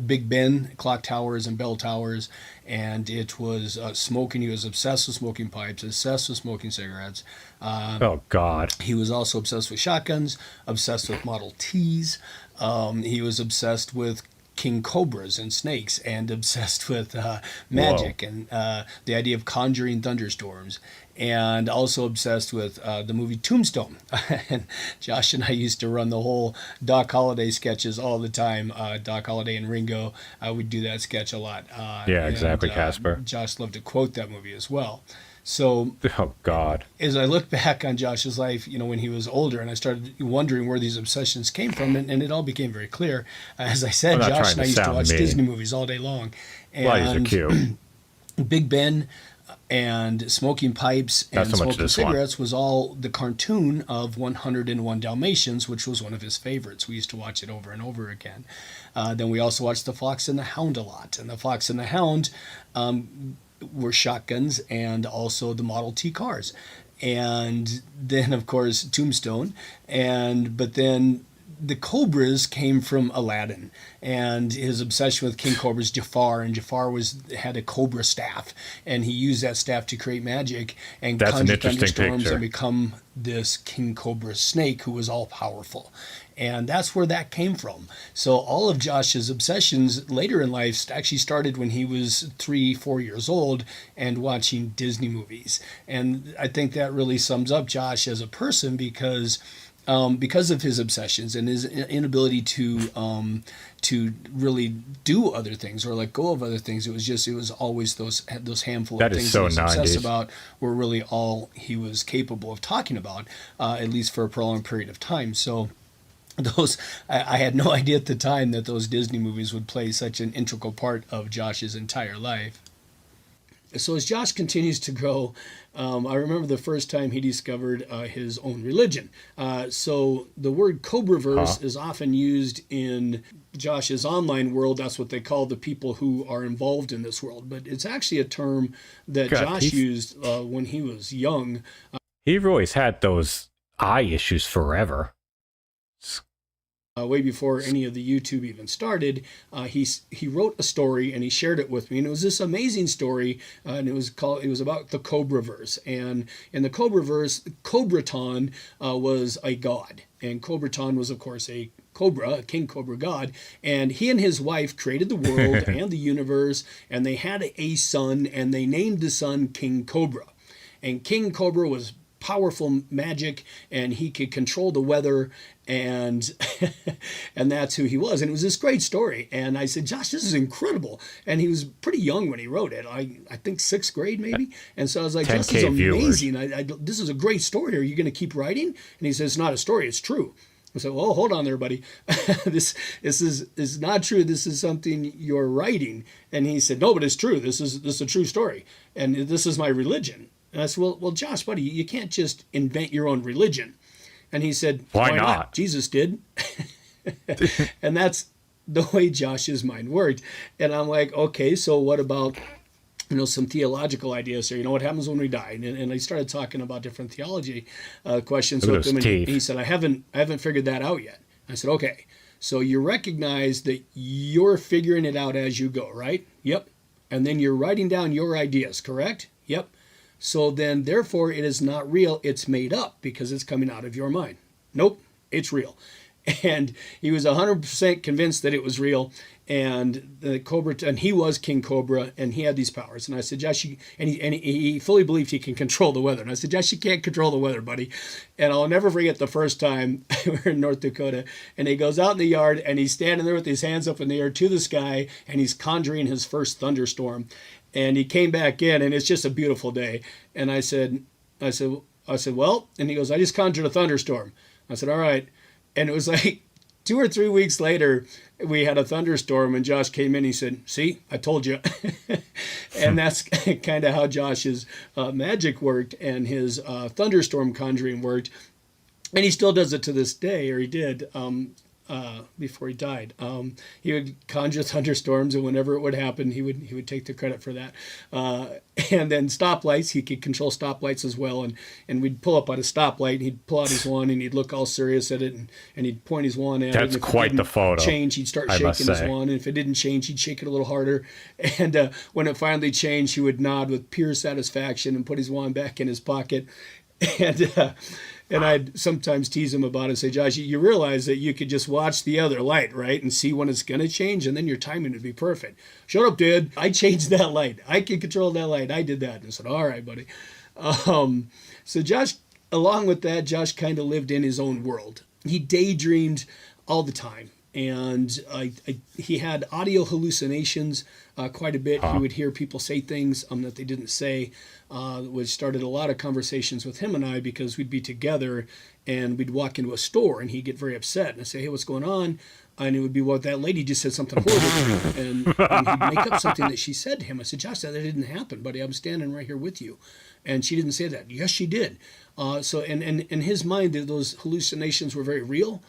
S12: Big Ben, clock towers, and bell towers. And it was smoking. He was obsessed with smoking pipes, obsessed with smoking cigarettes.
S3: Oh, God.
S12: He was also obsessed with shotguns, obsessed with Model Ts. He was obsessed with king cobras and snakes, and obsessed with magic and the idea of conjuring thunderstorms, and also obsessed with the movie Tombstone. And Josh and I used to run the whole Doc Holliday sketches all the time. Doc Holliday and Ringo, would do that sketch a lot.
S3: Yeah, exactly, Casper.
S12: Josh loved to quote that movie as well. So,
S3: oh God,
S12: as I look back on Josh's life, when he was older, and I started wondering where these obsessions came from, and it all became very clear. As I said, Josh and I used to watch Disney movies all day long. And
S3: well, these are cute.
S12: Big Ben and smoking pipes and smoking cigarettes was all the cartoon of 101 Dalmatians, which was one of his favorites. We used to watch it over and over again. Then we also watched The Fox and the Hound a lot, and The Fox and the Hound were shotguns and also the Model T cars. And then, of course, Tombstone. But then the Cobras came from Aladdin and his obsession with King Cobra's Jafar. And Jafar had a Cobra staff, and he used that staff to create magic and conjure thunderstorms and become this King Cobra snake who was all powerful. And that's where that came from. So all of Josh's obsessions later in life actually started when he was 3-4 years old and watching Disney movies. And I think that really sums up Josh as a person because of his obsessions and his inability to really do other things or let go of other things. It was always those handful of things
S3: so
S12: he was
S3: 90s.
S12: obsessed about were really all he was capable of talking about, at least for a prolonged period of time. So I had no idea at the time that those Disney movies would play such an integral part of Josh's entire life. So as Josh continues to grow, I remember the first time he discovered his own religion. So the word Cobraverse is often used in Josh's online world. That's what they call the people who are involved in this world. But it's actually a term that Josh used when he was young.
S3: He always had those eye issues forever.
S12: Way before any of the YouTube even started, he wrote a story and he shared it with me, and it was this amazing story, and it was about the Cobraverse. And in the Cobraverse, Cobraton was a god, and Cobraton was of course a Cobra, a king cobra god, and he and his wife created the world and the universe, and they had a son, and they named the son King Cobra. And King Cobra was powerful magic, and he could control the weather, and that's who he was. And it was this great story. And I said, Josh, this is incredible. And he was pretty young when he wrote it. I think 6th grade maybe. And so I was like, this is amazing. This is a great story. Are you going to keep writing? And he says, it's not a story, it's true. I said, well, hold on there, buddy. This is not true. This is something you're writing. And he said, no, but it's true. This is a true story. And this is my religion. And I said, well, Josh, buddy, you can't just invent your own religion. And he said, why not? Jesus did. And that's the way Josh's mind worked. And I'm like, okay, so what about, some theological ideas here? What happens when we die? And I started talking about different theology questions with him. And he said, I haven't figured that out yet. I said, okay, so you recognize that you're figuring it out as you go, right? Yep. And then you're writing down your ideas, correct? Yep. So then, therefore, it is not real. It's made up because it's coming out of your mind. Nope, it's real. And he was 100% convinced that it was real. And the Cobra, and he was King Cobra, and he had these powers. And I said, Josh, he fully believed he can control the weather. And I said, Josh, you can't control the weather, buddy. And I'll never forget the first time we were in North Dakota, and he goes out in the yard, and he's standing there with his hands up in the air to the sky, and he's conjuring his first thunderstorm. And he came back in, and it's just a beautiful day. And I said, well, and he goes, I just conjured a thunderstorm. I said, all right. And it was like 2 or 3 weeks later, we had a thunderstorm, and Josh came in. He said, "See, I told you." And that's kind of how Josh's magic worked and his thunderstorm conjuring worked. And he still does it to this day, or he did before he died. He would conjure thunderstorms, and whenever it would happen, he would take the credit for that. And then stoplights, he could control stoplights as well. And we'd pull up at a stoplight, and he'd pull out his wand, and he'd look all serious at it, and he'd point his wand at it.
S3: That's
S12: And if
S3: quite
S12: it
S3: the
S12: didn't
S3: photo,
S12: change, he'd start
S3: I must
S12: shaking his
S3: say.
S12: wand, and if it didn't change, he'd shake it a little harder. And when it finally changed, he would nod with pure satisfaction and put his wand back in his pocket. And I'd sometimes tease him about it and say, "Josh, you realize that you could just watch the other light, right? And see when it's going to change, and then your timing would be perfect." "Shut up, dude. I changed that light. I can control that light. I did that." And I said, "All right, buddy." So Josh, along with that, Josh kind of lived in his own world. He daydreamed all the time. And he had audio hallucinations quite a bit. He would hear people say things that they didn't say, which started a lot of conversations with him and I, because we'd be together and we'd walk into a store and he'd get very upset. And I'd say, "Hey, what's going on?" And it would be, "Well, that lady just said something horrible." and he'd make up something that she said to him. I said, "Josh, that didn't happen, buddy. I'm standing right here with you." And she didn't say that. "Yes, she did." So in his mind, those hallucinations were very real.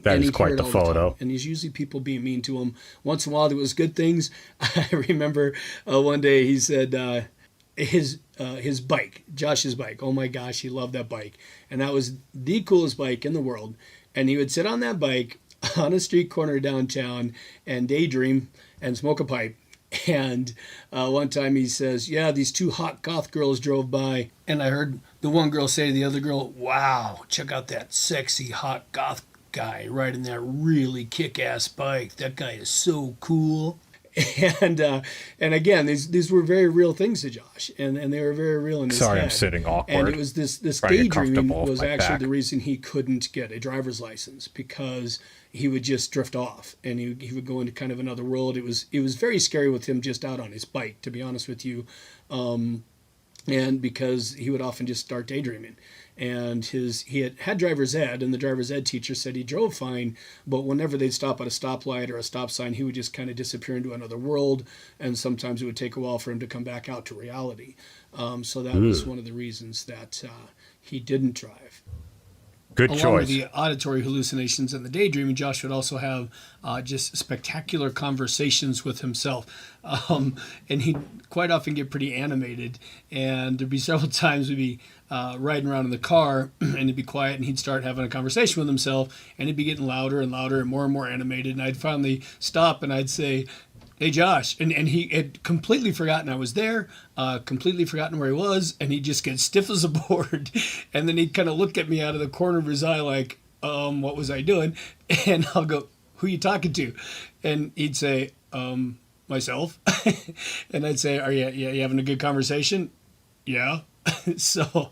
S3: That
S12: And
S3: is
S12: he'd
S3: quite
S12: hear it
S3: the
S12: all
S3: photo.
S12: time. And he's usually people being mean to him. Once in a while, there was good things. I remember one day he said his bike, Josh's bike. Oh my gosh, he loved that bike, and that was the coolest bike in the world. And he would sit on that bike on a street corner downtown and daydream and smoke a pipe. And one time he says, "Yeah, these two hot goth girls drove by." And I heard the one girl say to the other girl, "Wow, check out that sexy hot goth guy riding that really kick-ass bike. That guy is so cool." And again, these were very real things to Josh, and they were very real in his
S3: Sorry,
S12: head.
S3: I'm sitting awkward.
S12: And it was this
S3: Trying to get
S12: daydreaming
S3: comfortable with
S12: was
S3: my
S12: actually
S3: back.
S12: the reason he couldn't get a driver's license, because he would just drift off and he would go into kind of another world. It was very scary with him just out on his bike, to be honest with you. And because he would often just start daydreaming. And he had driver's ed, and the driver's ed teacher said he drove fine, but whenever they'd stop at a stoplight or a stop sign, he would just kind of disappear into another world, and sometimes it would take a while for him to come back out to reality. So that was one of the reasons that he didn't drive.
S3: Good
S12: Along
S3: choice.
S12: with the auditory hallucinations and the daydreaming, Josh would also have just spectacular conversations with himself. And he'd quite often get pretty animated. And there'd be several times we'd be riding around in the car and it'd be quiet, and he'd start having a conversation with himself, and it'd be getting louder and louder and more animated. And I'd finally stop and I'd say, "Hey, Josh," and he had completely forgotten I was there, completely forgotten where he was, and he'd just get stiff as a board. And then he'd kind of look at me out of the corner of his eye like, what was I doing? And I'll go, "Who you talking to?" And he'd say, "Myself." And I'd say, you having a good conversation?" "Yeah." So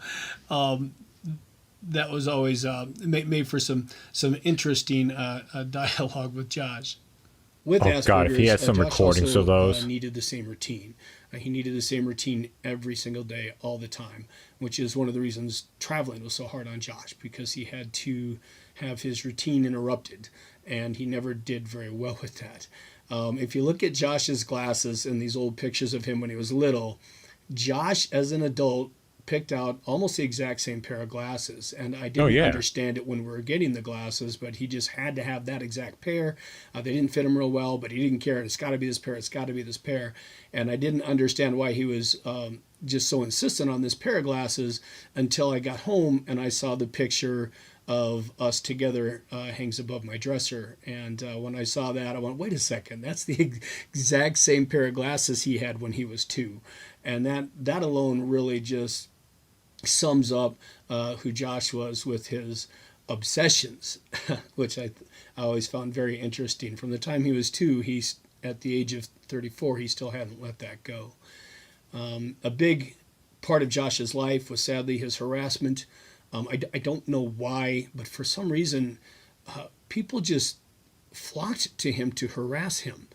S12: that was always made for some interesting dialogue with Josh. With
S3: Oh, God, if he had some
S12: Josh
S3: recordings
S12: also,
S3: of those.
S12: needed the same routine. He needed the same routine every single day, all the time, which is one of the reasons traveling was so hard on Josh, because he had to have his routine interrupted, and he never did very well with that. If you look at Josh's glasses and these old pictures of him when he was little, Josh, as an adult, picked out almost the exact same pair of glasses, and I didn't understand it when we were getting the glasses, but he just had to have that exact pair. They didn't fit him real well, but he didn't care. It's got to be this pair. It's got to be this pair. And I didn't understand why he was just so insistent on this pair of glasses until I got home and I saw the picture of us together hangs above my dresser. And when I saw that, I went, wait a second, that's the exact same pair of glasses he had when he was 2. And that alone really just sums up who Josh was with his obsessions, which I always found very interesting. From the time he was 2, he's at the age of 34, he still hadn't let that go. A big part of Josh's life was sadly his harassment. I don't know why, but for some reason, people just flocked to him to harass him.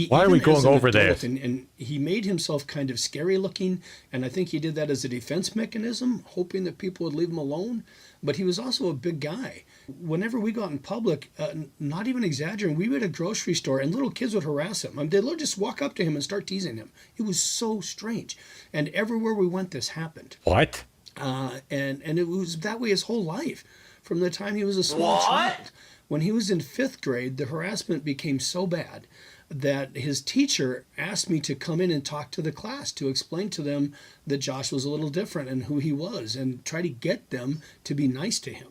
S3: Why are we
S12: Even as
S3: going
S12: an
S3: over
S12: adult,
S3: this?
S12: And he made himself kind of scary looking, and I think he did that as a defense mechanism, hoping that people would leave him alone. But he was also a big guy. Whenever we got in public, not even exaggerating, we were at a grocery store and little kids would harass him. They'd just walk up to him and start teasing him. It was so strange. And everywhere we went, this happened.
S3: What?
S12: And it was that way his whole life, from the time he was a small child. When he was in 5th grade, the harassment became so bad that his teacher asked me to come in and talk to the class to explain to them that Josh was a little different and who he was, and try to get them to be nice to him.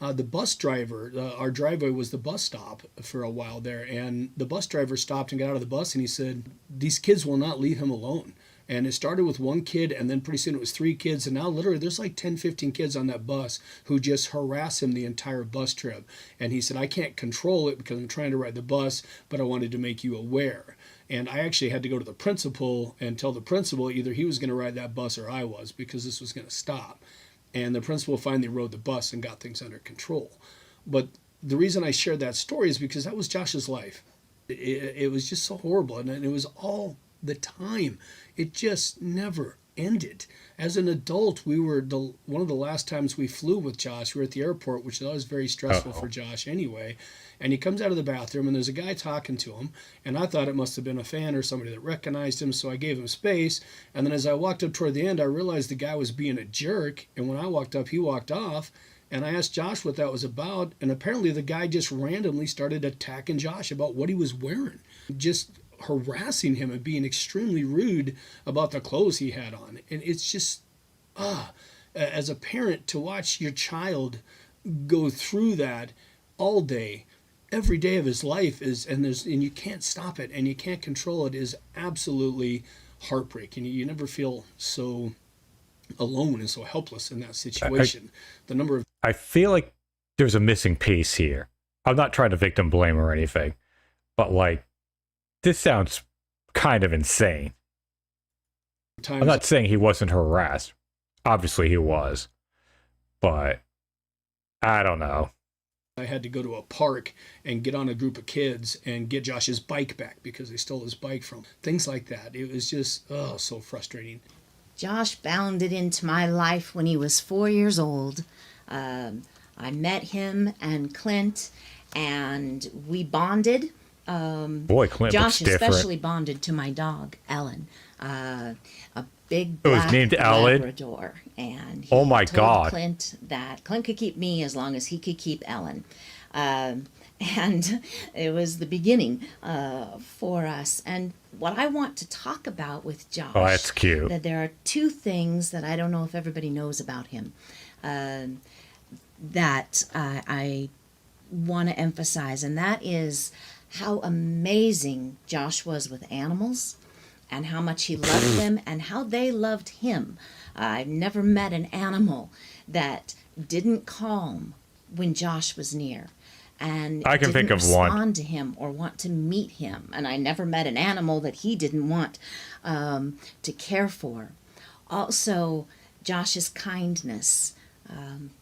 S12: The bus driver, our driveway was the bus stop for a while there, and the bus driver stopped and got out of the bus and he said, "These kids will not leave him alone." And it started with one kid, and then pretty soon it was 3 kids, and now literally there's like 10, 15 kids on that bus who just harass him the entire bus trip. And he said, "I can't control it because I'm trying to ride the bus, but I wanted to make you aware." And I actually had to go to the principal and tell the principal either he was going to ride that bus or I was, because this was going to stop. And the principal finally rode the bus and got things under control. But the reason I shared that story is because that was Josh's life. It was just so horrible, and it was all the time. It just never ended. As an adult, we were one of the last times we flew with Josh. We were at the airport, which is always very stressful for Josh anyway. And he comes out of the bathroom, and there's a guy talking to him. And I thought it must have been a fan or somebody that recognized him, so I gave him space. And then as I walked up toward the end, I realized the guy was being a jerk. And when I walked up, he walked off. And I asked Josh what that was about. And apparently the guy just randomly started attacking Josh about what he was wearing. Just harassing him and being extremely rude about the clothes he had on. And it's just, as a parent, to watch your child go through that all day, every day of his life and you can't stop it and you can't control it, is absolutely heartbreaking. You never feel so alone and so helpless in that situation.
S3: I feel like there's a missing piece here. I'm not trying to victim blame or anything, but like, this sounds kind of insane. I'm not saying he wasn't harassed. Obviously he was. But I don't know.
S12: I had to go to a park and get on a group of kids and get Josh's bike back because they stole his bike from him. Things like that. It was just, so frustrating.
S1: Josh bounded into my life when he was 4 years old. I met him and Clint, and we bonded.
S3: Boy, Clint
S1: Josh
S3: looks different.
S1: especially bonded to my dog, Ellen, a big
S3: It was
S1: black
S3: named Ellen?
S1: Labrador. And he
S3: Oh my
S1: told
S3: God.
S1: Clint that Clint could keep me as long as he could keep Ellen. And it was the beginning for us. And what I want to talk about with Josh,
S3: Oh, that's cute.
S1: that there are 2 things that I don't know if everybody knows about him that I want to emphasize, and that is how amazing Josh was with animals and how much he loved them and how they loved him. I've never met an animal that didn't calm when Josh was near and
S3: I can
S1: didn't
S3: think of one.
S1: respond to him or want to meet him. And I never met an animal that he didn't want to care for. Also, Josh's kindness,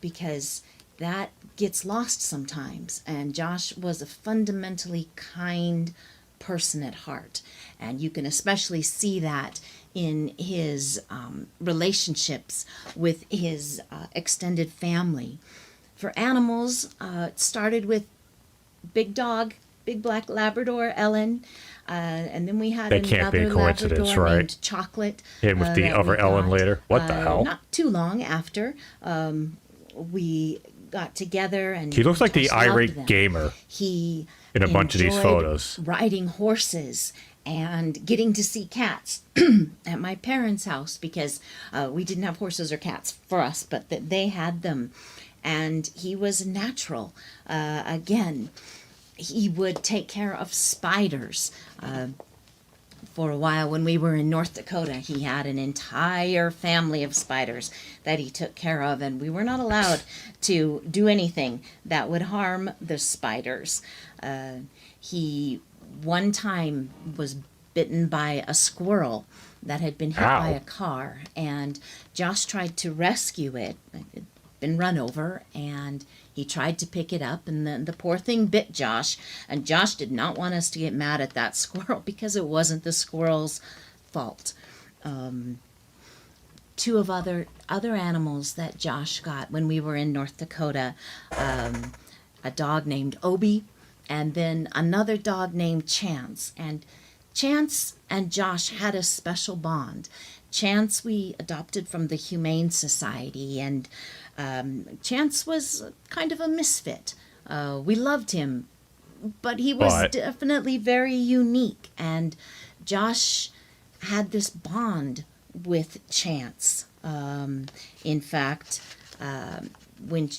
S1: because that gets lost sometimes. And Josh was a fundamentally kind person at heart. And you can especially see that in his relationships with his extended family. For animals, it started with big dog, big black Labrador, Ellen. And then we had
S3: That can't be a
S1: another
S3: coincidence,
S1: Labrador
S3: right?
S1: named Chocolate.
S3: Him with the
S1: that
S3: other
S1: we
S3: Ellen
S1: got,
S3: later. What the hell?
S1: Not too long after, we got together, and
S3: He looks like the
S1: Josh loved
S3: irate
S1: them.
S3: gamer
S1: He
S3: in a bunch of these
S1: enjoyed
S3: photos.
S1: riding horses and getting to see cats at my parents' house, because we didn't have horses or cats for us, but they had them. And he was natural. Again, he would take care of spiders. For a while, when we were in North Dakota, he had an entire family of spiders that he took care of, and we were not allowed to do anything that would harm the spiders. He one time was bitten by a squirrel that had been hit by a car, and Josh tried to rescue it. It had been run over, and He tried to pick it up, and then the poor thing bit Josh. And Josh did not want us to get mad at that squirrel because it wasn't the squirrel's fault. Two of other animals that Josh got when we were in North Dakota, a dog named Obi, and then another dog named Chance. And Chance and Josh had a special bond. Chance we adopted from the Humane Society, and Chance was kind of a misfit. We loved him, but he was definitely very unique. And Josh had this bond with Chance. In fact, when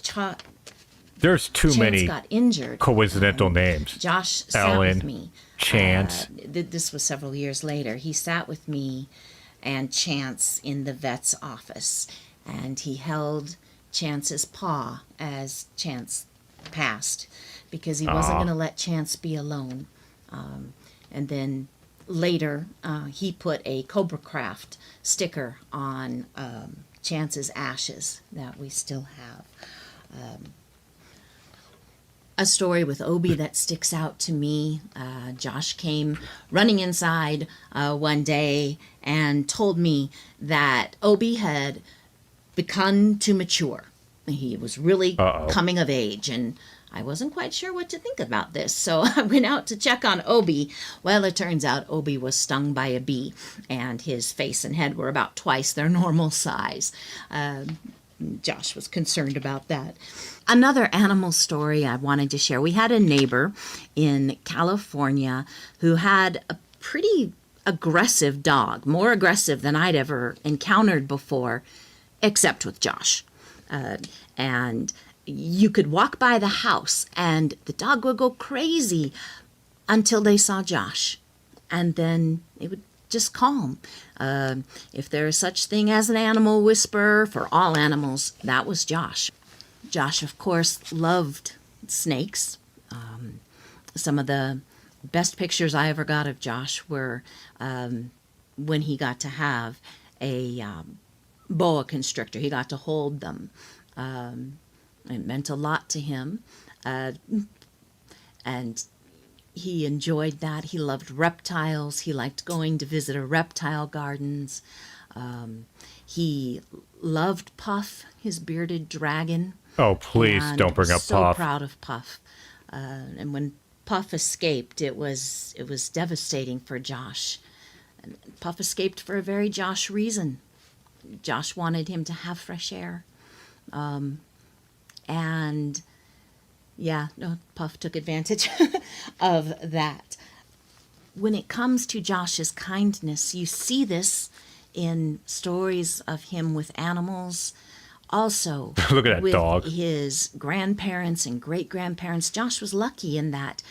S3: there's too
S1: Chance
S3: many
S1: got injured,
S3: coincidental names.
S1: Josh sat
S3: Ellen,
S1: with me.
S3: Chance.
S1: This was several years later. He sat with me and Chance in the vet's office, and he held Chance's paw as Chance passed because he wasn't going to let Chance be alone. And then later, he put a Cobra Craft sticker on Chance's ashes that we still have. A story with Obi that sticks out to me. Josh came running inside one day and told me that Obi had begun to mature. He was really coming of age, and I wasn't quite sure what to think about this, so I went out to check on Obi. Well, it turns out Obi was stung by a bee, and his face and head were about twice their normal size. Josh was concerned about that. Another animal story I wanted to share. We had a neighbor in California who had a pretty aggressive dog, more aggressive than I'd ever encountered before, except with Josh. And you could walk by the house and the dog would go crazy until they saw Josh. And then it would just calm. If there is such thing as an animal whisperer for all animals, that was Josh. Josh, of course, loved snakes. Some of the best pictures I ever got of Josh were when he got to have a boa constrictor. He got to hold them. It meant a lot to him. And he enjoyed that. He loved reptiles. He liked going to visit a reptile gardens. He loved Puff, his bearded dragon.
S3: Oh, please don't bring up
S1: so
S3: Puff.
S1: So proud of Puff. And when Puff escaped, it was devastating for Josh. And Puff escaped for a very Josh reason. Josh wanted him to have fresh air. And yeah, no, Puff took advantage of that. When it comes to Josh's kindness, you see this in stories of him with animals. Also,
S3: Look at that
S1: with
S3: dog.
S1: his grandparents and great-grandparents. Josh was lucky in that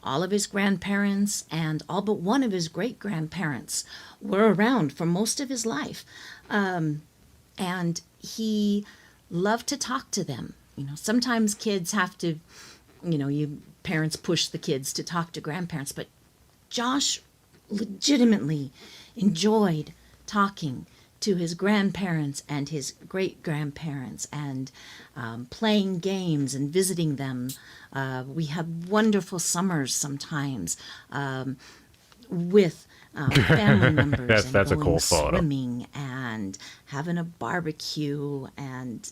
S1: all of his grandparents and all but one of his great-grandparents were around for most of his life. And he loved to talk to them. You know, sometimes kids have to, parents push the kids to talk to grandparents, but Josh legitimately enjoyed talking to his grandparents and his great-grandparents and playing games and visiting them. We had wonderful summers sometimes with family members.
S3: That's
S1: and
S3: a
S1: going
S3: cool photo.
S1: swimming and having a barbecue, and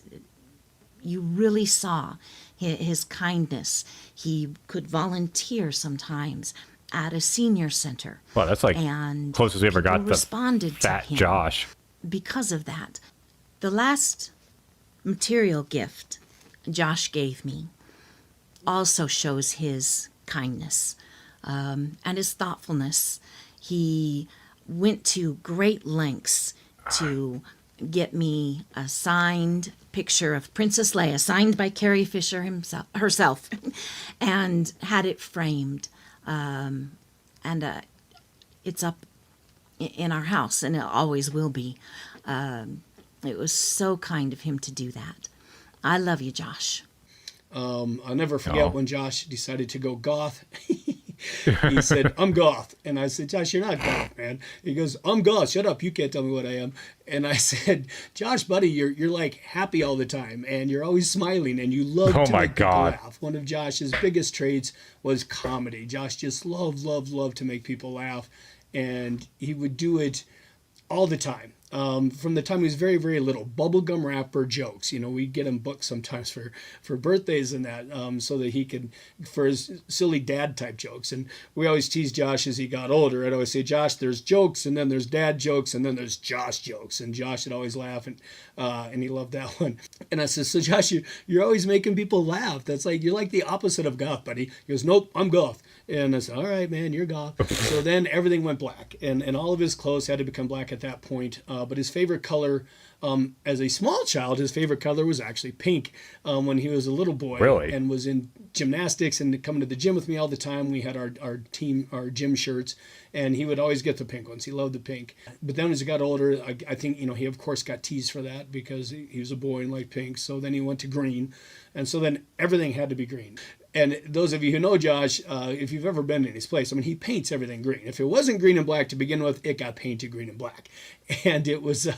S1: you really saw his kindness. He could volunteer sometimes at a senior center.
S3: Wow, that's like
S1: and
S3: closest we ever got
S1: people
S3: to
S1: responded
S3: Fat
S1: to him
S3: Josh.
S1: because of that. The last material gift Josh gave me also shows his kindness and his thoughtfulness. He went to great lengths to get me a signed picture of Princess Leia, signed by Carrie Fisher herself, and had it framed. It's up in our house, and it always will be. It was so kind of him to do that. I love you, Josh.
S12: I'll never forget when Josh decided to go goth. He said, I'm goth. And I said, Josh, you're not goth, man. He goes, I'm goth. Shut up. You can't tell me what I am. And I said, Josh, buddy, you're like happy all the time, and you're always smiling, and you love to make people laugh. One of Josh's biggest traits was comedy. Josh just loved to make people laugh, and he would do it all the time. From the time he was very, very little, bubblegum wrapper jokes. You know, we'd get him books sometimes for birthdays and that, so that he could, for his silly dad type jokes. And we always teased Josh as he got older. I'd always say, Josh, there's jokes, and then there's dad jokes, and then there's Josh jokes. And Josh would always laugh, and he loved that one. And I said, so Josh, you're always making people laugh. That's like, you're like the opposite of goth, buddy. He goes, nope, I'm goth. And I said, all right, man, you're goth. So then everything went black, and all of his clothes had to become black at that point. But his favorite color, as a small child, his favorite color was actually pink. When he was a little boy,
S3: Really?
S12: And was in gymnastics and coming to the gym with me all the time. We had our gym shirts, and he would always get the pink ones. He loved the pink. But then as he got older, I think, you know, he of course got teased for that because he was a boy and liked pink. So then he went to green, and so then everything had to be green. And those of you who know Josh, if you've ever been in his place, I mean, he paints everything green. If it wasn't green and black to begin with, it got painted green and black. And it was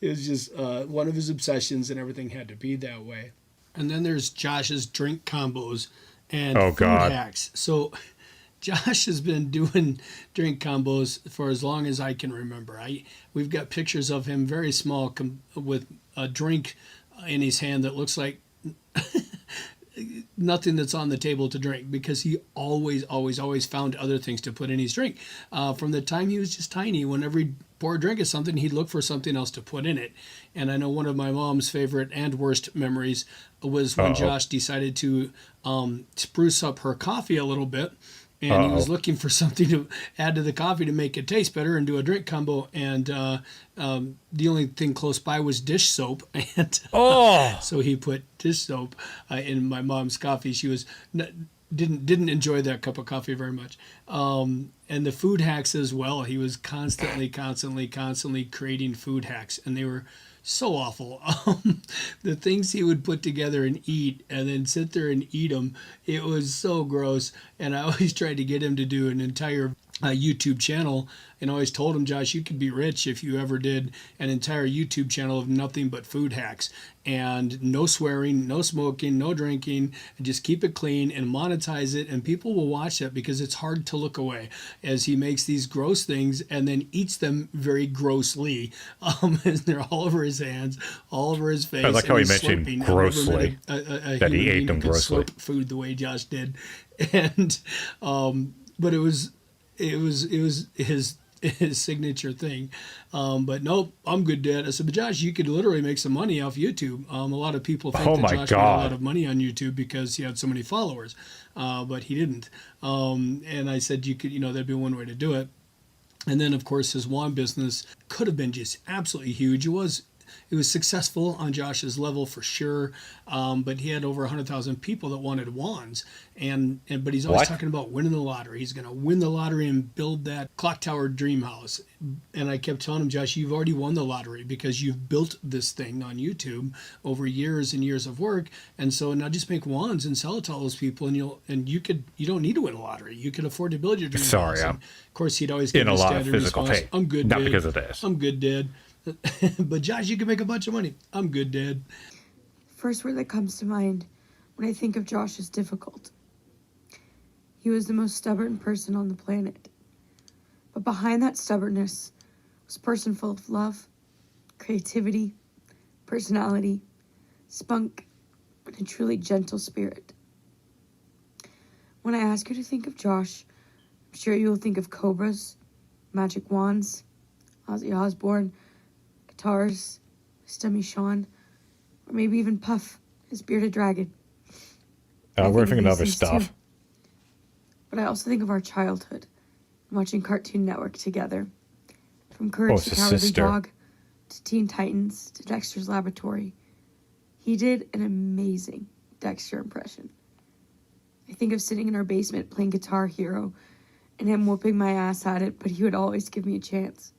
S12: just one of his obsessions, and everything had to be that way. And then there's Josh's drink combos and food hacks. So Josh has been doing drink combos for as long as I can remember. We've got pictures of him very small with a drink in his hand that looks like nothing that's on the table to drink, because he always found other things to put in his drink. From the time he was just tiny, whenever he'd pour a drink of something, he'd look for something else to put in it. And I know one of my mom's favorite and worst memories was when Josh decided to spruce up her coffee a little bit. And he was looking for something to add to the coffee to make it taste better and do a drink combo. And the only thing close by was dish soap. And so he put dish soap in my mom's coffee. She was didn't enjoy that cup of coffee very much. And the food hacks as well. He was constantly creating food hacks, and they were so awful. The things he would put together and eat, and then sit there and eat them, it was so gross. And I always tried to get him to do an entire YouTube channel, and always told him, Josh, you could be rich if you ever did an entire YouTube channel of nothing but food hacks, and no swearing, no smoking, no drinking, and just keep it clean and monetize it, and people will watch that because it's hard to look away as he makes these gross things and then eats them very grossly. And they're all over his hands, all over his face.
S3: I like how he mentioned
S12: slurping.
S3: grossly, that he ate them grossly.
S12: Slurp food the way Josh did. And but it was his signature thing. But nope, I'm good, Dad. I said, but Josh, you could literally make some money off YouTube. A lot of people think that Josh made a lot of money on YouTube because he had so many followers, but he didn't. And I said, you could, that'd be one way to do it. And then, of course, his wand business could have been just absolutely huge. It was successful on Josh's level for sure, but he had over 100,000 people that wanted wands, but he's always talking about winning the lottery. He's going to win the lottery and build that clock tower dream house. And I kept telling him, Josh, you've already won the lottery because you've built this thing on YouTube over years and years of work, and so now just make wands and sell it to all those people, and you don't need to win a lottery. You can afford to build your dream house.
S3: Sorry,
S12: of course, he'd always give
S3: in a lot of physical
S12: response,
S3: pain.
S12: I'm good,
S3: not
S12: Dad.
S3: because of this.
S12: I'm good, Dad. But Josh, you can make a bunch of money. I'm good, Dad.
S4: First word that comes to mind when I think of Josh is difficult. He was the most stubborn person on the planet. But behind that stubbornness was a person full of love, creativity, personality, spunk, and a truly gentle spirit. When I ask you to think of Josh, I'm sure you will think of cobras, magic wands, Ozzy Osbourne, guitars, Stummy Sean, or maybe even Puff, his bearded dragon.
S3: We're thinking of other stuff.
S4: Too. But I also think of our childhood, watching Cartoon Network together. From Courage the Cowardly Dog, to Teen Titans, to Dexter's Laboratory. He did an amazing Dexter impression. I think of sitting in our basement playing Guitar Hero, and him whooping my ass at it, but he would always give me a chance.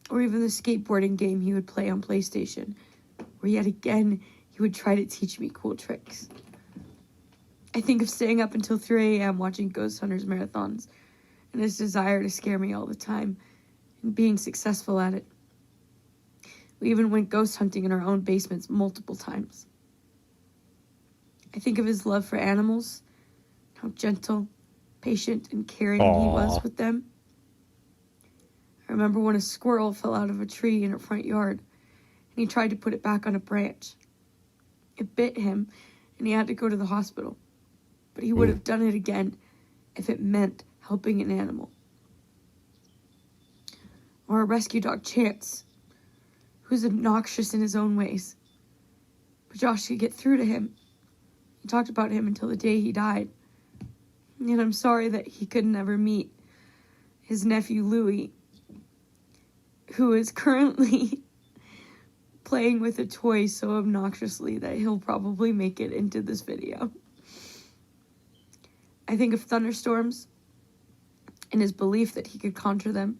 S4: Or even the skateboarding game he would play on PlayStation, where yet again he would try to teach me cool tricks. I think of staying up until 3 a.m. watching Ghost Hunters marathons and his desire to scare me all the time and being successful at it. We even went ghost hunting in our own basements multiple times. I think of his love for animals, how gentle, patient, and caring he was with them. I remember when a squirrel fell out of a tree in our front yard, and he tried to put it back on a branch. It bit him, and he had to go to the hospital. But he would have done it again if it meant helping an animal. Or a rescue dog, Chance, who's obnoxious in his own ways. But Josh could get through to him. He talked about him until the day he died. And I'm sorry that he could never meet his nephew, Louie, who is currently playing with a toy so obnoxiously that he'll probably make it into this video. I think of thunderstorms and his belief that he could conjure them.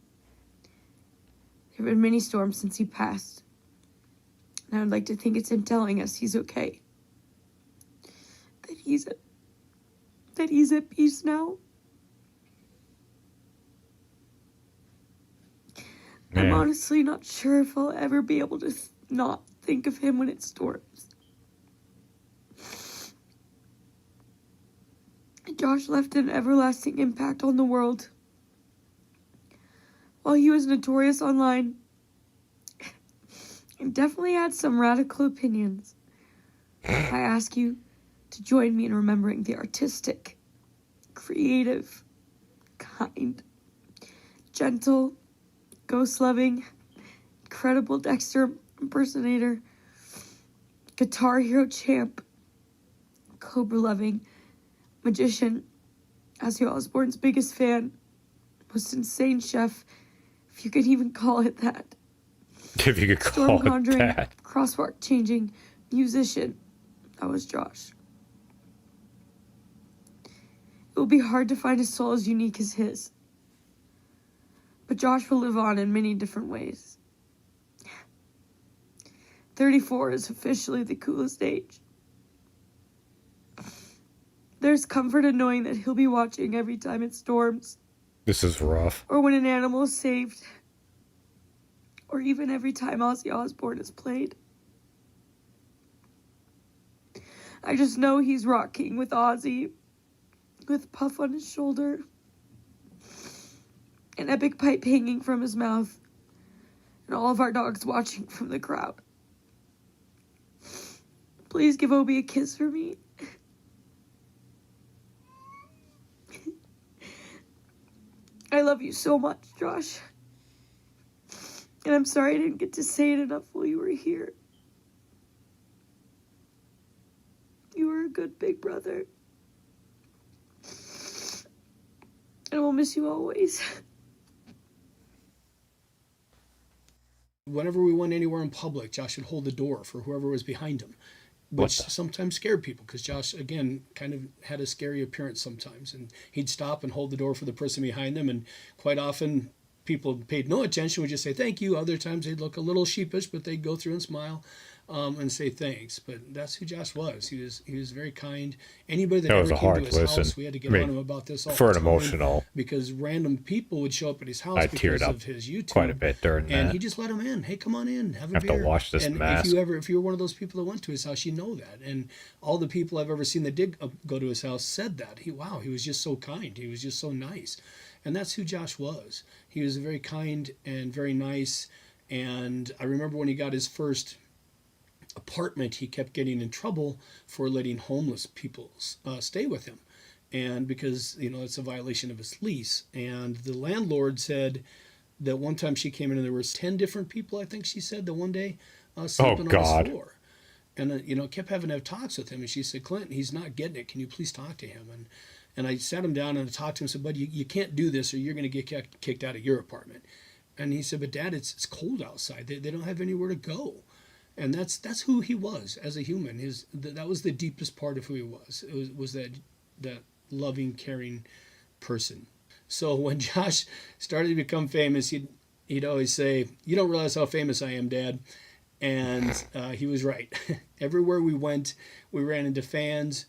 S4: There have been many storms since he passed, and I would like to think it's him telling us he's okay. That he's at peace now.
S3: Man.
S4: I'm honestly not sure if I'll ever be able to not think of him when it storms. Josh left an everlasting impact on the world. While he was notorious online, and definitely had some radical opinions, I ask you to join me in remembering the artistic, creative, kind, gentle, ghost-loving, incredible Dexter impersonator, guitar hero champ, Cobra-loving, magician, Ozzy Osbourne's biggest fan, most insane chef, if you could even call it that.
S3: If you could call
S4: Storm
S3: it
S4: conjuring,
S3: that.
S4: crosswalk changing, musician. That was Josh. It will be hard to find a soul as unique as his. But Josh will live on in many different ways. 34 is officially the coolest age. There's comfort in knowing that he'll be watching every time it storms,
S3: This is rough.
S4: or when an animal is saved, or even every time Ozzy Osbourne is played. I just know he's rocking with Ozzy, with a puff on his shoulder, an epic pipe hanging from his mouth, and all of our dogs watching from the crowd. Please give Obi a kiss for me. I love you so much, Josh. And I'm sorry I didn't get to say it enough while you were here. You were a good big brother. And we'll miss you always.
S12: Whenever we went anywhere in public, Josh would hold the door for whoever was behind him, which sometimes scared people because Josh, again, kind of had a scary appearance sometimes. And he'd stop and hold the door for the person behind him. And quite often, people paid no attention, would just say thank you. Other times, they'd look a little sheepish, but they'd go through and smile and say thanks. But that's who Josh was. He was very kind. Anybody that
S3: was
S12: ever
S3: a
S12: came
S3: hard
S12: to his
S3: listen.
S12: house, we had to get
S3: I mean,
S12: on him about this all
S3: for
S12: the
S3: an
S12: time
S3: emotional-
S12: because random people would show up at his house
S3: I
S12: because
S3: teared up
S12: of his YouTube
S3: quite a bit during
S12: and
S3: that.
S12: he just let them in. Hey, come on in, have a
S3: I have to
S12: beer.
S3: wash this
S12: and
S3: mask.
S12: if you were one of those people that went to his house, you know that. And all the people I've ever seen that did go to his house said that. He was just so kind. He was just so nice. And that's who Josh was. He was very kind and very nice. And I remember when he got his first apartment, he kept getting in trouble for letting homeless people stay with him. And because, it's a violation of his lease. And the landlord said that one time she came in and there was 10 different people, I think she said, that one day sleeping on his floor. And, kept having to have talks with him. And she said, Clint, he's not getting it. Can you please talk to him? And I sat him down and I talked to him and said, bud, you can't do this or you're going to get kicked out of your apartment. And he said, but Dad, it's cold outside. They don't have anywhere to go. And that's who he was as a human. That was the deepest part of who he was. It was that loving, caring person. So when Josh started to become famous, he'd always say, you don't realize how famous I am, Dad. And he was right. Everywhere we went, we ran into fans.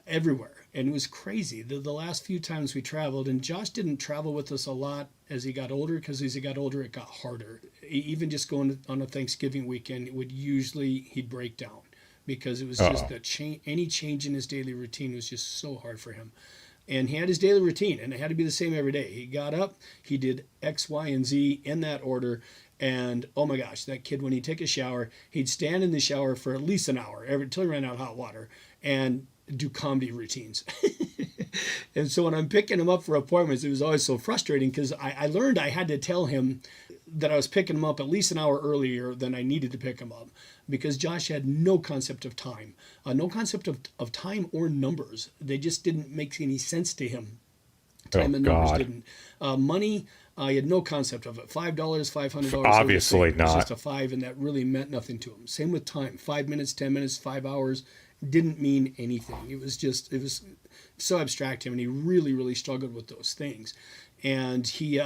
S12: everywhere. And it was crazy. The last few times we traveled, and Josh didn't travel with us a lot as he got older, because as he got older, it got harder. Even just going on a Thanksgiving weekend, he'd break down, because it was just any change in his daily routine was just so hard for him. And he had his daily routine, and it had to be the same every day. He got up, he did X, Y, and Z in that order. And oh my gosh, that kid, when he'd take a shower, he'd stand in the shower for at least an hour until he ran out of hot water, and do comedy routines. And so when I'm picking him up for appointments, it was always so frustrating, because I learned I had to tell him that I was picking him up at least an hour earlier than I needed to pick him up, because Josh had no concept of time, no concept of time or numbers. They just didn't make any sense to him. Time and numbers didn't. Money, he had no concept of it. $5, $500.
S3: Obviously
S12: it was
S3: not.
S12: just a five, and that really meant nothing to him. Same with time. 5 minutes, 10 minutes, 5 hours didn't mean anything. It was so abstract to him, and he really, really struggled with those things. And he,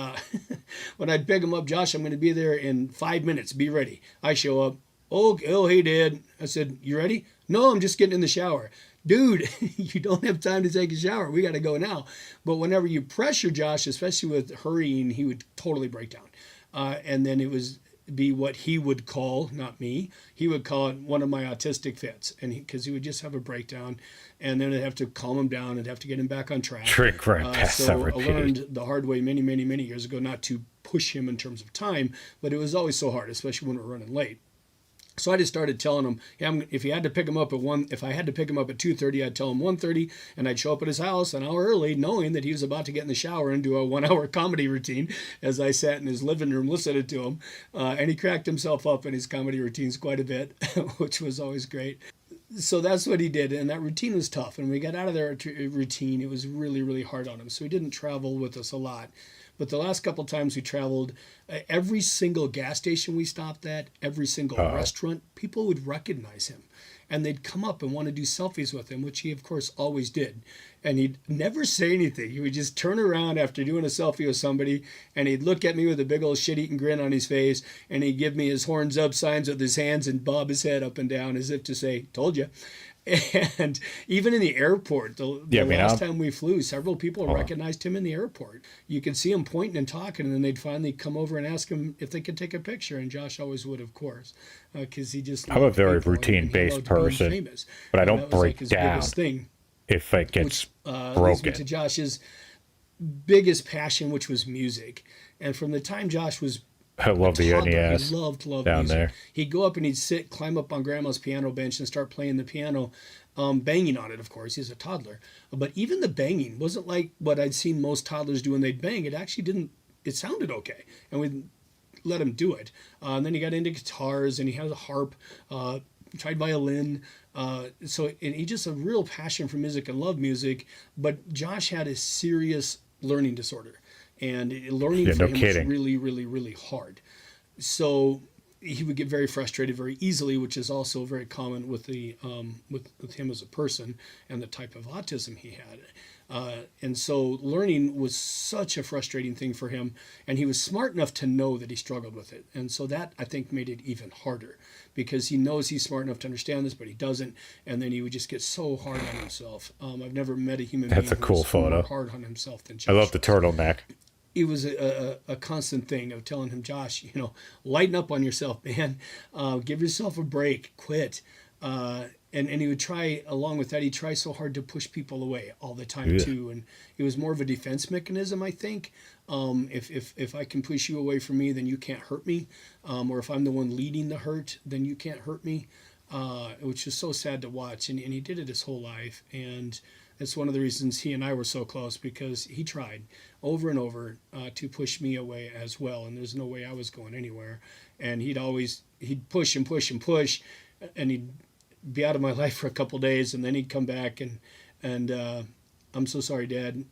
S12: when I'd pick him up, Josh, I'm going to be there in 5 minutes. Be ready. I show up. Oh, hey, Dad. I said, you ready? No, I'm just getting in the shower. Dude, you don't have time to take a shower. We got to go now. But whenever you pressure Josh, especially with hurrying, he would totally break down. And then it was be what he would call, not me, he would call it one of my autistic fits. And because he would just have a breakdown, and then I'd have to calm him down and have to get him back on track.
S3: Trick, run, pass,
S12: so
S3: repeat.
S12: I learned the hard way many, many, many years ago not to push him in terms of time, but it was always so hard, especially when we're running late. So I just started telling him, if I had to pick him up at 2:30, I'd tell him 1:30, and I'd show up at his house an hour early, knowing that he was about to get in the shower and do a 1 hour comedy routine as I sat in his living room listening to him. And he cracked himself up in his comedy routines quite a bit, which was always great. So that's what he did, and that routine was tough. And when we got out of their routine, it was really, really hard on him. So he didn't travel with us a lot. But the last couple times we traveled, every single gas station we stopped at, every single restaurant, people would recognize him. And they'd come up and want to do selfies with him, which he, of course, always did. And he'd never say anything. He would just turn around after doing a selfie with somebody, and he'd look at me with a big old shit-eating grin on his face, and he'd give me his horns up signs with his hands and bob his head up and down as if to say, told you. And even in the airport, the last time we flew, several people recognized him in the airport. You could see him pointing and talking, and then they'd finally come over and ask him if they could take a picture. And Josh always would, of course, because he just.
S3: I'm a very routine-based person, but I don't break down if it gets broken.
S12: Leads me to Josh's biggest passion, which was music. And from the time Josh was
S3: I love the NES.
S12: He loved
S3: down
S12: music.
S3: there.
S12: He'd go up and he'd climb up on Grandma's piano bench and start playing the piano, banging on it, of course. He's a toddler. But even the banging wasn't like what I'd seen most toddlers do when they'd bang. It actually didn't, it sounded okay. And we'd let him do it. And then he got into guitars, and he had a harp, tried violin. And he just a real passion for music and loved music. But Josh had a serious learning disorder. And learning for him was really, really, really hard. So he would get very frustrated very easily, which is also very common with with him as a person and the type of autism he had. And so learning was such a frustrating thing for him. And he was smart enough to know that he struggled with it. And so that, I think, made it even harder, because he knows he's smart enough to understand this, but he doesn't. And then he would just get so hard on himself. I've never met a human being
S3: That's a cool photo.
S12: more hard on himself than Josh.
S3: I love the turtleneck.
S12: It was a constant thing of telling him, Josh, lighten up on yourself, man. Give yourself a break. Quit. And he would try, along with that, he'd try so hard to push people away all the time, too. And it was more of a defense mechanism, I think. If I can push you away from me, then you can't hurt me. Or if I'm the one leading the hurt, then you can't hurt me. Which is so sad to watch. And he did it his whole life. And that's one of the reasons he and I were so close, because he tried over and over to push me away as well. And there's no way I was going anywhere. And he'd push and push and push, and he'd be out of my life for a couple days, and then he'd come back and I'm so sorry, Dad.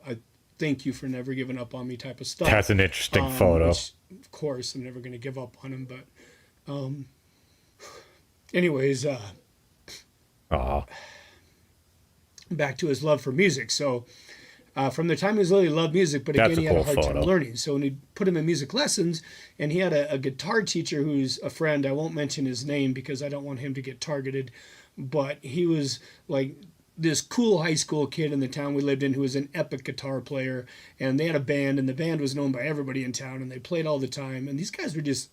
S12: I thank you for never giving up on me type of stuff.
S3: That's an interesting photo.
S12: Which, of course, I'm never going to give up on him. But anyways, back to his love for music. So from the time he was little, he loved music, but again, he had a hard time learning. So when we put him in music lessons, and he had a guitar teacher who's a friend, I won't mention his name because I don't want him to get targeted, but he was like this cool high school kid in the town we lived in who was an epic guitar player, and they had a band, and the band was known by everybody in town, and they played all the time, and these guys were just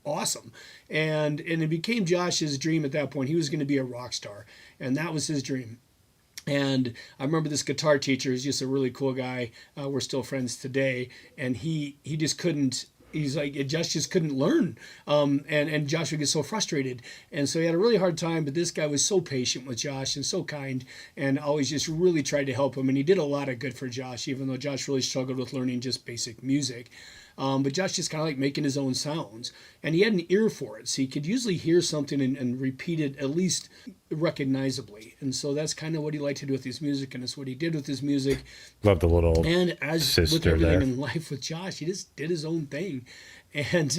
S12: awesome. And it became Josh's dream at that point. He was going to be a rock star, and that was his dream. And I remember this guitar teacher, he's just a really cool guy. We're still friends today, and he just couldn't. He's like, Josh just couldn't learn. And Josh would get so frustrated. And so he had a really hard time, but this guy was so patient with Josh and so kind and always just really tried to help him. And he did a lot of good for Josh, even though Josh really struggled with learning just basic music. But Josh just kind of like making his own sounds. And he had an ear for it. So he could usually hear something and repeat it at least recognizably. And so that's kind of what he liked to do with his music. And it's what he did with his music.
S3: Love the little
S12: and as
S3: sister
S12: with everything
S3: there.
S12: in life with Josh, he just did his own thing. And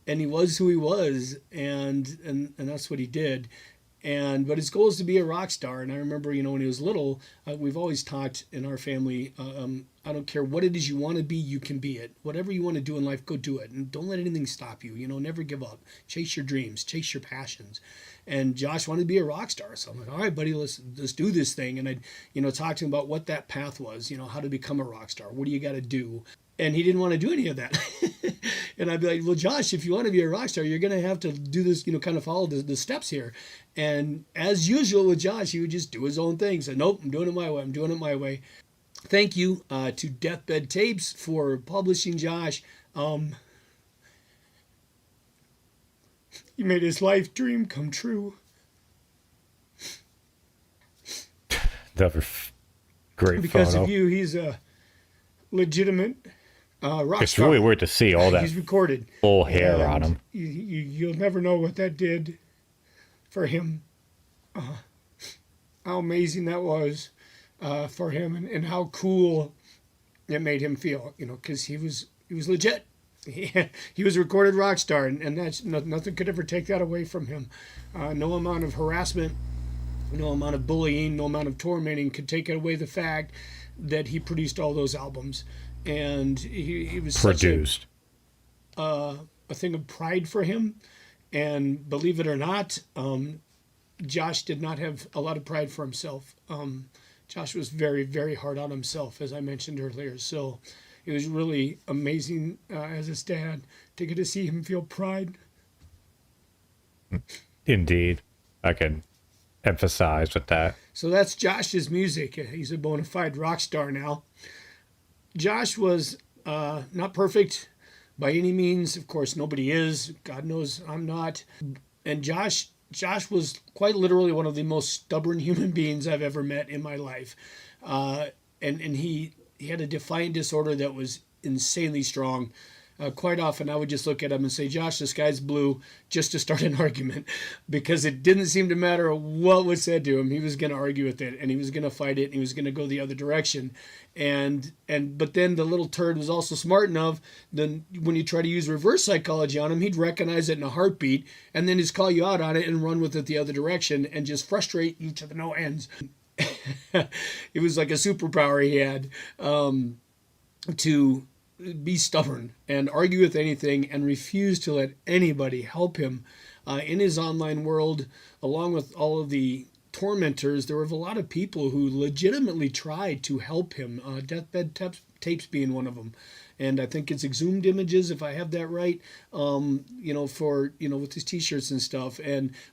S12: he was who he was. And that's what he did. But his goal is to be a rock star. And I remember, when he was little, we've always talked in our family, I don't care what it is you want to be, you can be it. Whatever you want to do in life, go do it. And don't let anything stop you. Never give up. Chase your dreams. Chase your passions. And Josh wanted to be a rock star. So I'm like, all right, buddy, let's do this thing. And I'd, talk to him about what that path was, how to become a rock star. What do you got to do? And he didn't want to do any of that. And I'd be like, well, Josh, if you want to be a rock star, you're going to have to do this, kind of follow the steps here. And as usual with Josh, he would just do his own thing. So, nope, I'm doing it my way. I'm doing it my way. Thank you to Deathbed Tapes for publishing Josh. He made his life dream come true.
S3: Great
S12: because
S3: photo.
S12: of you, he's a legitimate rock
S3: It's
S12: star.
S3: really weird to see all that
S12: He's recorded.
S3: full hair
S12: And
S3: on him.
S12: You'll never know what that did for him. How amazing that was for him, and how cool it made him feel. Because he was legit. He was a recorded rock star, and that's nothing could ever take that away from him. No amount of harassment, no amount of bullying, no amount of tormenting could take away the fact that he produced all those albums. And he was
S3: Produced.
S12: a thing of pride for him. And believe it or not, Josh did not have a lot of pride for himself. Josh was very, very hard on himself, as I mentioned earlier. So it was really amazing as his dad to get to see him feel pride.
S3: Indeed. I can emphasize with that.
S12: So that's Josh's music. He's a bona fide rock star now. Josh was not perfect by any means. Of course, nobody is. God knows I'm not. And Josh was quite literally one of the most stubborn human beings I've ever met in my life. And he had a defiant disorder that was insanely strong. Quite often I would just look at him and say, Josh, the sky's blue, just to start an argument, because it didn't seem to matter what was said to him. He was going to argue with it, and he was going to fight it, and he was going to go the other direction. But then the little turd was also smart enough, then when you try to use reverse psychology on him, he'd recognize it in a heartbeat, and then just call you out on it and run with it the other direction and just frustrate you to the no ends. It was like a superpower he had, to be stubborn and argue with anything and refuse to let anybody help him in his online world. Along with all of the tormentors, there were a lot of people who legitimately tried to help him, Deathbed Tapes being one of them. And I think it's exhumed images, if I have that right, with his t-shirts and stuff.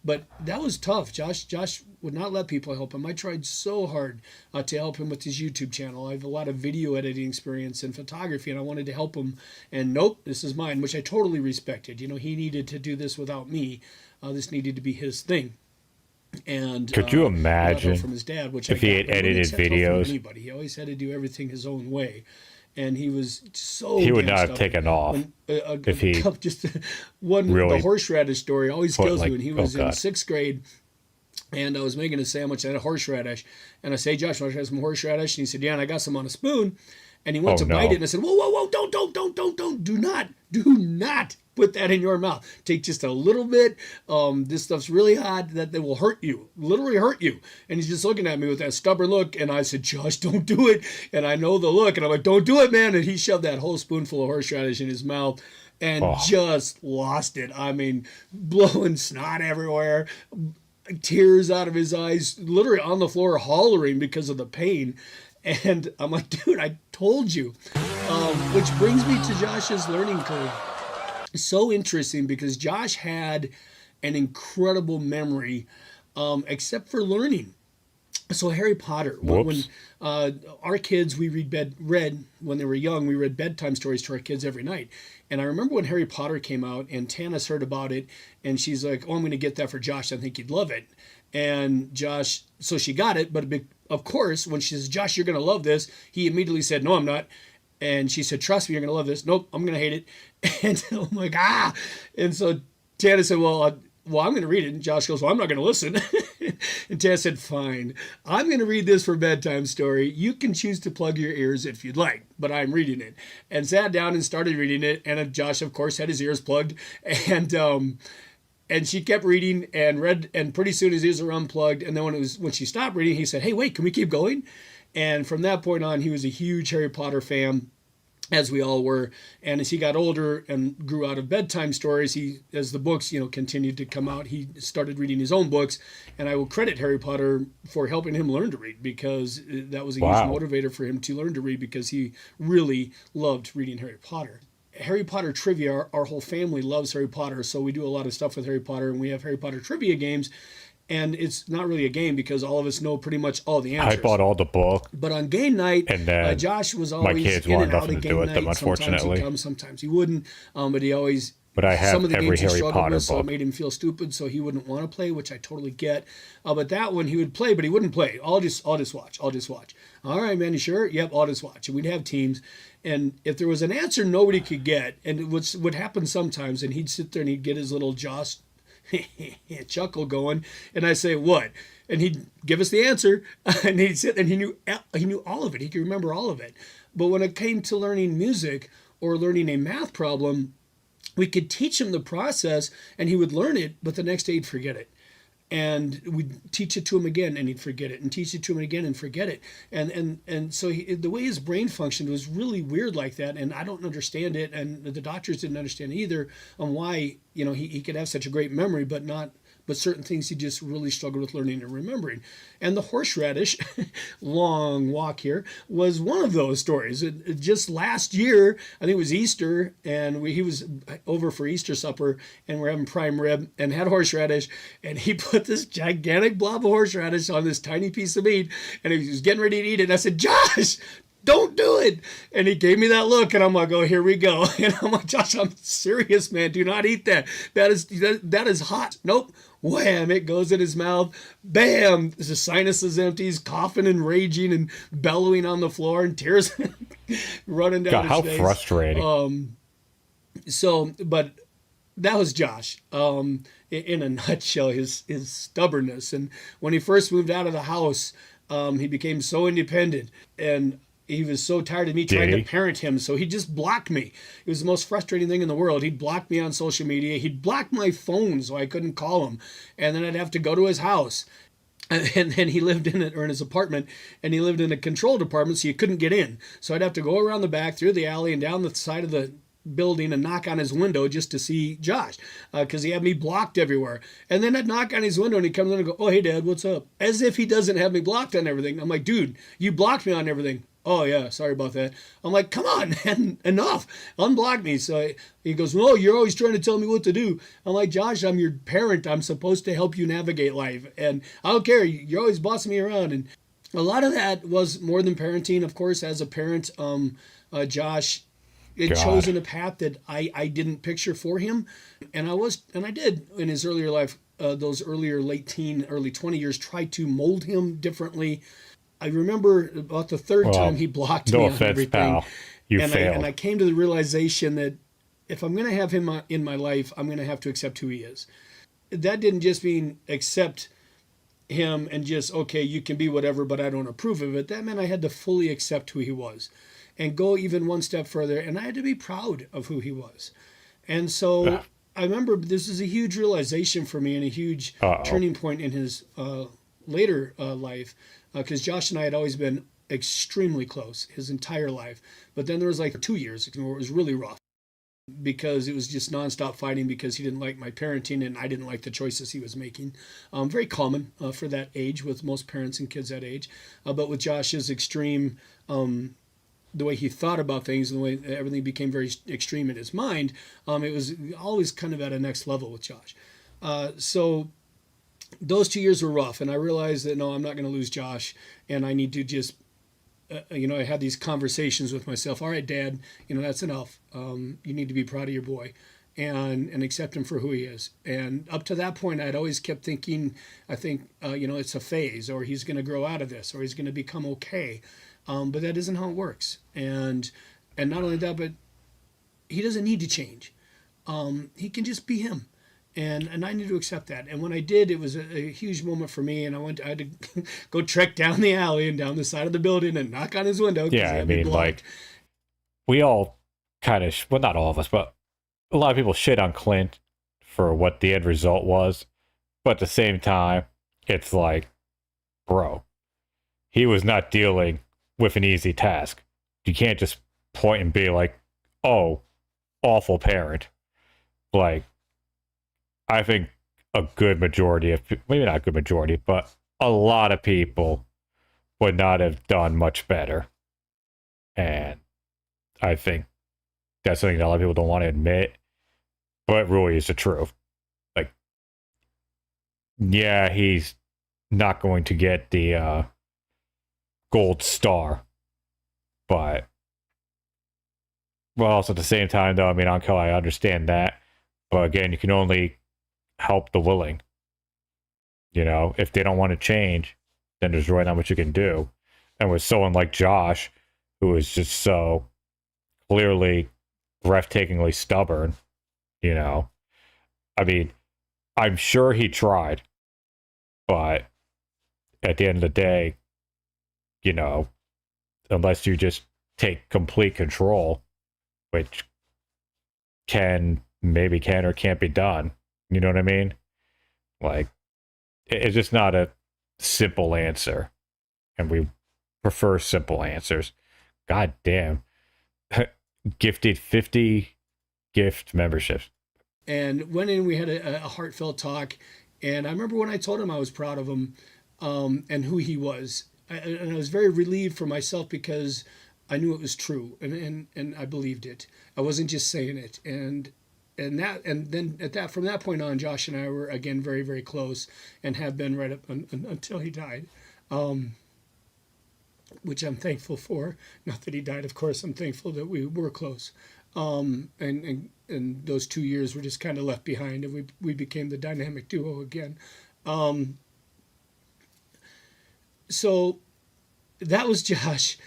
S12: But that was tough. Josh would not let people help him. I tried so hard to help him with his YouTube channel. I have a lot of video editing experience and photography, and I wanted to help him. And nope, this is mine, which I totally respected. He needed to do this without me. This needed to be his thing. And
S3: could you imagine
S12: from his dad, which
S3: if he had edited videos?
S12: Anybody. He always had to do everything his own way. And he was so
S3: he would
S12: damn
S3: not have
S12: stubborn.
S3: taken off if he
S12: just one
S3: really
S12: the horseradish story always kills me. When he was in
S3: God.
S12: 6th grade, and I was making a sandwich and I had a horseradish, and I say, Josh, want to try some horseradish? And he said, yeah, and I got some on a spoon. And he went to bite it, and I said, whoa, don't, do not put that in your mouth. Take just a little bit. This stuff's really hot, that will hurt you, literally hurt you. And he's just looking at me with that stubborn look, and I said, Josh, don't do it. And I know the look, and I'm like, don't do it, man. And he shoved that whole spoonful of horseradish in his mouth and just lost it. I mean, blowing snot everywhere. tears out of his eyes, literally on the floor hollering because of the pain. And I'm like, dude, I told you. Which brings me to Josh's learning curve. So interesting because Josh had an incredible memory, except for learning. So Harry Potter, when our kids, we read when they were young, we read bedtime stories to our kids every night. And I remember when Harry Potter came out and Tanis heard about it and she's like, oh, I'm going to get that for Josh. I think he'd love it. And Josh, so she got it. But of course, when she says, Josh, you're going to love this, he immediately said, no, I'm not. And she said, trust me, you're going to love this. Nope, I'm going to hate it. And I'm like, ah. And so Tanis said, well, I'm going to read it. And Josh goes, well, I'm not going to listen. And Tanis said, fine, I'm going to read this for bedtime story. You can choose to plug your ears if you'd like, but I'm reading it. And sat down and started reading it. And Josh, of course, had his ears plugged. And she kept reading and read. And pretty soon his ears were unplugged. And then when she stopped reading, he said, hey, wait, can we keep going? And from that point on, he was a huge Harry Potter fan, as we all were. And as he got older and grew out of bedtime stories, as the books, continued to come out, he started reading his own books. And I will credit Harry Potter for helping him learn to read, because that was a huge motivator for him to learn to read, because he really loved reading Harry Potter. Harry Potter trivia, our whole family loves Harry Potter, so we do a lot of stuff with Harry Potter, and we have Harry Potter trivia games. And it's not really a game because all of us know pretty much all the answers.
S3: I bought all the book.
S12: But on game night,
S3: and then
S12: Josh was always
S3: my kids
S12: in and out
S3: nothing
S12: of
S3: to
S12: game
S3: do with
S12: night.
S3: them, unfortunately.
S12: Sometimes he'd come, sometimes he wouldn't. But he always...
S3: But I have
S12: some of the
S3: every
S12: games he
S3: Harry
S12: struggled
S3: Potter
S12: with, so it
S3: book.
S12: made him feel stupid, so he wouldn't want to play, which I totally get. But that one he would play, but he wouldn't play. I'll just watch. All right, man, you sure? Yep, I'll just watch. And we'd have teams. And if there was an answer nobody could get, and it would happen sometimes, and he'd sit there and he'd get his little Josh chuckle going, and I say, what? And he'd give us the answer, and he'd sit, and he knew all of it. He could remember all of it. But when it came to learning music or learning a math problem, we could teach him the process, and he would learn it, but the next day he'd forget it. And we'd teach it to him again, and he'd forget it, and teach it to him again and forget it. And so the way his brain functioned was really weird like that, and I don't understand it, and the doctors didn't understand either on why he could have such a great memory, but certain things he just really struggled with learning and remembering. And the horseradish, long walk here, was one of those stories. Just last year, I think it was Easter, and he was over for Easter supper, and we're having prime rib, and had horseradish, and he put this gigantic blob of horseradish on this tiny piece of meat, and he was getting ready to eat it, and I said, Josh, don't do it. And he gave me that look, and I'm like, oh, here we go. And I'm like, Josh, I'm serious, man. Do not eat that. That is hot. Nope. Wham, it goes in his mouth. Bam, the sinuses empty. He's coughing and raging and bellowing on the floor, and tears running down his face.
S3: How frustrating.
S12: But that was Josh. In a nutshell, his stubbornness. And when he first moved out of the house, he became so independent, and he was so tired of me trying to parent him, so he just blocked me. It was the most frustrating thing in the world. He'd block me on social media. He'd block my phone so I couldn't call him. And then I'd have to go to his house. And then he lived in his apartment, and he lived in a controlled apartment, so you couldn't get in. So I'd have to go around the back, through the alley, and down the side of the building and knock on his window just to see Josh, because he had me blocked everywhere. And then I'd knock on his window, and he'd come in and go, oh, hey, Dad, what's up? As if he doesn't have me blocked on everything. I'm like, dude, you blocked me on everything. Oh, yeah, sorry about that. I'm like, come on, man, enough. Unblock me. So he goes, well, you're always trying to tell me what to do. I'm like, Josh, I'm your parent. I'm supposed to help you navigate life. And I don't care. You're always bossing me around. And a lot of that was more than parenting. Of course, as a parent, Josh had chosen a path that I didn't picture for him. And I did in his earlier life, those earlier late teen, early 20 years, try to mold him differently. I remember about the third time he blocked me on everything.
S3: Pal. You failed.
S12: And I came to the realization that if I'm going to have him in my life, I'm going to have to accept who he is. That didn't just mean accept him and just, okay, you can be whatever, but I don't approve of it. That meant I had to fully accept who he was and go even one step further. And I had to be proud of who he was. And so I remember this is a huge realization for me and a huge turning point in his later life. Because Josh and I had always been extremely close his entire life. But then there was like 2 years where it was really rough. because it was just nonstop fighting because he didn't like my parenting and I didn't like the choices he was making. Very common for that age with most parents and kids that age. But with Josh's extreme, the way he thought about things and the way everything became very extreme in his mind, it was always kind of at a next level with Josh. So those 2 years were rough, and I realized that, no, I'm not going to lose Josh, and I need to just, I had these conversations with myself. All right, Dad, that's enough. You need to be proud of your boy and accept him for who he is. And up to that point, I'd always kept thinking, I think, it's a phase, or he's going to grow out of this, or he's going to become okay. But that isn't how it works. And not only that, but he doesn't need to change. He can just be him. And I need to accept that. And when I did, it was a huge moment for me. And I had to go trek down the alley and down the side of the building and knock on his window.
S3: Yeah, I mean, like, we all kind of, well, not all of us, but a lot of people shit on Clint for what the end result was. But at the same time, it's like, bro, he was not dealing with an easy task. You can't just point and be like, oh, awful parent. Like, I think a good majority of, maybe not a good majority, but a lot of people would not have done much better. And I think that's something that a lot of people don't want to admit, but it really is the truth. Like, yeah, he's not going to get the gold star, but, well, also at the same time, though, I mean, Uncle, I understand that, but again, you can only help the willing. If they don't want to change, then there's really not much you can do. And with someone like Josh, who is just so clearly breathtakingly stubborn, I mean, I'm sure he tried, but at the end of the day, unless you just take complete control, which maybe can or can't be done, you know what I mean? Like, it's just not a simple answer. And we prefer simple answers. God damn. Gifted 50 gift memberships.
S12: And went in, we had a heartfelt talk. And I remember when I told him I was proud of him and who he was. And I was very relieved for myself because I knew it was true and I believed it. I wasn't just saying it. And then from that point on, Josh and I were again very, very close and have been right up until he died, which I'm thankful for. Not that he died, of course. I'm thankful that we were close. And those 2 years were just kind of left behind, and we became the dynamic duo again. So that was Josh.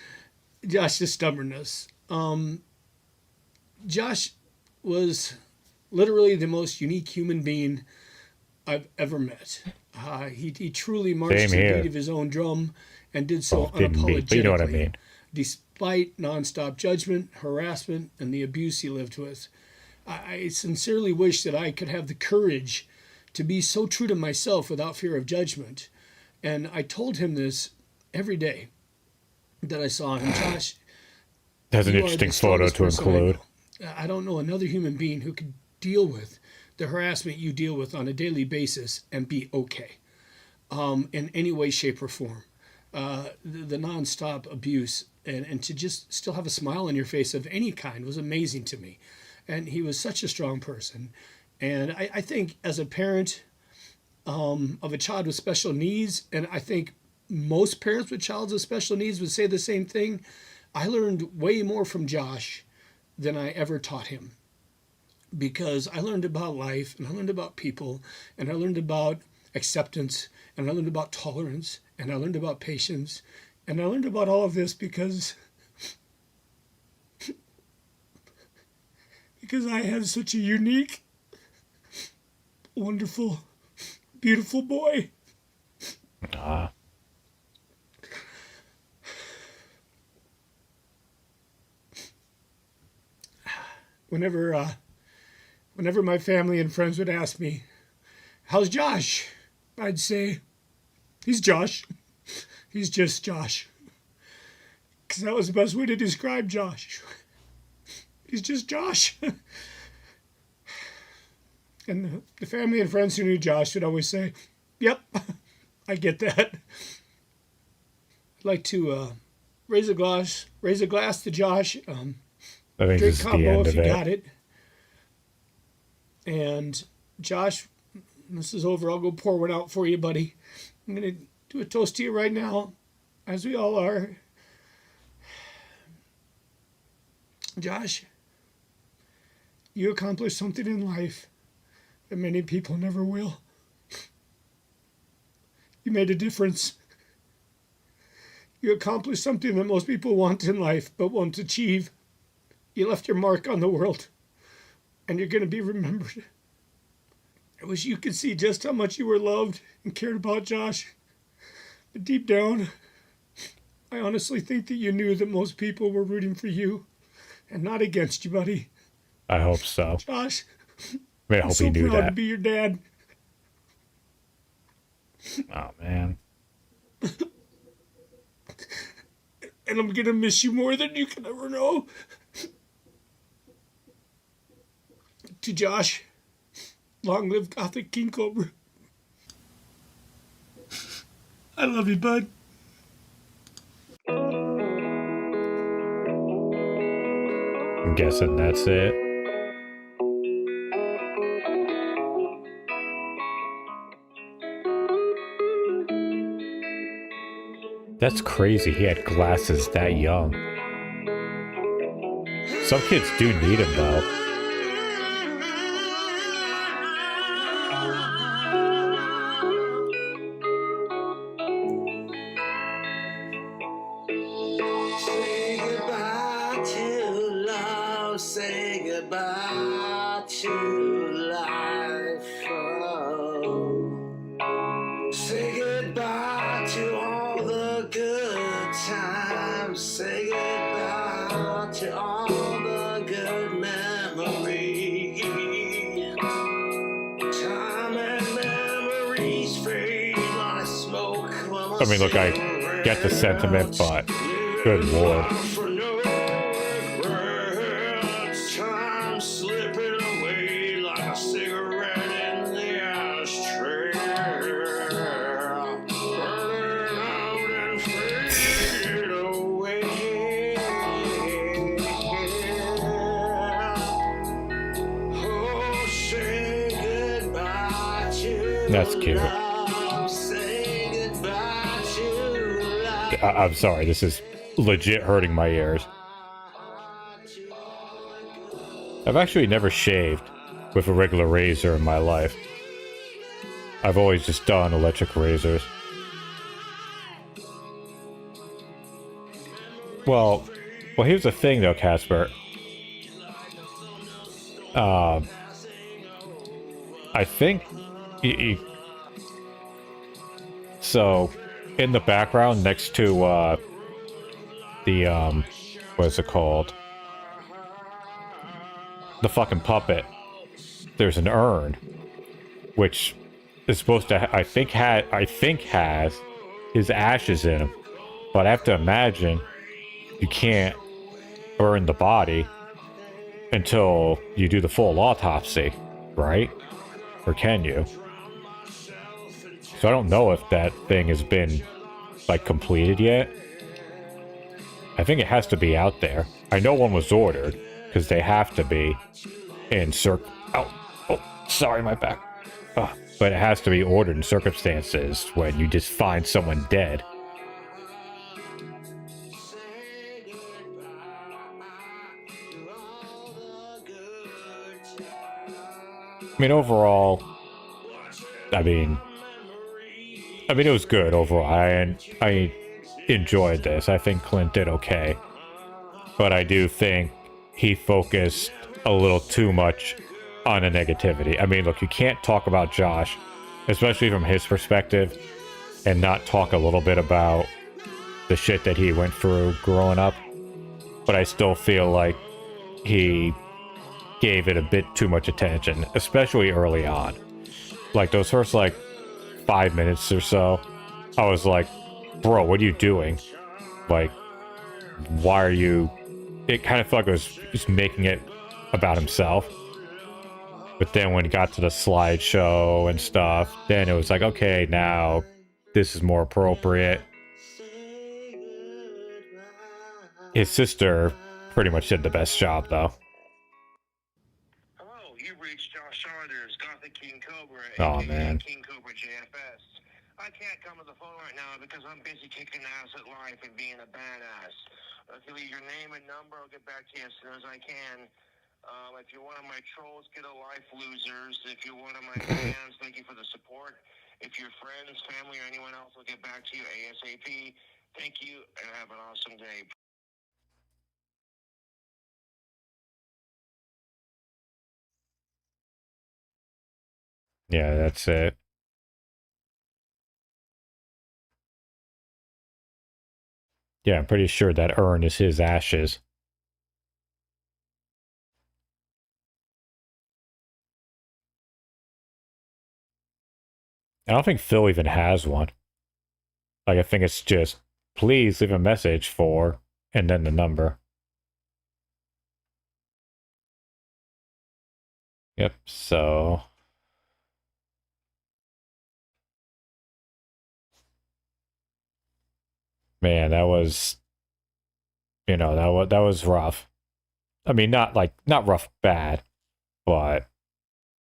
S12: Josh's stubbornness. Josh was literally the most unique human being I've ever met. He truly marched to the beat of his own drum and did so unapologetically.
S3: You know what I mean.
S12: Despite nonstop judgment, harassment, and the abuse he lived with. I sincerely wish that I could have the courage to be so true to myself without fear of judgment. And I told him this every day that I saw him. Josh,
S3: that's an interesting photo to include.
S12: I don't know another human being who could deal with the harassment you deal with on a daily basis and be okay in any way, shape, or form. The nonstop abuse and to just still have a smile on your face of any kind was amazing to me. And he was such a strong person. And I think as a parent of a child with special needs, and I think most parents with children with special needs would say the same thing, I learned way more from Josh than I ever taught him. Because I learned about life, and I learned about people, and I learned about acceptance, and I learned about tolerance, and I learned about patience, and I learned about all of this because I have such a unique, wonderful, beautiful boy. Whenever my family and friends would ask me, "How's Josh?" I'd say, "He's Josh. He's just Josh." Because that was the best way to describe Josh. He's just Josh.
S7: And the family and friends who knew Josh would always say, "Yep, I get that." I'd like to raise a glass to Josh.
S3: I think
S7: Drink
S3: this is the
S7: combo
S3: end
S7: if
S3: of
S7: you
S3: it.
S7: got it. And Josh, when this is over, I'll go pour one out for you, buddy. I'm gonna do a toast to you right now, as we all are. Josh, you accomplished something in life that many people never will. You made a difference. You accomplished something that most people want in life but won't achieve. You left your mark on the world, and you're going to be remembered. I wish you could see just how much you were loved and cared about, Josh. But deep down, I honestly think that you knew that most people were rooting for you and not against you, buddy.
S3: I hope so.
S7: Josh,
S3: I mean, I
S7: I'm
S3: hope
S7: so
S3: he knew
S7: proud to
S3: that.
S7: be your dad.
S3: Oh, man.
S7: And I'm going to miss you more than you can ever know. To Josh, long live Gothic King Cobra. I love you, bud.
S3: I'm guessing that's it. That's crazy. He had glasses that young. Some kids do need them, though.
S22: Say goodbye to love, say goodbye to life. Oh. Say goodbye to all the good times, say goodbye to all the good memories. Time and memories fade like smoke.
S3: I mean, look, I get the sentiment, but good lord.
S22: Time slipping away like a cigarette in the ashtray. Burning out and fade away. Oh, say goodbye to
S3: That's cute.
S22: love, say goodbye to life.
S3: I'm sorry, this is legit hurting my ears. I've actually never shaved with a regular razor in my life. I've always just done electric razors. Well, here's the thing though, Casper. I think so in the background next to the what's it called? The fucking puppet. There's an urn, which is supposed to I think has his ashes in him. But I have to imagine you can't burn the body until you do the full autopsy, right? Or can you? So I don't know if that thing has been like completed yet. I think it has to be out there. I know one was ordered because they have to be in oh, sorry, my back. But it has to be ordered in circumstances when you just find someone dead. I mean, overall, I mean, it was good overall. I enjoyed this. I think Clint did okay. But I do think he focused a little too much on the negativity. I mean, look, you can't talk about Josh, especially from his perspective, and not talk a little bit about the shit that he went through growing up. But I still feel like he gave it a bit too much attention, especially early on. Like those first 5 minutes or so, I was like, bro, what are you doing? Like, why are you... It kind of felt like it was making it about himself. But then when it got to the slideshow and stuff, then it was like, okay, now this is more appropriate. His sister pretty much did the best job, though.
S22: Hello, you've reached Josh Saunders, Gothic KingCobra,
S3: Oh,
S22: aka
S3: man.
S22: KingCobraJFS. I can't come to the phone right now because I'm busy kicking ass at life and being a badass. If you leave your name and number, I'll get back to you as soon as I can. If you're one of my trolls, get a life, losers. If you're one of my fans, thank you for the support. If you're friends, family, or anyone else, I'll get back to you ASAP. Thank you, and have an awesome day.
S3: Yeah, that's it. Yeah, I'm pretty sure that urn is his ashes. I don't think Phil even has one. Like, I think it's just, please leave a message for, and then the number. Yep, so... Man, that was... You know, that was rough. I mean, not rough bad, but,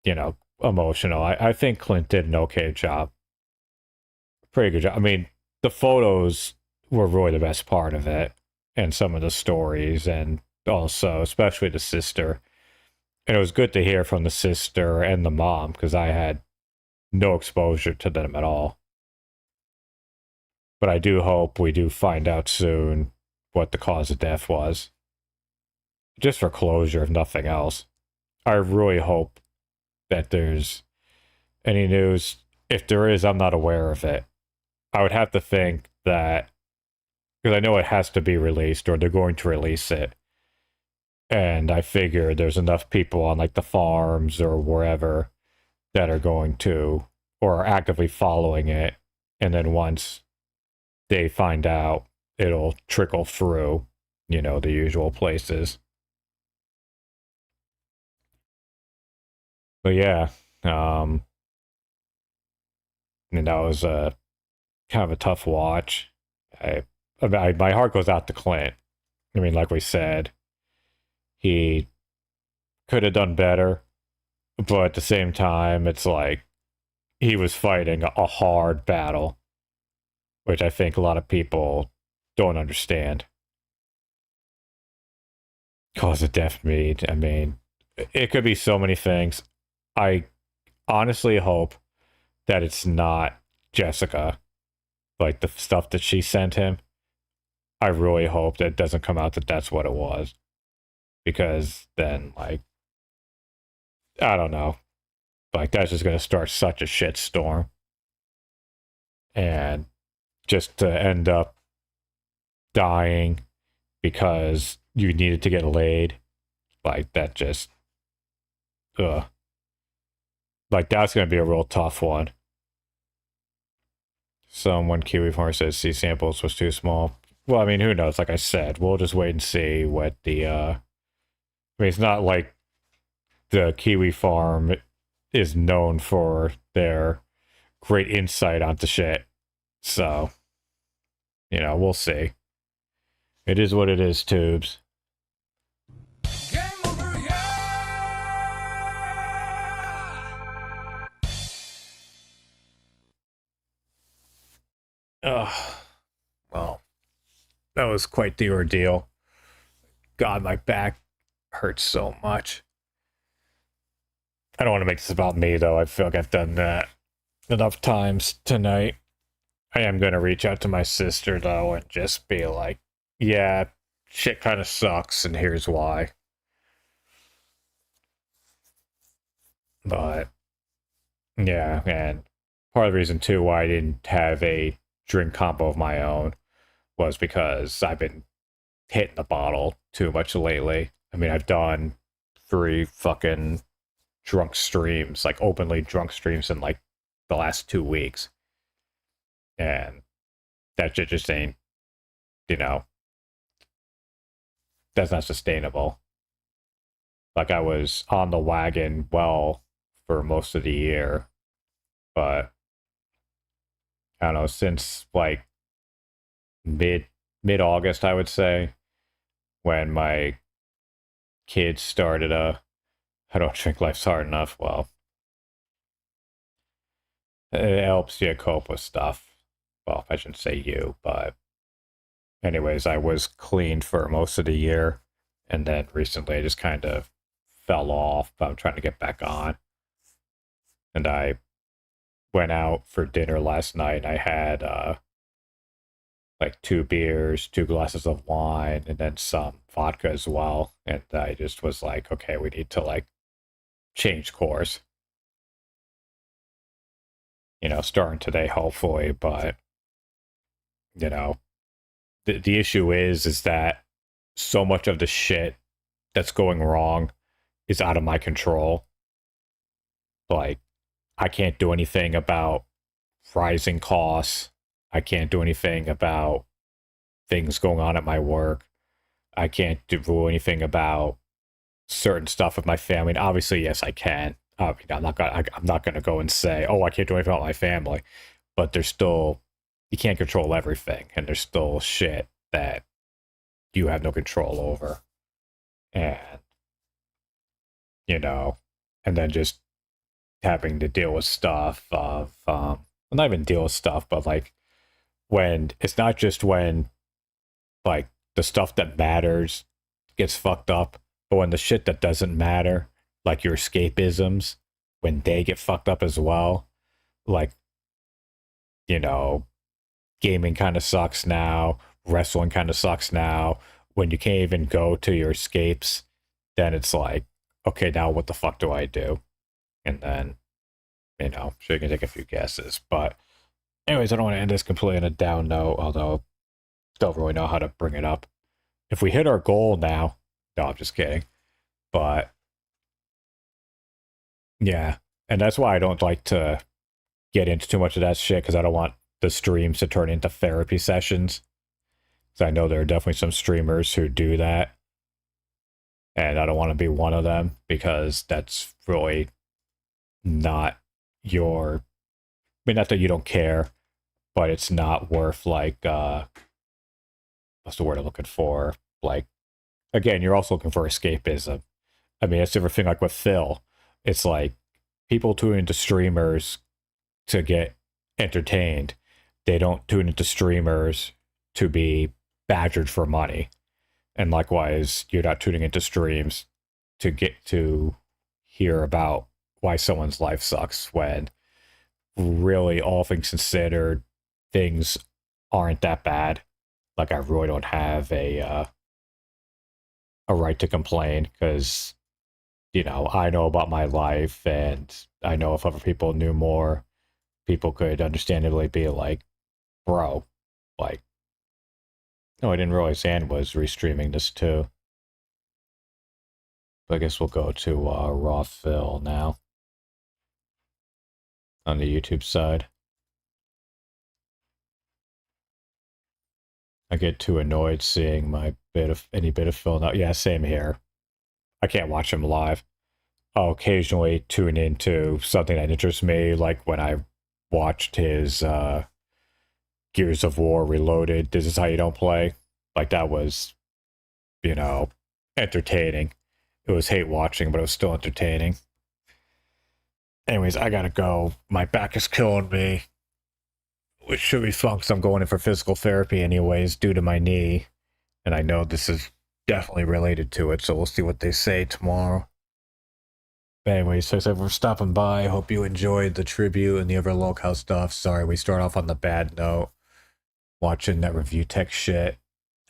S3: you know, emotional. I think Clint did an okay job. Pretty good job. I mean, the photos were really the best part of it, and some of the stories, and also, especially the sister. And it was good to hear from the sister and the mom, because I had no exposure to them at all. But I do hope we do find out soon what the cause of death was. Just for closure, if nothing else. I really hope that there's any news. If there is, I'm not aware of it. I would have to think that, because I know it has to be released, or they're going to release it. And I figure there's enough people on like the farms or wherever that are going to, or are actively following it. And then once they find out, it'll trickle through, you know, the usual places. But yeah, and that was a kind of a tough watch. My heart goes out to Clint. I mean, like we said, he could have done better, but at the same time, it's like he was fighting a hard battle, which I think a lot of people don't understand. Cause of death meat. I mean, it could be so many things. I honestly hope that it's not Jessica, like the stuff that she sent him. I really hope that it doesn't come out that that's what it was. Because then, like, I don't know. Like, that's just going to start such a shitstorm. And just to end up dying because you needed to get laid, like, that just, ugh. Like, that's going to be a real tough one. Someone Kiwi Farmer says C samples was too small. Well, I mean, who knows? Like I said, we'll just wait and see what the, I mean, it's not like the Kiwi Farm is known for their great insight onto shit. So, you know, we'll see. It is what it is, Tubes. Ugh. Well, that was quite the ordeal. God, my back hurts so much. I don't want to make this about me, though. I feel like I've done that enough times tonight. I am going to reach out to my sister, though, and just be like, yeah, shit kind of sucks, and here's why. But, yeah, and part of the reason, too, why I didn't have a drink combo of my own was because I've been hitting the bottle too much lately. I mean, I've done 3 fucking drunk streams, like openly drunk streams in like the last 2 weeks. And that shit just ain't, you know, that's not sustainable. Like, I was on the wagon well for most of the year, but I don't know, since like mid August, I would say, when my kids started I don't drink life's hard enough. Well, it helps you cope with stuff. Well, I shouldn't say you, but anyways, I was clean for most of the year, and then recently I just kind of fell off, but I'm trying to get back on. And I went out for dinner last night. I had like 2 beers, 2 glasses of wine, and then some vodka as well. And I just was like, okay, we need to like change course. You know, starting today, hopefully, but you know, the issue is that so much of the shit that's going wrong is out of my control. Like, I can't do anything about rising costs. I can't do anything about things going on at my work. I can't do anything about certain stuff with my family. And obviously, yes, I can. I'm not gonna go and say, oh, I can't do anything about my family. But there's still, you can't control everything, and there's still shit that you have no control over. And you know, and then just having to deal with stuff of well, not even deal with stuff, but like when it's not just when like the stuff that matters gets fucked up, but when the shit that doesn't matter, like your escapisms, when they get fucked up as well. Like, you know, gaming kind of sucks now, wrestling kind of sucks now. When you can't even go to your escapes, then it's like, okay, now what the fuck do I do? And then, you know, sure, you can take a few guesses. But anyways, I don't want to end this completely on a down note, although don't really know how to bring it up. If we hit our goal now, no, I'm just kidding. But yeah, and that's why I don't like to get into too much of that shit, because I don't want the streams to turn into therapy sessions. Because I know there are definitely some streamers who do that. And I don't want to be one of them, because that's really not your, I mean, not that you don't care, but it's not worth like, what's the word I'm looking for? Like, again, you're also looking for escapism. I mean, it's the thing like with Phil. It's like people tune into streamers to get entertained. They don't tune into streamers to be badgered for money. And likewise, you're not tuning into streams to get to hear about why someone's life sucks, when really, all things considered, things aren't that bad. Like, I really don't have a right to complain, because, you know, I know about my life, and I know if other people knew more, people could understandably be like, bro, like, no, I didn't realize Ann was restreaming this too. But I guess we'll go to Raw Phil now on the YouTube side. I get too annoyed seeing any bit of Phil now. Yeah, same here. I can't watch him live. I'll occasionally tune into something that interests me, like when I watched his Gears of War Reloaded, This Is How You Don't Play. Like, that was, you know, entertaining. It was hate watching, but it was still entertaining. Anyways, I gotta go. My back is killing me, which should be fun, because I'm going in for physical therapy anyways, due to my knee. And I know this is definitely related to it, so we'll see what they say tomorrow. Anyways, thanks everyone for stopping by. Hope you enjoyed the tribute and the other Lolcow stuff. Sorry, we start off on the bad note, watching that review tech shit.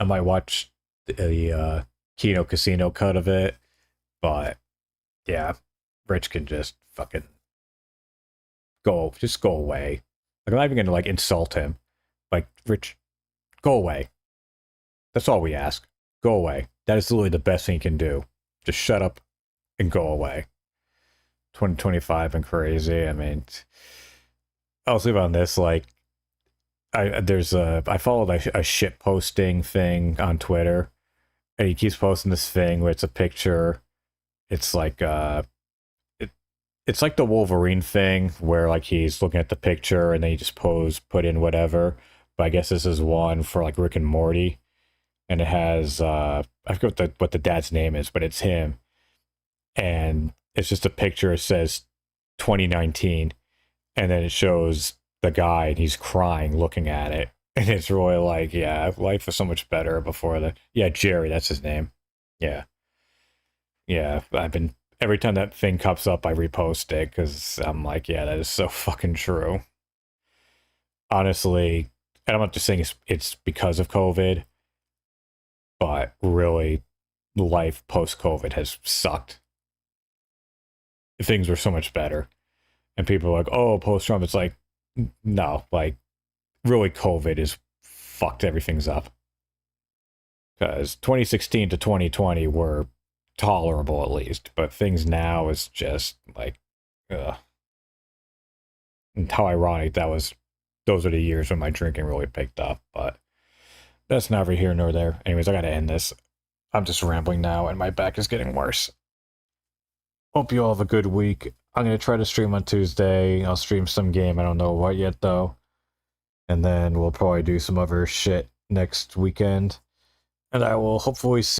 S3: I might watch the Kino Casino cut of it, but yeah, Rich can just fucking go away. Like, I'm not even gonna like insult him. Like, Rich, go away. That's all we ask. Go away. That is literally the best thing you can do. Just shut up and go away. 2025 and crazy. I mean, I'll leave on this. Like, I followed a shit posting thing on Twitter, and he keeps posting this thing where it's a picture. It's like it's like the Wolverine thing where like he's looking at the picture and then he just put in whatever. But I guess this is one for like Rick and Morty, and it has I forget what the dad's name is, but it's him, and it's just a picture. It says 2019, and then it shows the guy and he's crying looking at it, and it's really like, yeah, life was so much better before the Jerry, that's his name. Yeah, I've been every time that thing comes up, I repost it because I'm like, yeah, that is so fucking true. Honestly, and I'm not just saying it's because of COVID, but really, life post-COVID has sucked. Things were so much better. And people are like, oh, post-Trump, it's like, no, like, really COVID has fucked everything's up. Because 2016 to 2020 were tolerable at least, but things now is just like, ugh. And how ironic those are the years when my drinking really picked up, but that's neither here nor there. Anyways, I gotta end this. I'm just rambling now and my back is getting worse. Hope you all have a good week. I'm gonna try to stream on Tuesday. I'll stream some game, I don't know what yet though. And then we'll probably do some other shit next weekend. And I will hopefully see